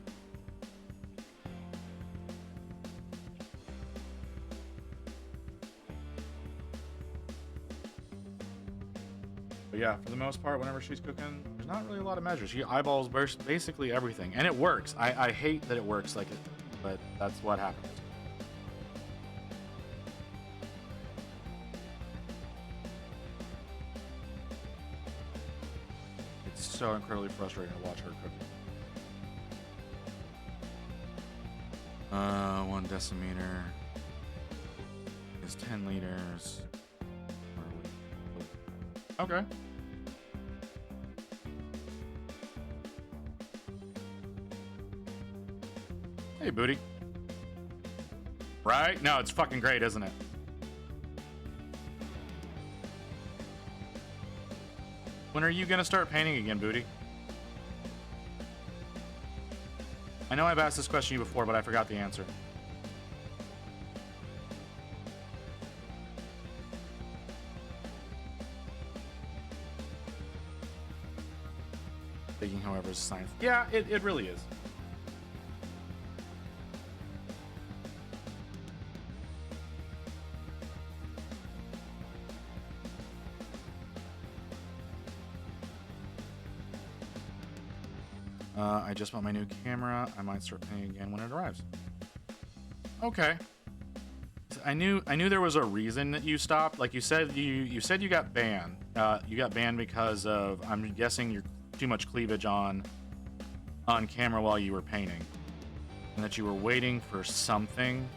But yeah, for the most part, whenever she's cooking, there's not really a lot of measures. She eyeballs basically everything, and it works. I hate that it works like it, but that's what happens. So incredibly frustrating to watch her cook. 1 decimeter is 10 liters. Okay. Hey, booty. Right? No, it's fucking great, isn't it? When are you gonna start painting again, Booty? I know I've asked this question to you before, but I forgot the answer. Taking however is a sign. Yeah, it really is. I just bought my new camera. I might start playing again when it arrives. Okay. I knew there was a reason that you stopped. Like you said, you said you got banned. You got banned because of, I'm guessing, you're too much cleavage on camera while you were painting, and that you were waiting for something.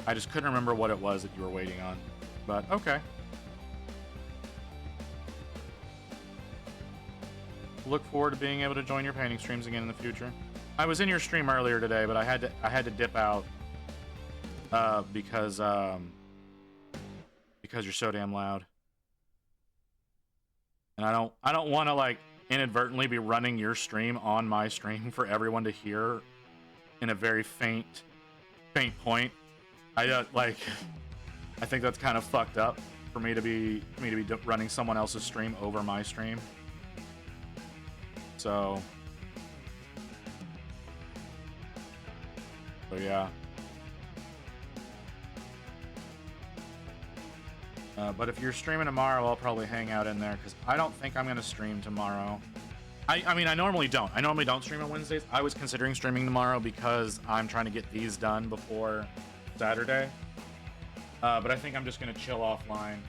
I just couldn't remember what it was that you were waiting on. But okay. Look forward to being able to join your painting streams again in the future. I was in your stream earlier today, but I had to dip out because you're so damn loud, and I don't want to like inadvertently be running your stream on my stream for everyone to hear in a very faint point. I think that's kind of fucked up for me to be running someone else's stream over my stream. So yeah. But if you're streaming tomorrow, I'll probably hang out in there, because I don't think I'm going to stream tomorrow. I mean, I normally don't. I normally don't stream on Wednesdays. I was considering streaming tomorrow because I'm trying to get these done before Saturday. But I think I'm just going to chill offline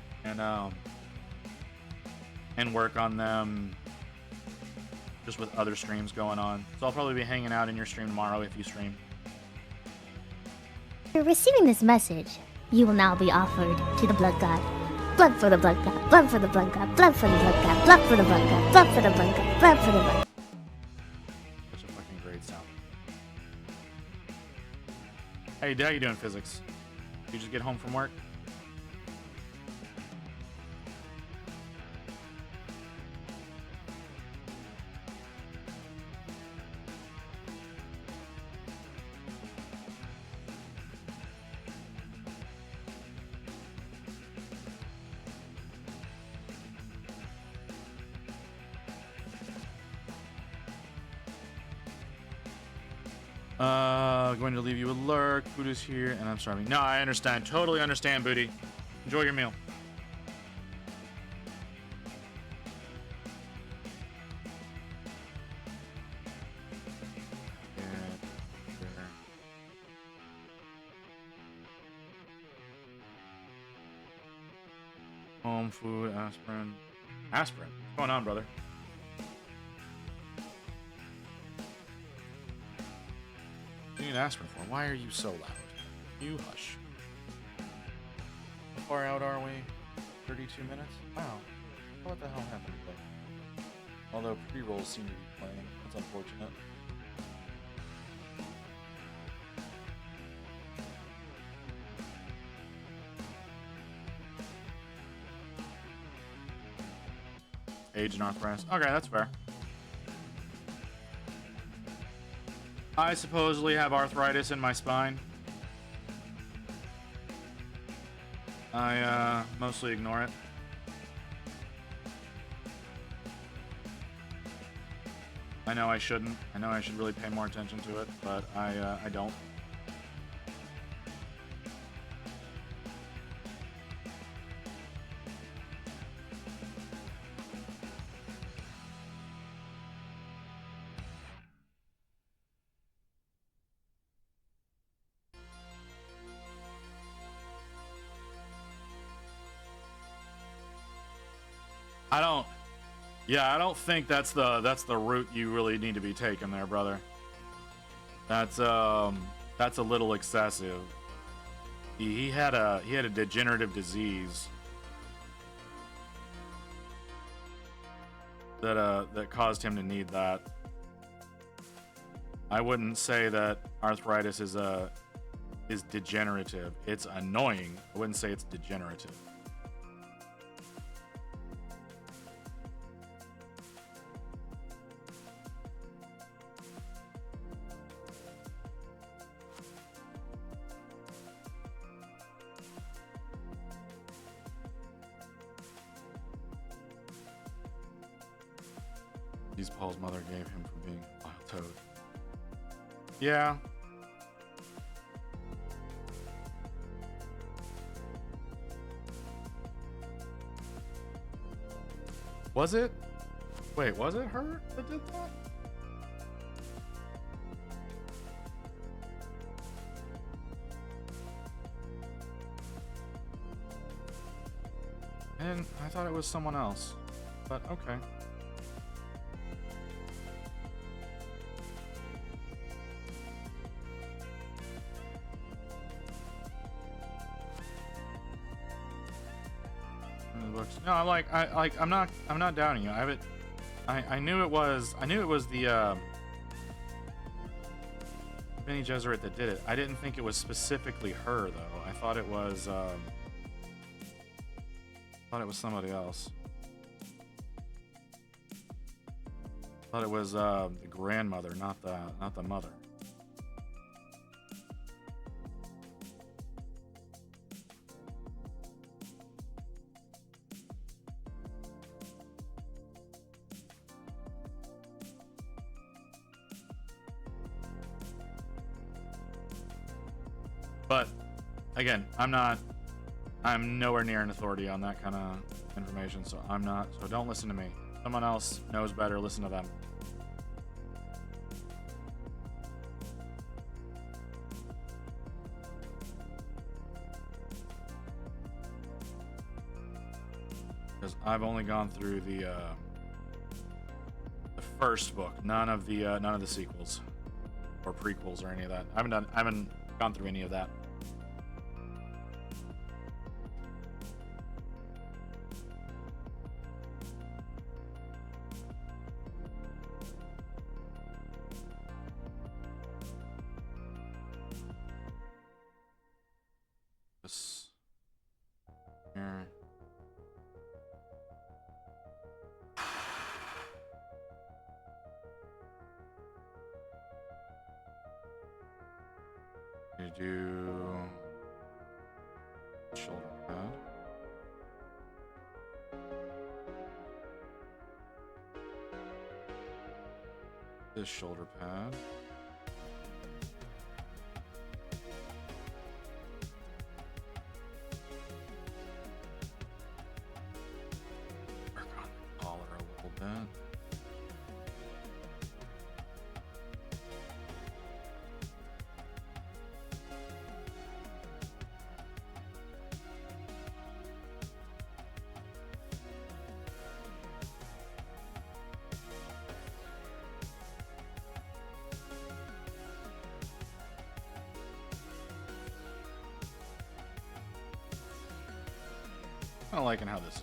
and work on them just with other streams going on. So I'll probably be hanging out in your stream tomorrow if you stream. After receiving this message, you will now be offered to the Blood God. Blood for the Blood God, blood for the Blood God, blood for the Blood God, blood for the Blood God, blood for the Blood God, blood for the Blood God. Such a fucking great sound. Hey, how you doing, Physics? You just get home from work? Going to leave you a lurk. Food is here, and I'm starving. No, I understand. Totally understand, Booty. Enjoy your meal. Home food, aspirin. Aspirin? What's going on, brother? What do you need aspirin for? Why are you so loud? You hush. How far out are we? 32 minutes? Wow. What the hell happened today? Although pre-rolls seem to be playing. That's unfortunate. Age and arthritis. Okay, that's fair. I supposedly have arthritis in my spine. I mostly ignore it. I know I shouldn't. I know I should really pay more attention to it, but I don't. I don't think that's the route you really need to be taking there, brother. That's a little excessive. He had a degenerative disease that caused him to need that. I wouldn't say that arthritis is degenerative. It's annoying. I wouldn't say it's degenerative. These Paul's mother gave him for being a wild toad. Yeah. Was it? Wait, was it her that did that? And I thought it was someone else, but okay. No, I'm not doubting you. I knew it was the Bene Gesserit that did it. I didn't think it was specifically her though. I thought it was somebody else. I thought it was the grandmother, not the mother. But again, I'm nowhere near an authority on that kind of information, so I'm not. So don't listen to me. Someone else knows better. Listen to them. Because I've only gone through the first book, none of the sequels or prequels or any of that. I haven't gone through any of that. This here. You do shoulder pad. This shoulder pad. Work on the collar a little bit. Kind of liking how this is.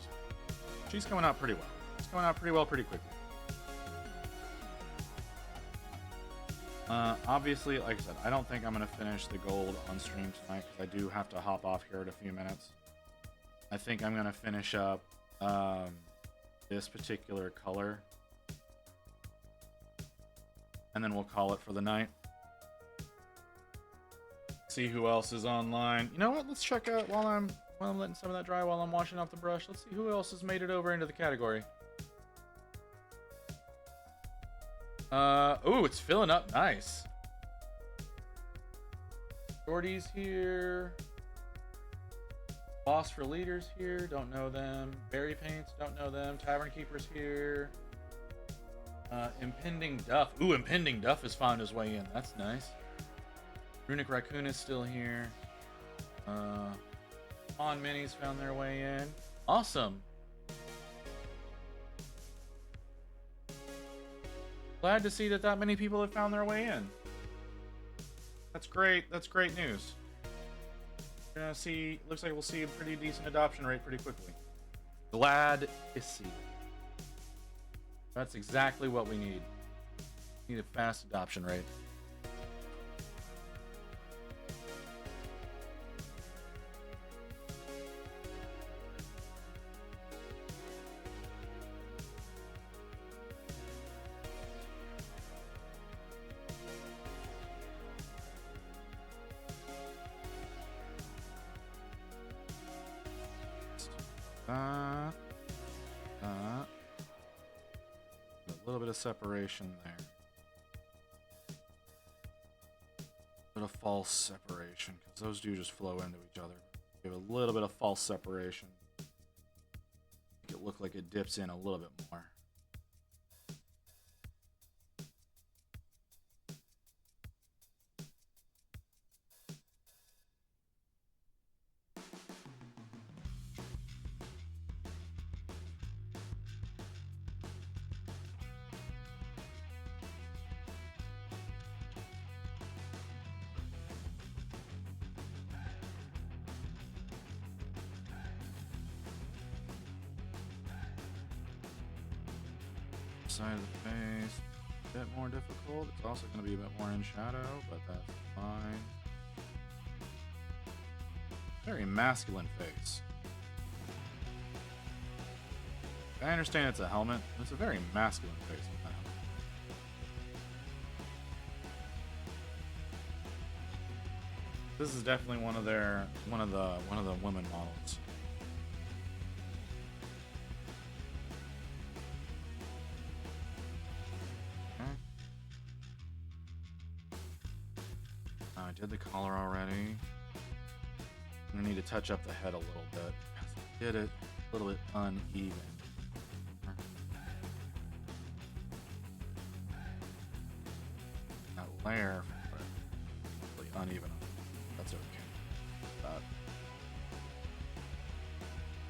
She's coming out pretty well. It's coming out pretty well pretty quickly. Obviously, like I said, I don't think I'm going to finish the gold on stream tonight because I do have to hop off here in a few minutes. I think I'm going to finish up this particular color. And then we'll call it for the night. See who else is online. You know what? Let's check out while I'm letting some of that dry while I'm washing off the brush. Let's see who else has made it over into the category. Ooh, it's filling up nice. Shorty's here. Boss for Leaders here, don't know them. Berry Paints, don't know them. Tavern Keeper's here. Impending Duff. Ooh, Impending Duff has found his way in. That's nice. Runic Raccoon is still here. On Minis found their way in. Awesome. Glad to see that many people have found their way in. That's great. That's great news. We're gonna see. Looks like we'll see a pretty decent adoption rate pretty quickly. Glad to see. That's exactly what we need. We need a fast adoption rate. A little bit of separation there. Bit of false separation, because those do just flow into each other. Give a little bit of false separation. Make it look like it dips in a little bit more. Side of the face, a bit more difficult. It's also going to be a bit more in shadow, but that's fine. Very masculine face. I understand it's a helmet, but it's a very masculine face with that helmet. This is definitely one of the women models. I did the collar already. I'm gonna need to touch up the head a little bit. I did it a little bit uneven. That layer, really uneven. That's okay.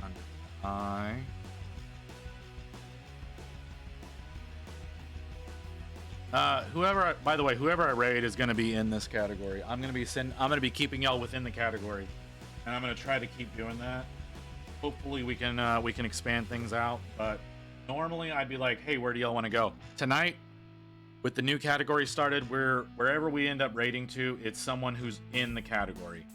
Under the eye. By the way, whoever I raid is going to be in this category. I'm going to be keeping y'all within the category, and I'm going to try to keep doing that. Hopefully, we can expand things out. But normally, I'd be like, hey, where do y'all want to go tonight? With the new category started, wherever we end up raiding to, it's someone who's in the category.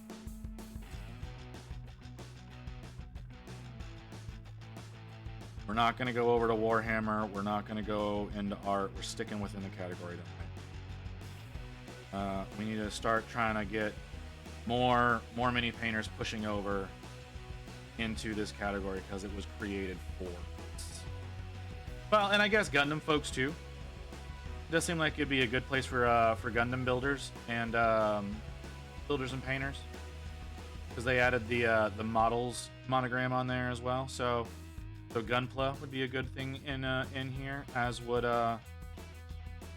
We're not going to go over to Warhammer. We're not going to go into art. We're sticking within the category tonight. We need to start trying to get more mini painters pushing over into this category because it was created for us. Well, and I guess Gundam folks too. It does seem like it'd be a good place for Gundam builders and builders and painters because they added the models monogram on there as well. So Gunpla would be a good thing in here, as would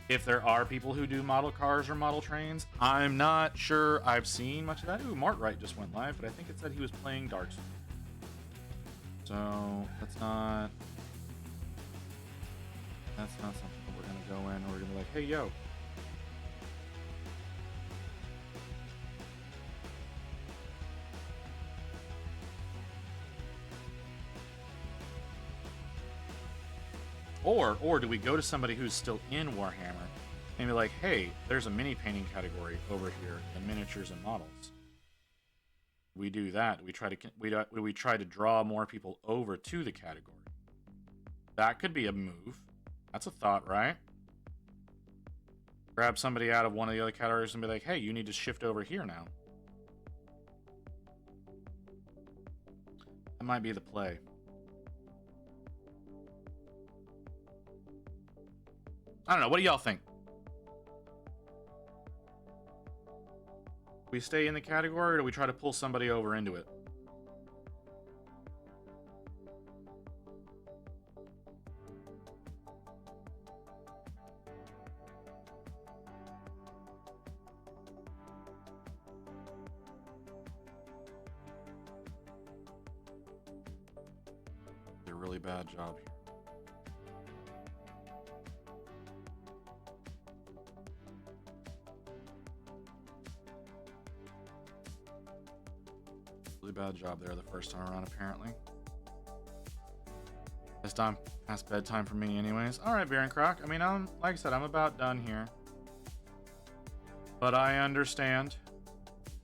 if there are people who do model cars or model trains. I'm not sure I've seen much of that. Ooh, Martwright just went live, but I think it said he was playing Dark Souls. So that's not something we're gonna go in. We're gonna be like, hey yo. Or do we go to somebody who's still in Warhammer and be like, hey, there's a mini painting category over here in miniatures and models. We do that. We try to draw more people over to the category. That could be a move. That's a thought, right? Grab somebody out of one of the other categories and be like, hey, you need to shift over here now. That might be the play. I don't know. What do y'all think? We stay in the category, or do we try to pull somebody over into it? Did a really bad job here. Really bad job there the first time around, apparently. This time past bedtime for me anyways. Alright, Baron Croc. I mean, like I said, I'm about done here. But I understand.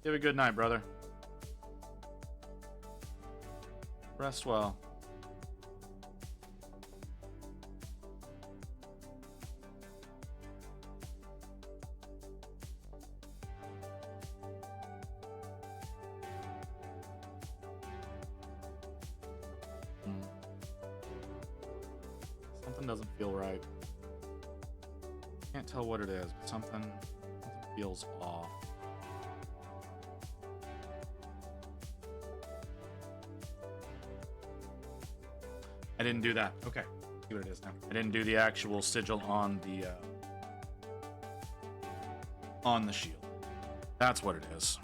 You have a good night, brother. Rest well. Something doesn't feel right. Can't tell what it is, but something feels off. I didn't do that. Okay, see what it is now. I didn't do the actual sigil on the shield. That's what it is.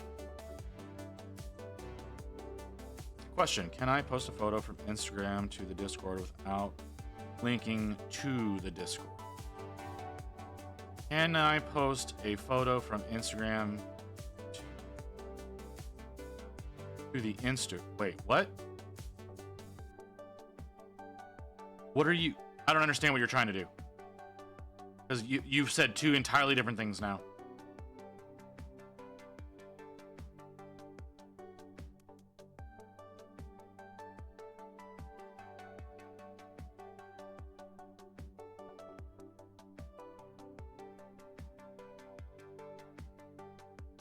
Question: can I post a photo from Instagram to the Discord without linking to the Discord? Can I post a photo from Instagram to the Insta? Wait, what? What are you? I don't understand what you're trying to do. Because you've said two entirely different things now.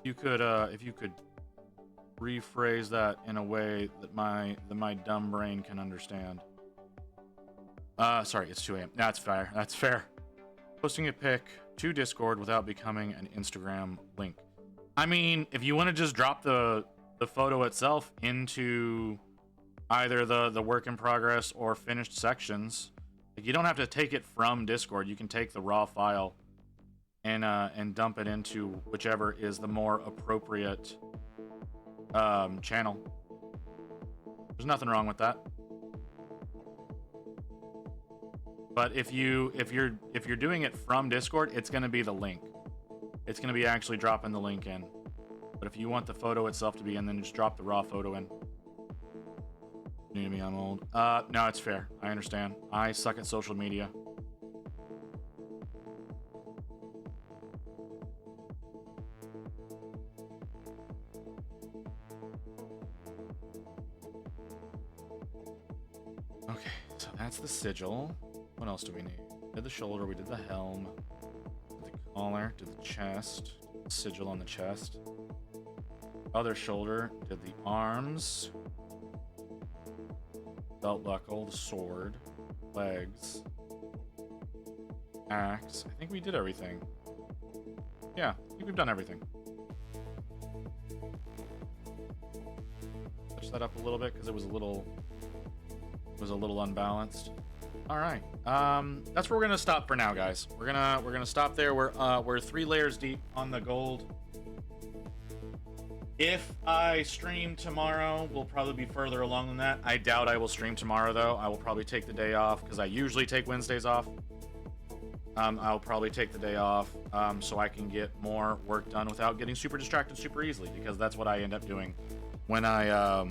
You could, if you could rephrase that in a way that my dumb brain can understand. Sorry, it's 2 a.m. That's fair. That's fair. Posting a pic to Discord without becoming an Instagram link. I mean, if you want to just drop the photo itself into either the work in progress or finished sections, like, you don't have to take it from Discord. You can take the raw file and dump it into whichever is the more appropriate channel. There's nothing wrong with that. But if you're doing it from Discord, it's going to be the link. It's going to be actually dropping the link in. But if you want the photo itself to be in, then just drop the raw photo in. New to me, I'm old. No, it's fair. I understand. I suck at social media. Okay, so that's the sigil. What else do we need? We did the shoulder, we did the helm, did the collar, did the chest, sigil on the chest. Other shoulder, did the arms, belt buckle, the sword, legs, axe. I think we did everything. Yeah, I think we've done everything. Touch that up a little bit because it was a little unbalanced. All right, that's where we're gonna stop for now, guys. We're gonna stop there. We're 3 layers deep on the gold. If I stream tomorrow, we'll probably be further along than that. I doubt I will stream tomorrow, though. I will probably take the day off because I usually take Wednesdays off. I'll probably take the day off so I can get more work done without getting super distracted super easily, because that's what I end up doing when I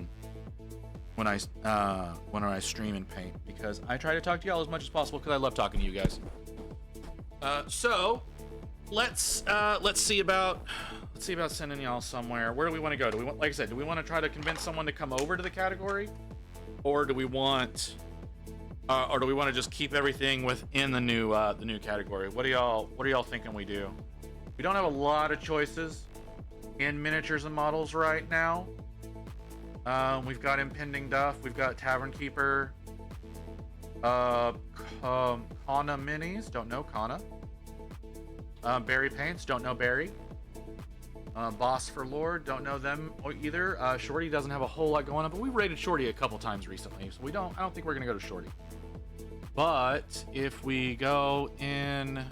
stream and paint, because I try to talk to y'all as much as possible because I love talking to you guys. So let's see about sending y'all somewhere. Where do we want to go? Do we want, like I said, do we want to try to convince someone to come over to the category, or do we want to just keep everything within the new category? What are y'all thinking we do? We don't have a lot of choices in miniatures and models right now. We've got Impending Duff, we've got Tavern Keeper, Kana Minis, don't know Kana. Barry Paints, don't know Barry. Boss for Lord, don't know them either. Shorty doesn't have a whole lot going on, but we rated Shorty a couple times recently, so I don't think we're gonna go to Shorty. But if we go in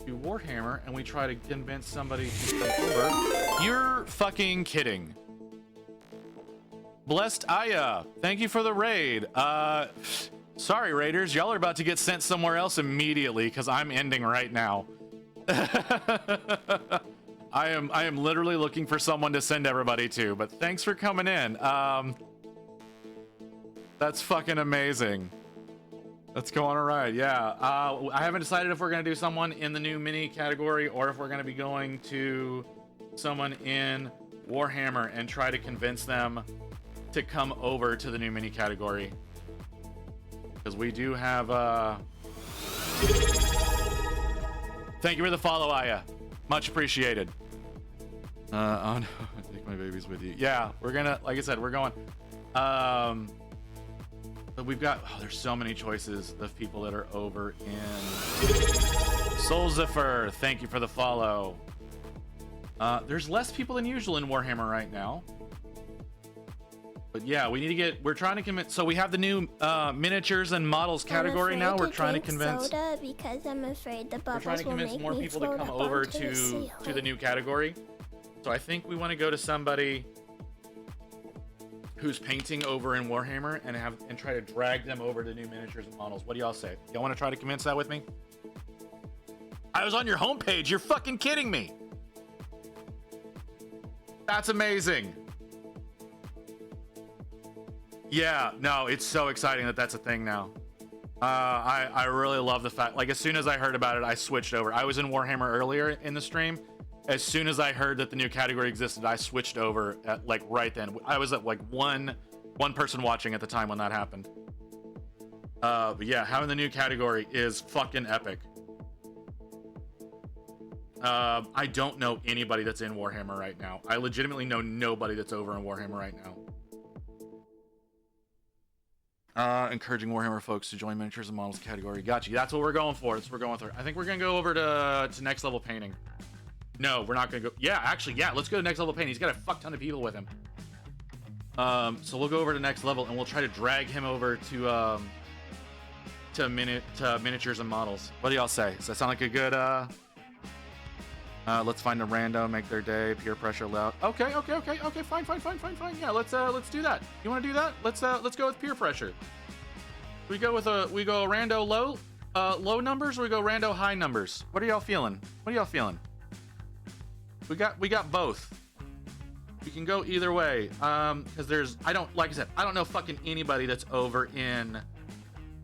to Warhammer and we try to convince somebody to come over, you're fucking kidding. Blessed Aya, thank you for the raid. Sorry, Raiders, y'all are about to get sent somewhere else immediately because I'm ending right now. I am literally looking for someone to send everybody to, but thanks for coming in. That's fucking amazing. That's going all right. Yeah. I haven't decided if we're gonna do someone in the new mini category or if we're gonna be going to someone in Warhammer and try to convince them to come over to the new mini category, because we do have thank you for the follow, Aya, much appreciated. Oh no, take my babies with you. Yeah, we're gonna, like I said, we're going. But we've got, there's so many choices of people that are over in Soulzifer, thank you for the follow. There's less people than usual in Warhammer right now. But yeah, we need to get, we're trying to convince, so we have the new miniatures and models category now. We're trying to convince, soda because I'm afraid the we're bubbles trying to will convince make more me people to float come up over onto the to ceiling. the new category. So I think we want to go to somebody who's painting over in Warhammer and try to drag them over to new miniatures and models. What do y'all say? Y'all want to try to convince that with me? I was on your homepage. You're fucking kidding me. That's amazing. Yeah, no, it's so exciting that that's a thing now. I really love the fact, like, as soon as I heard about it, I switched over. I was in Warhammer earlier in the stream. As soon as I heard that the new category existed, I switched over at, like, right then. I was at like one person watching at the time when that happened. But yeah, having the new category is fucking epic. I don't know anybody that's in Warhammer right now. I legitimately know nobody that's over in Warhammer right now. Encouraging Warhammer folks to join miniatures and models category. Gotcha. That's what we're going for. That's what we're going for. I think we're gonna go over to next level painting. No, we're not gonna go. Yeah, actually, yeah. Let's go to next level painting. He's got a fuck ton of people with him. So we'll go over to next level and we'll try to drag him over to miniatures and models. What do y'all say? Does that sound like a good? Let's find a rando, make their day, peer pressure loud. Okay, fine. Yeah, let's do that. You want to do that? Let's go with peer pressure. We go rando low numbers, or we go rando high numbers? What are y'all feeling? We got both. We can go either way. Because I don't know fucking anybody that's over in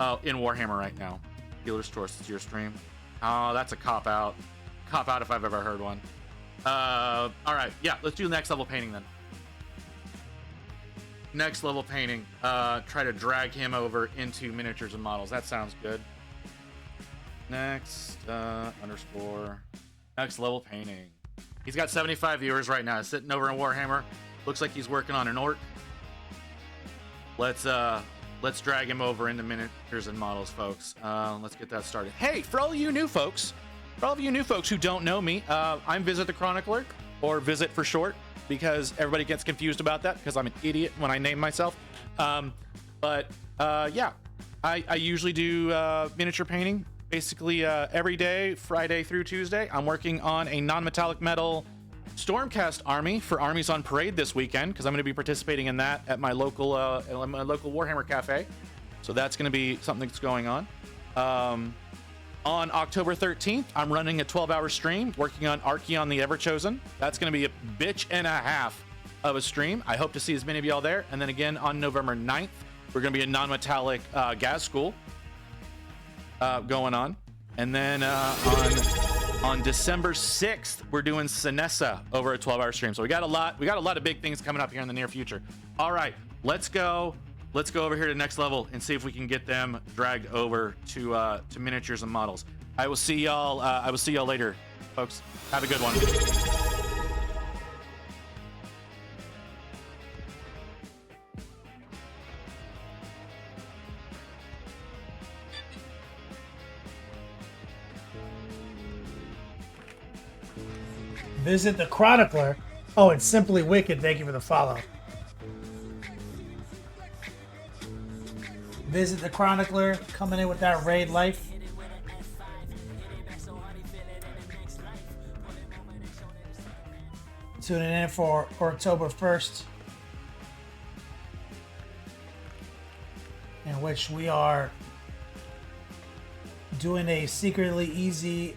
Warhammer right now. Dealer's Choice, it's your stream. Oh, that's a cop out if I've ever heard one. All right, yeah, let's do next level painting then. Next level painting. Try to drag him over into miniatures and models. That sounds good. Next underscore next level painting. He's got 75 viewers right now. He's sitting over in Warhammer. Looks like he's working on an orc. Let's drag him over into miniatures and models, folks. Let's get that started. Hey, for all of you new folks who don't know me, I'm Visit the Chronicler, or Visit for short, because everybody gets confused about that because I'm an idiot when I name myself. Yeah, I usually do miniature painting basically every day, Friday through Tuesday. I'm working on a non-metallic metal Stormcast army for Armies on Parade this weekend because I'm going to be participating in that at my local Warhammer cafe. So that's going to be something that's going on. On October 13th, I'm running a 12-hour stream working on Archeon the Everchosen. That's going to be a bitch and a half of a stream. I hope to see as many of y'all there. And then again on November 9th, we're going to be a non-metallic Gaz School going on. And then on December 6th, we're doing Sinessa over a 12-hour stream. So we got a lot of big things coming up here in the near future. All right, let's go over here to next level and see if we can get them dragged over to miniatures and models. I will see y'all later, folks. Have a good one. Visit the Chronicler. Oh, it's Simply Wicked. Thank you for the follow. Visit the Chronicler, coming in with that raid life. Tuning in for October 1st, in which we are doing a secretly easy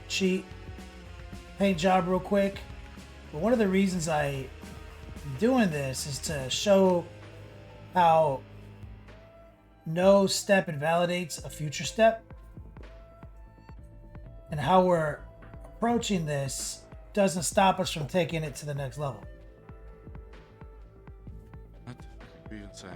cheat paint job real quick. But one of the reasons I'm doing this is to show how no step invalidates a future step, and how we're approaching this doesn't stop us from taking it to the next level. What are you saying?